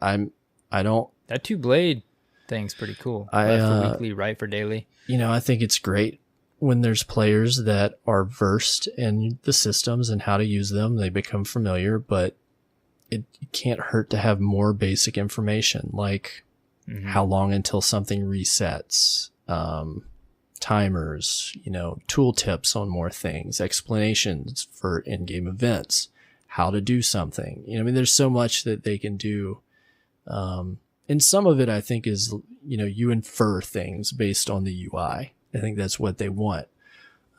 don't. That 2-blade thing's pretty cool. For weekly, right for daily. You know, I think it's great when there's players that are versed in the systems and how to use them. They become familiar, but it can't hurt to have more basic information, like how long until something resets, timers, tool tips on more things, explanations for in-game events, how to do something. There's so much that they can do. And some of it, I think, is, you infer things based on the UI. I think that's what they want.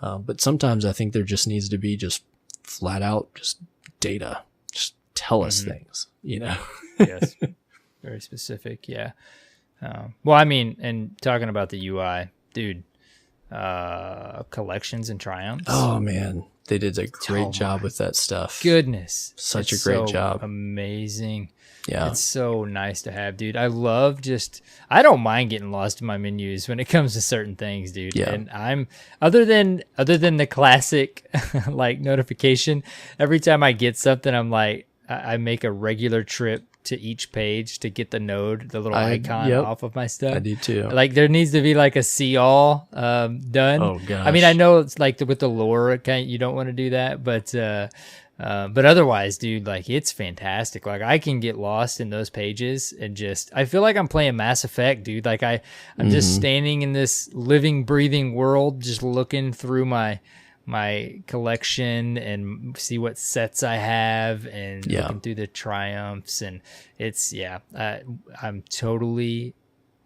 But sometimes I think there just needs to be just flat out just data. Just tell us things, Yes. Very specific. Yeah. Well, I mean, and talking about the UI, dude, collections and triumphs. Oh, man. They did a great job with that stuff. Goodness. Such a great job. Amazing. Yeah. It's so nice to have, dude. I don't mind getting lost in my menus when it comes to certain things, dude. Yeah. And I'm other than the classic like notification, every time I get something, I'm like, I make a regular trip to each page to get the node, the little icon off of my stuff. I do too. Like there needs to be like a see all done. Oh gosh. I mean, I know it's like with the lore, you don't want to do that, but otherwise, dude, like it's fantastic. Like I can get lost in those pages and I feel like I'm playing Mass Effect, dude. Like I'm just standing in this living, breathing world, just looking through my collection and see what sets I have and looking through the triumphs. And I'm totally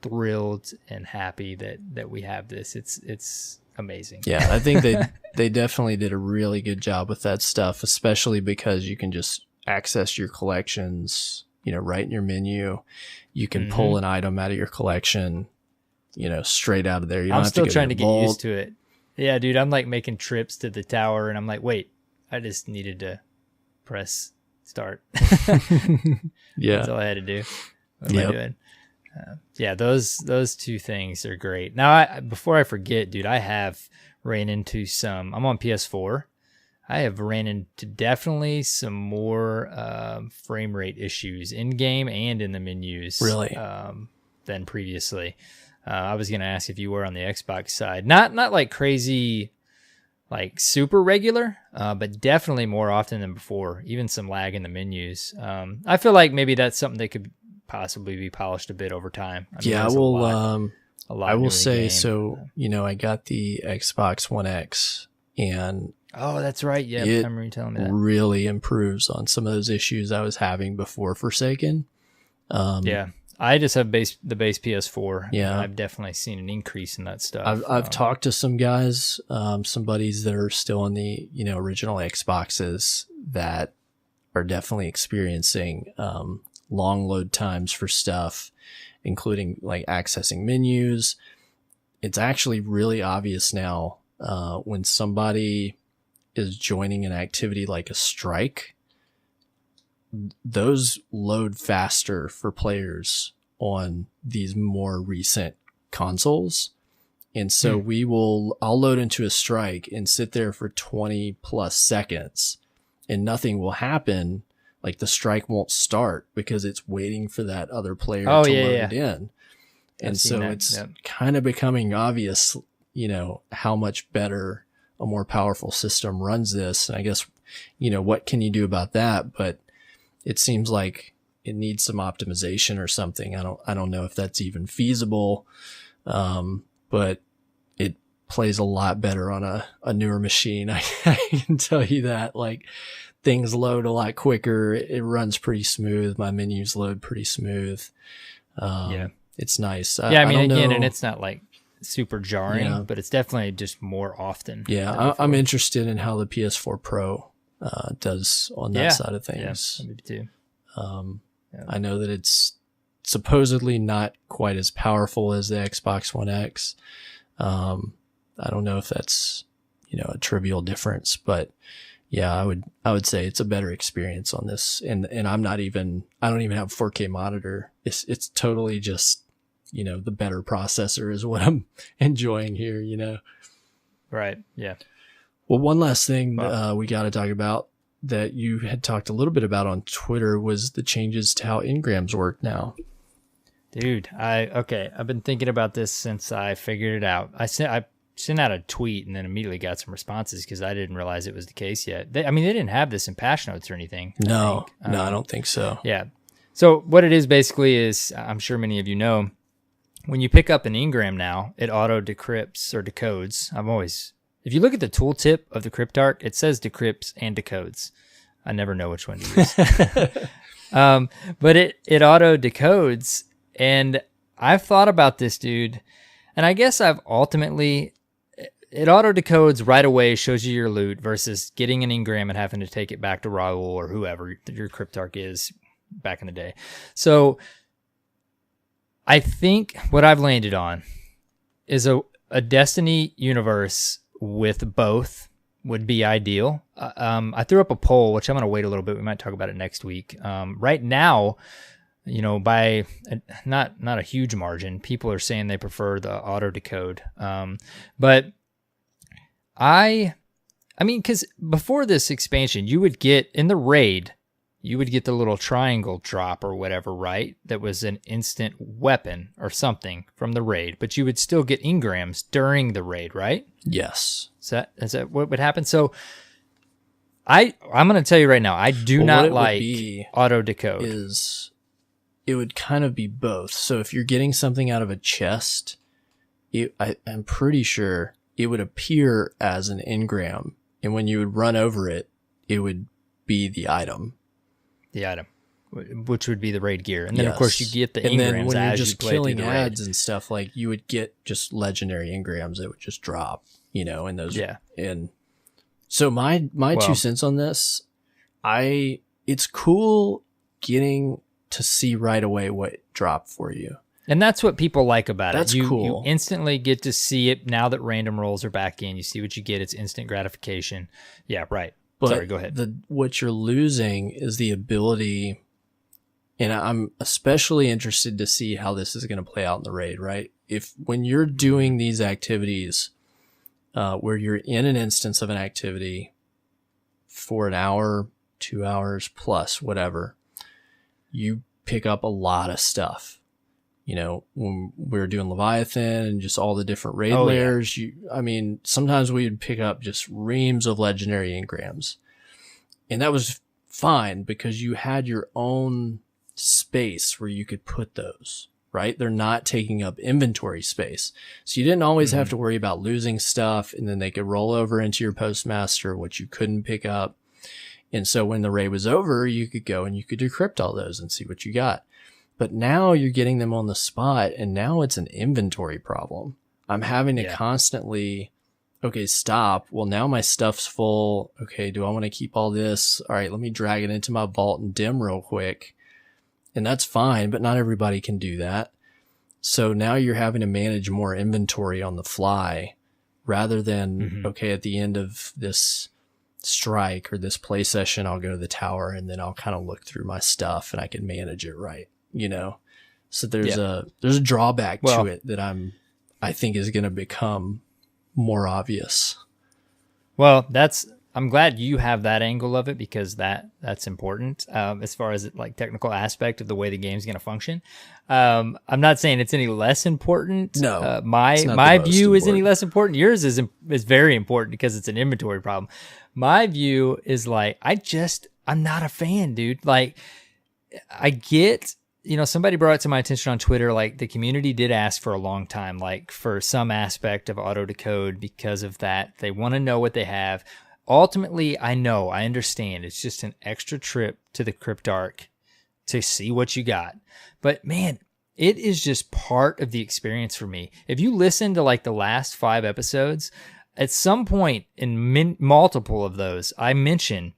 thrilled and happy that we have this. It's amazing. Yeah, I think they definitely did a really good job with that stuff, especially because you can just access your collections, right in your menu. You can pull an item out of your collection, straight out of there. You don't I'm have still to trying to get used to it. Yeah, dude, I'm like making trips to the tower and I'm like, wait, I just needed to press start. Yeah. That's all I had to do. What am I doing? Those two things are great. Now, before I forget, dude, I have ran into I'm on PS4. I have ran into definitely some more frame rate issues in game and in the menus. Really? Than previously. I was going to ask if you were on the Xbox side. Not like crazy, like super regular, but definitely more often than before. Even some lag in the menus. I feel like maybe that's something that could possibly be polished a bit over time. I will say, so, I got the Xbox One X and oh, that's right. Yeah, I remember you telling me that. Really improves on some of those issues I was having before Forsaken. I just have the base PS4. Yeah, I've definitely seen an increase in that stuff. I've talked to some guys, some buddies that are still on the original Xboxes that are definitely experiencing long load times for stuff, including like accessing menus. It's actually really obvious now when somebody is joining an activity like a strike. Those load faster for players on these more recent consoles. And so I'll load into a strike and sit there for 20 plus seconds and nothing will happen. Like the strike won't start because it's waiting for that other player to load it in. And so it's kind of becoming obvious, you know, how much better a more powerful system runs this. And I guess, you know, what can you do about that? But it seems like it needs some optimization or something. I don't know if that's even feasible. But it plays a lot better on a newer machine. I can tell you that. Like, things load a lot quicker. It runs pretty smooth. My menus load pretty smooth. It's nice. I mean, again, and it's not like super jarring, but it's definitely just more often. Yeah, I'm interested in how the PS4 Pro does on that side of things. Yeah, me too. I know that it's supposedly not quite as powerful as the Xbox One X. I don't know if that's, you know, a trivial difference, but yeah, I would say it's a better experience on this. And I don't even have a 4K monitor. It's totally just, you know, the better processor is what I'm enjoying here, you know? Right. Yeah. Well, one last thing we got to talk about that you had talked a little bit about on Twitter was the changes to how engrams work now. Dude, I've been thinking about this since I figured it out. I sent out a tweet and then immediately got some responses because I didn't realize it was the case yet. They didn't have this in patch notes or anything. No, I don't think so. Yeah. So what it is basically is, I'm sure many of you know, when you pick up an engram now, it auto decrypts or decodes. If you look at the tooltip of the Cryptarch, it says decrypts and decodes. I never know which one to use. But it auto decodes, and I've thought about this, dude, and I guess it auto decodes right away, shows you your loot versus getting an engram and having to take it back to Raul or whoever your Cryptarch is back in the day. So I think what I've landed on is a Destiny universe with both would be ideal. I threw up a poll, which I'm going to wait a little bit. We might talk about it next week. Right now, you know, by not a huge margin, people are saying they prefer the auto decode. But I mean, because before this expansion, you would get in the raid, you would get the little triangle drop or whatever, right? That was an instant weapon or something from the raid, but you would still get engrams during the raid, right? Yes. Is that what would happen? So I'm going to tell you right now, I do not like auto decode. It would kind of be both. So if you're getting something out of a chest, I'm pretty sure it would appear as an engram, and when you would run over it, it would be the item. The item, which would be the raid gear, and then of course you get the engrams. And then when you're just killing ads and stuff, like you would get just legendary engrams that would just drop, you know, and those. Yeah. And so my 2 cents on this, it's cool getting to see right away what dropped for you. And that's what people like about it. That's cool. You instantly get to see it now that random rolls are back in. You see what you get. It's instant gratification. Yeah, right. But sorry, go ahead. What you're losing is the ability, and I'm especially interested to see how this is going to play out in the raid, right? When you're doing these activities, where you're in an instance of an activity for an hour, 2 hours plus, whatever, you pick up a lot of stuff. You know, when we were doing Leviathan and just all the different raid layers, sometimes we'd pick up just reams of legendary engrams. And that was fine because you had your own space where you could put those, right? They're not taking up inventory space. So you didn't always have to worry about losing stuff, and then they could roll over into your postmaster, which you couldn't pick up. And so when the raid was over, you could go and you could decrypt all those and see what you got. But now you're getting them on the spot, and now it's an inventory problem. I'm having to constantly, okay, stop. Well, now my stuff's full. Okay, do I want to keep all this? All right, let me drag it into my vault and dim real quick. And that's fine, but not everybody can do that. So now you're having to manage more inventory on the fly rather than, okay, at the end of this strike or this play session, I'll go to the tower and then I'll kind of look through my stuff and I can manage it right. You know, so there's a drawback to it that I think is going to become more obvious. Well, that's I'm glad you have that angle of it, because that's important as far as like technical aspect of the way the game's going to function. I'm not saying it's any less important. No, my view is any less important. Yours is very important because it's an inventory problem. My view is like, I'm not a fan, dude. Like, I get, somebody brought it to my attention on Twitter, like the community did ask for a long time, like for some aspect of auto decode because of that. They want to know what they have. Ultimately, I understand. It's just an extra trip to the Cryptarch to see what you got. But man, it is just part of the experience for me. If you listen to like the last 5 episodes, at some point in multiple of those, I mention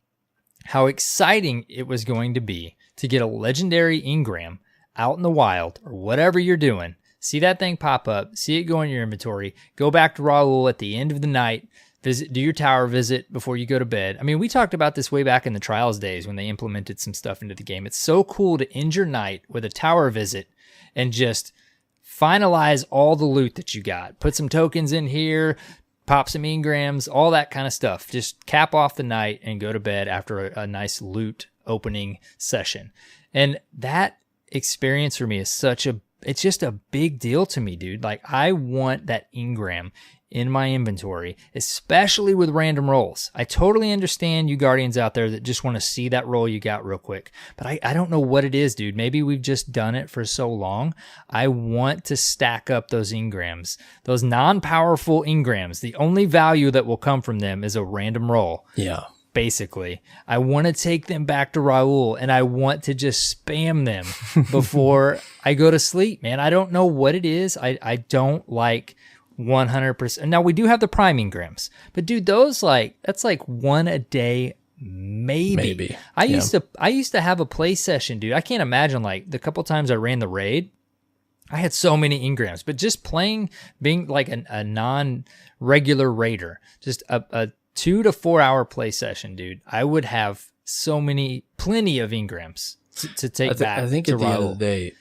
how exciting it was going to be to get a legendary engram out in the wild or whatever you're doing. See that thing pop up, see it go in your inventory, go back to Raul at the end of the night, do your tower visit before you go to bed. I mean, we talked about this way back in the Trials days when they implemented some stuff into the game. It's so cool to end your night with a tower visit and just finalize all the loot that you got. Put some tokens in here, pop some engrams, all that kind of stuff. Just cap off the night and go to bed after a nice loot opening session. And that experience for me is it's just a big deal to me, dude. Like, I want that engram in my inventory, especially with random rolls. I totally understand you Guardians out there that just want to see that roll you got real quick. But I don't know what it is, dude. Maybe we've just done it for so long. I want to stack up those engrams, those non-powerful engrams. The only value that will come from them is a random roll. Yeah. Basically, I want to take them back to Raul and I want to just spam them before I go to sleep, man. I don't know what it is. I don't like 100%. Now we do have the prime engrams, but dude, that's like one a day, maybe. I used to have a play session, dude. I can't imagine like the couple times I ran the raid, I had so many engrams, but just playing, being like a non-regular raider, just a 2 to 4 hour play session, dude, I would have plenty of engrams to take back. I think to at the Raul. end of the day,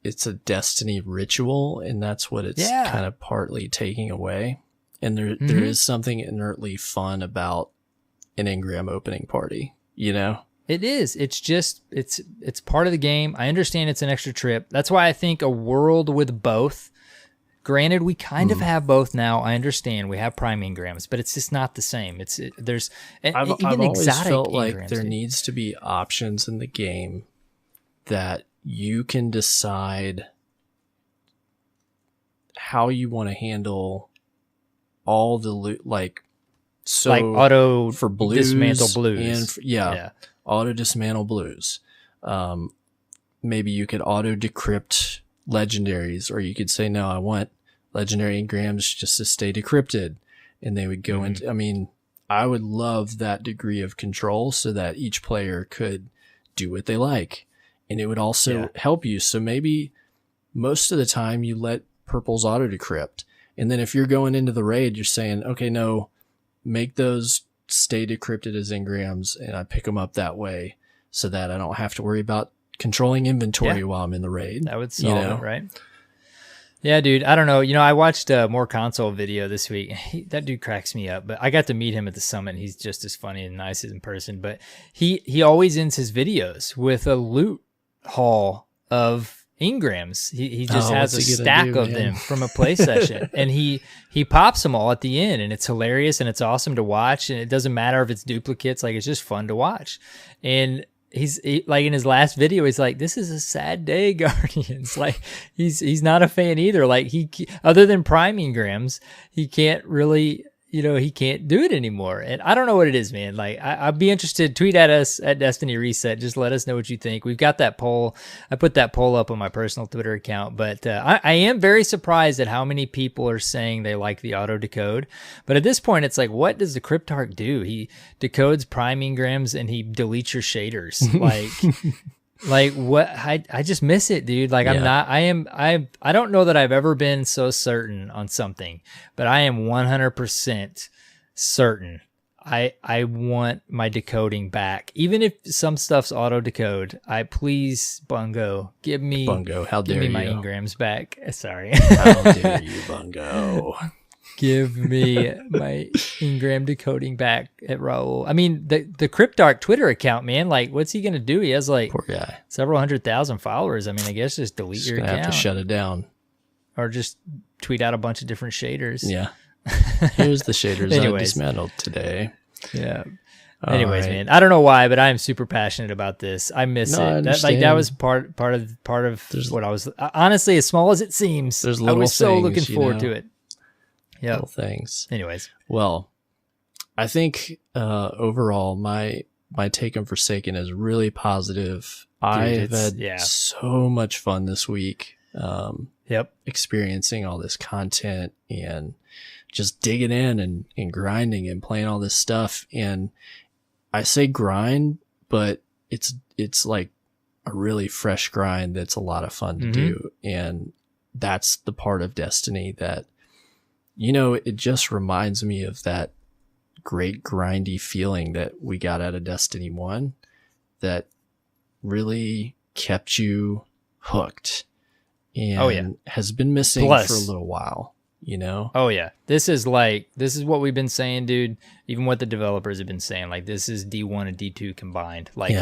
it's a destiny ritual, and that's what it's kind of partly taking away. And there is something inertly fun about an engram opening party, It is. It's just, it's part of the game. I understand it's an extra trip. That's why I think a world with both. Granted, we kind of have both now. I understand we have prime engrams, but it's just not the same. I've always felt like there needs to be options in the game that you can decide how you want to handle all the loot, like auto for blues, dismantle blues, and auto dismantle blues. Maybe you could auto decrypt legendaries, or you could say, no, I want legendary engrams just to stay decrypted, and they would go into, I mean, I would love that degree of control so that each player could do what they like, and it would also help you. So maybe most of the time you let purples auto decrypt, and then if you're going into the raid, you're saying, okay, no, make those stay decrypted as engrams, and I pick them up that way so that I don't have to worry about controlling inventory while I'm in the raid. That would solve it, right? Yeah, dude. I don't know. I watched a More Console video this week. That dude cracks me up, but I got to meet him at the summit. He's just as funny and nice as in person, but he always ends his videos with a loot haul of engrams. He just has a stack of them from a play session, and he pops them all at the end, and it's hilarious and it's awesome to watch, and it doesn't matter if it's duplicates. Like, it's just fun to watch. And he's like, in his last video, he's like, this is a sad day, Guardians. Like, he's not a fan either. Like, he, other than prime engrams, he can't really, he can't do it anymore. And I don't know what it is, man. Like, I'd be interested. Tweet at us at Destiny Reset. Just let us know what you think. We've got that poll. I put that poll up on my personal Twitter account, but I am very surprised at how many people are saying they like the auto decode. But at this point, it's like, what does the Cryptarch do? He decodes prime engrams and he deletes your shaders. Like what? I just miss it, dude. Like, I don't know that I've ever been so certain on something, but I am 100% certain. I want my decoding back. Even if some stuff's auto decode, please, Bungo, give me Bungo, how dare you? My engrams back. Sorry. How dare you, Bungo? Give me my Ingram decoding back at Raul. I mean, the Cryptarch Twitter account, man. Like, what's he gonna do? He has like Poor guy. several 100,000 followers. I mean, I guess just delete Just your gonna account have to shut it down. or just tweet out a bunch of different shaders. Yeah. Here's the shaders I Anyways. dismantled today. Yeah. All Anyways, right. man, I don't know why, but I am super passionate about this. I miss No, I it. That understand. was part of what I was. Honestly, as small as it seems, There's I little was so things, looking you forward know? to it. Yeah. Little things. Anyways, Well, I think overall my take on Forsaken is really positive. I've had so much fun this week. Experiencing all this content and just digging in and grinding and playing all this stuff. And I say grind, but it's like a really fresh grind that's a lot of fun to do. And that's the part of Destiny that, you know, it just reminds me of that great grindy feeling that we got out of Destiny 1 that really kept you hooked and has been missing for a little while, you know? Oh yeah. This is what we've been saying, dude. Even what the developers have been saying, like this is D1 and D2 combined. Like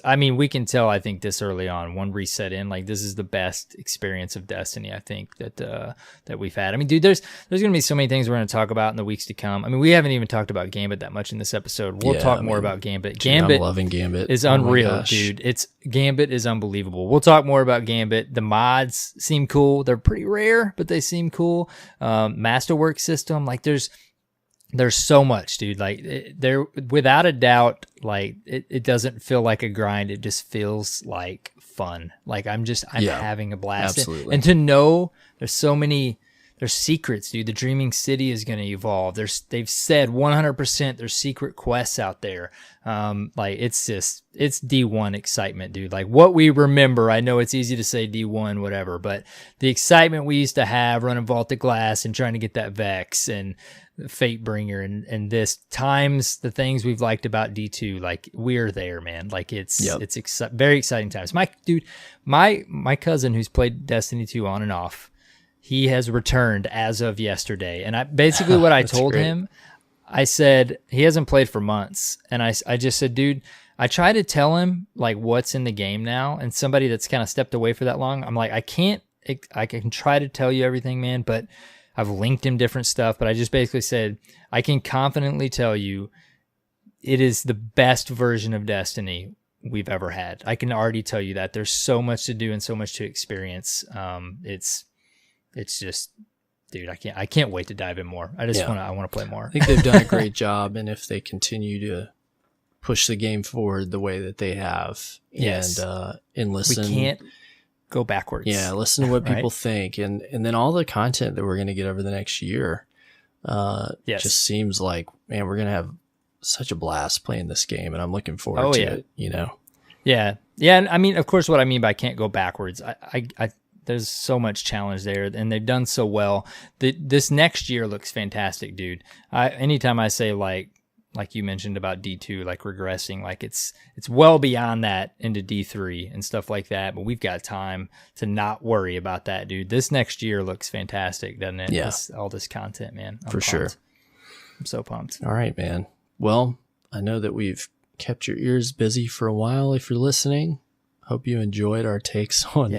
I mean, we can tell, I think this early on, one reset in, like this is the best experience of Destiny, I think that we've had. I mean, dude, there's going to be so many things we're going to talk about in the weeks to come. I mean, we haven't even talked about Gambit that much in this episode. We'll talk more about Gambit. Gambit, I'm loving Gambit. Is unreal, dude. Gambit is unbelievable. We'll talk more about Gambit. The mods seem cool. They're pretty rare, but they seem cool. Masterwork system, like there's so much, dude. Like there, without a doubt, like it doesn't feel like a grind. It just feels like fun. Like I'm having a blast. Absolutely. And to know there's secrets, dude. The Dreaming City is going to evolve. They've said 100% there's secret quests out there. Like it's D1 excitement, dude. Like what we remember, I know it's easy to say D1, whatever, but the excitement we used to have running Vault of Glass and trying to get that Vex and Fatebringer and this times the things we've liked about D2, like we're there, man. Like it's very exciting times. My cousin who's played Destiny 2 on and off, he has returned as of yesterday. And I basically what I told him, I said, he hasn't played for months. And I just said, dude, I try to tell him like what's in the game now. And somebody that's kind of stepped away for that long, I'm like, I can try to tell you everything, man, but I've linked him different stuff. But I just basically said, I can confidently tell you it is the best version of Destiny we've ever had. I can already tell you that. There's so much to do and so much to experience. It's just, dude, I can't wait to dive in more. I want to play more. I think they've done a great job, and if they continue to push the game forward the way that they have, and listen, we can't go backwards. Yeah, listen to what people think, and then all the content that we're going to get over the next year. Just seems like, man, we're going to have such a blast playing this game, and I'm looking forward to it. You know. Yeah. And I mean, of course, what I mean by can't go backwards, I there's so much challenge there, and they've done so well. This next year looks fantastic, dude. Anytime I say like you mentioned about D2, like regressing, like it's well beyond that into D3 and stuff like that. But we've got time to not worry about that, dude. This next year looks fantastic, doesn't it? Yeah. All this content, man. I'm pumped. Sure. I'm so pumped. All right, man. Well, I know that we've kept your ears busy for a while. If you're listening, hope you enjoyed our takes on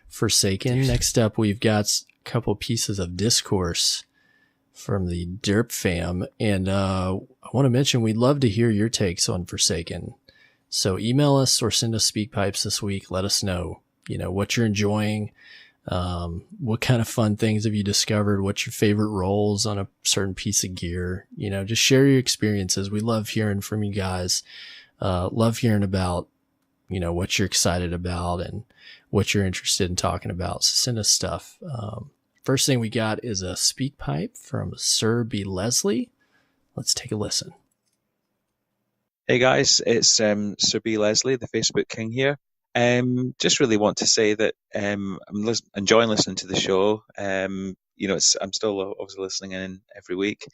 Forsaken. Dude. Next up, we've got a couple pieces of discourse from the Derp fam. And I want to mention, we'd love to hear your takes on Forsaken. So email us or send us speak pipes this week. Let us know, what you're enjoying. What kind of fun things have you discovered? What's your favorite roles on a certain piece of gear? Just share your experiences. We love hearing from you guys. Love hearing about, what you're excited about and what you're interested in talking about. So send us stuff. First thing we got is a speak pipe from Sir B. Leslie. Let's take a listen. Hey guys, it's Sir B. Leslie, the Facebook King here. Just really want to say that I'm enjoying listening to the show. I'm still obviously listening in every week.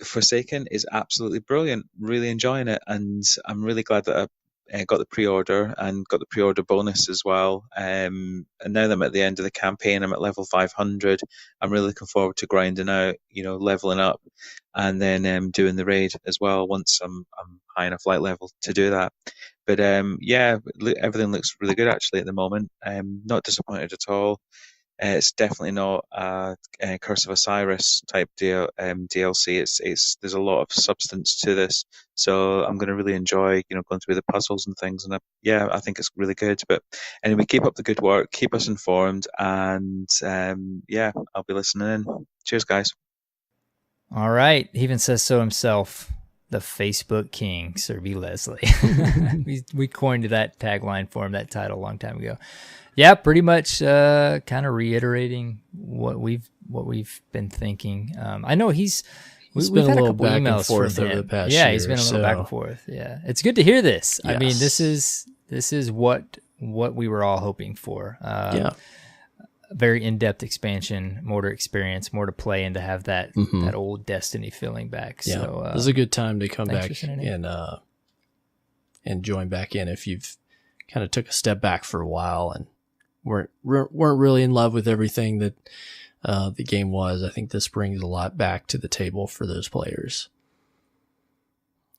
Forsaken is absolutely brilliant. Really enjoying it, and I'm really glad that got the pre-order and got the pre-order bonus as well. And now that I'm at the end of the campaign, I'm at level 500. I'm really looking forward to grinding out, leveling up, and then doing the raid as well once I'm high enough light level to do that. But everything looks really good actually at the moment. Not disappointed at all. It's definitely not a Curse of Osiris type DLC. There's a lot of substance to this, so I'm going to really enjoy going through the puzzles and things. And I think it's really good. But anyway, keep up the good work, keep us informed, and I'll be listening in. Cheers, guys. All right, he even says so himself. The Facebook King, Sir B. Leslie. we coined that tagline for him, that title, a long time ago. Yeah, pretty much kind of reiterating what we've been thinking. I know we've had a couple emails from him over the past year. He's been a little back and forth. Yeah, it's good to hear this. Yes. I mean, this is what we were all hoping for. Very in-depth expansion, more to experience, more to play, and to have that old Destiny feeling back. Yeah, so, this is a good time to come back and join back in if you've kind of took a step back for a while and weren't really in love with everything that the game was. I think this brings a lot back to the table for those players.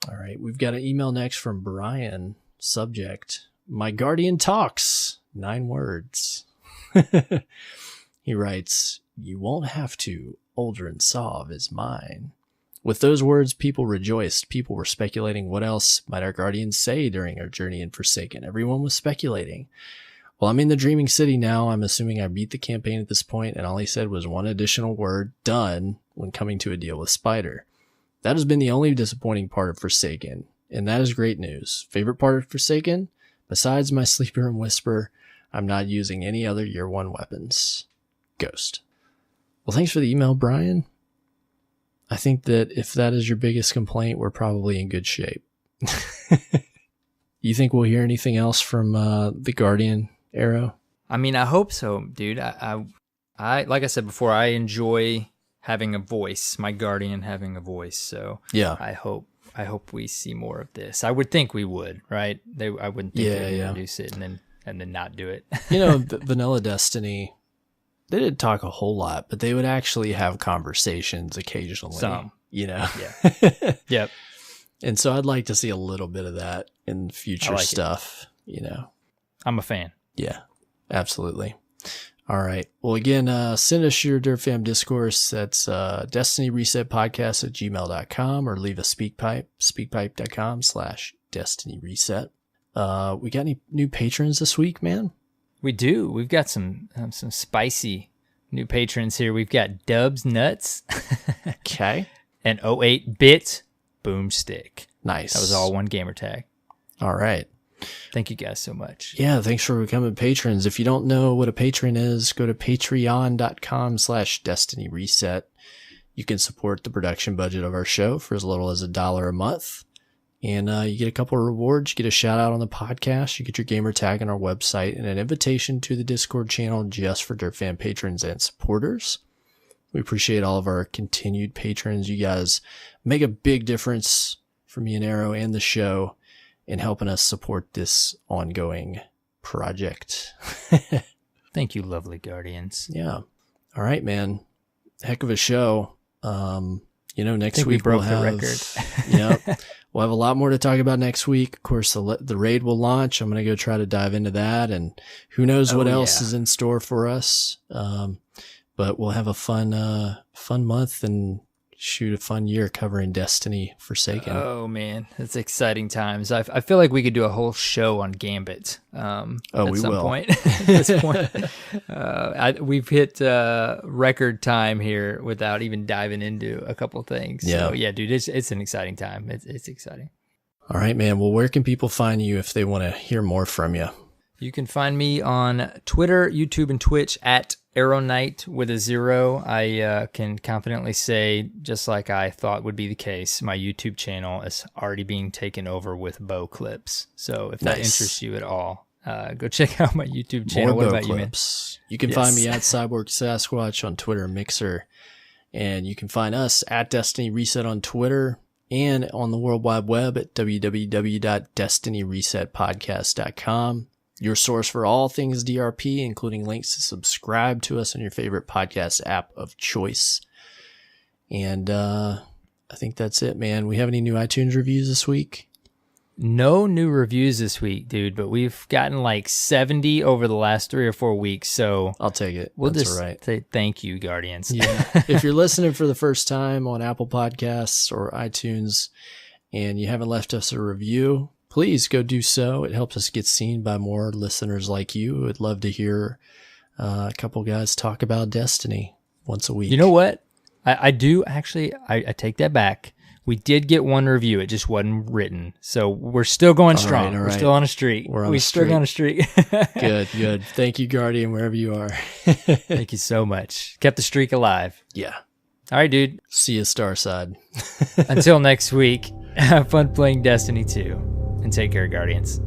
All right, we've got an email next from Brian. Subject: My Guardian talks. 9 words. He writes, "You won't have to. Uldren Sov is mine." With those words, people rejoiced. People were speculating what else might our Guardians say during our journey in Forsaken. Everyone was speculating. Well, I'm in the Dreaming City now. I'm assuming I beat the campaign at this point, and all he said was one additional word, done, when coming to a deal with Spider. That has been the only disappointing part of Forsaken, and that is great news. Favorite part of Forsaken? Besides my Sleeper and Whisper, I'm not using any other Year 1 weapons. Ghost. Well, thanks for the email, Brian. I think that if that is your biggest complaint, we're probably in good shape. You think we'll hear anything else from the Guardian Arrow? I mean, I hope so, dude. I like I said before, I enjoy having a voice, my Guardian having a voice. So yeah, I hope we see more of this. I would think we would, right? I wouldn't think they'd introduce it and then not do it. Vanilla Destiny, they didn't talk a whole lot, but they would actually have conversations occasionally. Some. Yeah. Yep. And so I'd like to see a little bit of that in future stuff, I'm a fan. Yeah, absolutely. All right. Well, again, send us your DirtFam discourse. That's destinyresetpodcast@gmail.com, or leave a speakpipe, speakpipe.com/destinyreset. We got any new patrons this week, man? We do. We've got some spicy new patrons here. We've got Dubs Nuts. Okay. And 08-Bit Boomstick. Nice. That was all one gamer tag. All right. Thank you guys so much. Yeah, thanks for becoming patrons. If you don't know what a patron is, go to patreon.com/destinyreset. You can support the production budget of our show for as little as $1 a month. And you get a couple of rewards. You get a shout out on the podcast. You get your gamer tag on our website and an invitation to the Discord channel just for DirtFam patrons and supporters. We appreciate all of our continued patrons. You guys make a big difference for me and Arrow and the show in helping us support this ongoing project. Thank you, lovely Guardians. Yeah. All right, man. Heck of a show. Next week we'll have the record. Yep. We'll have a lot more to talk about next week. Of course, the raid will launch. I'm going to go try to dive into that, and who knows what else is in store for us. But we'll have a fun month and shoot a fun year covering Destiny Forsaken. Oh man, it's exciting times. I feel like we could do a whole show on Gambit. At some point. At this point, we've hit record time here without even diving into a couple things. So yeah, dude, it's an exciting time. It's exciting. All right, man. Well, where can people find you if they want to hear more from you? You can find me on Twitter, YouTube, and Twitch at AER0KNIGHT with a 0. I can confidently say, just like I thought would be the case, my YouTube channel is already being taken over with bow clips. So if that interests you at all, go check out my YouTube channel. What about you, man? You can find me at CyborgSasquatch on Twitter and Mixer. And you can find us at Destiny Reset on Twitter and on the World Wide Web at www.destinyresetpodcast.com. Your source for all things DRP, including links to subscribe to us on your favorite podcast app of choice. And I think that's it, man. We have any new iTunes reviews this week? No new reviews this week, dude, but we've gotten like 70 over the last 3 or 4 weeks, so I'll take it. We'll That's just all right. say thank you, Guardians. Yeah. If you're listening for the first time on Apple Podcasts or iTunes and you haven't left us a review, please go do so. It helps us get seen by more listeners like you. Would love to hear a couple guys talk about Destiny once a week. You know what? I do actually, I take that back. We did get one review. It just wasn't written. So we're still going strong. All right. We're still on a streak. We're still on a streak. Good. Thank you, Guardian, wherever you are. Thank you so much. Kept the streak alive. Yeah. All right, dude. See you, Starside. Until next week, have fun playing Destiny 2. And take care, Guardians.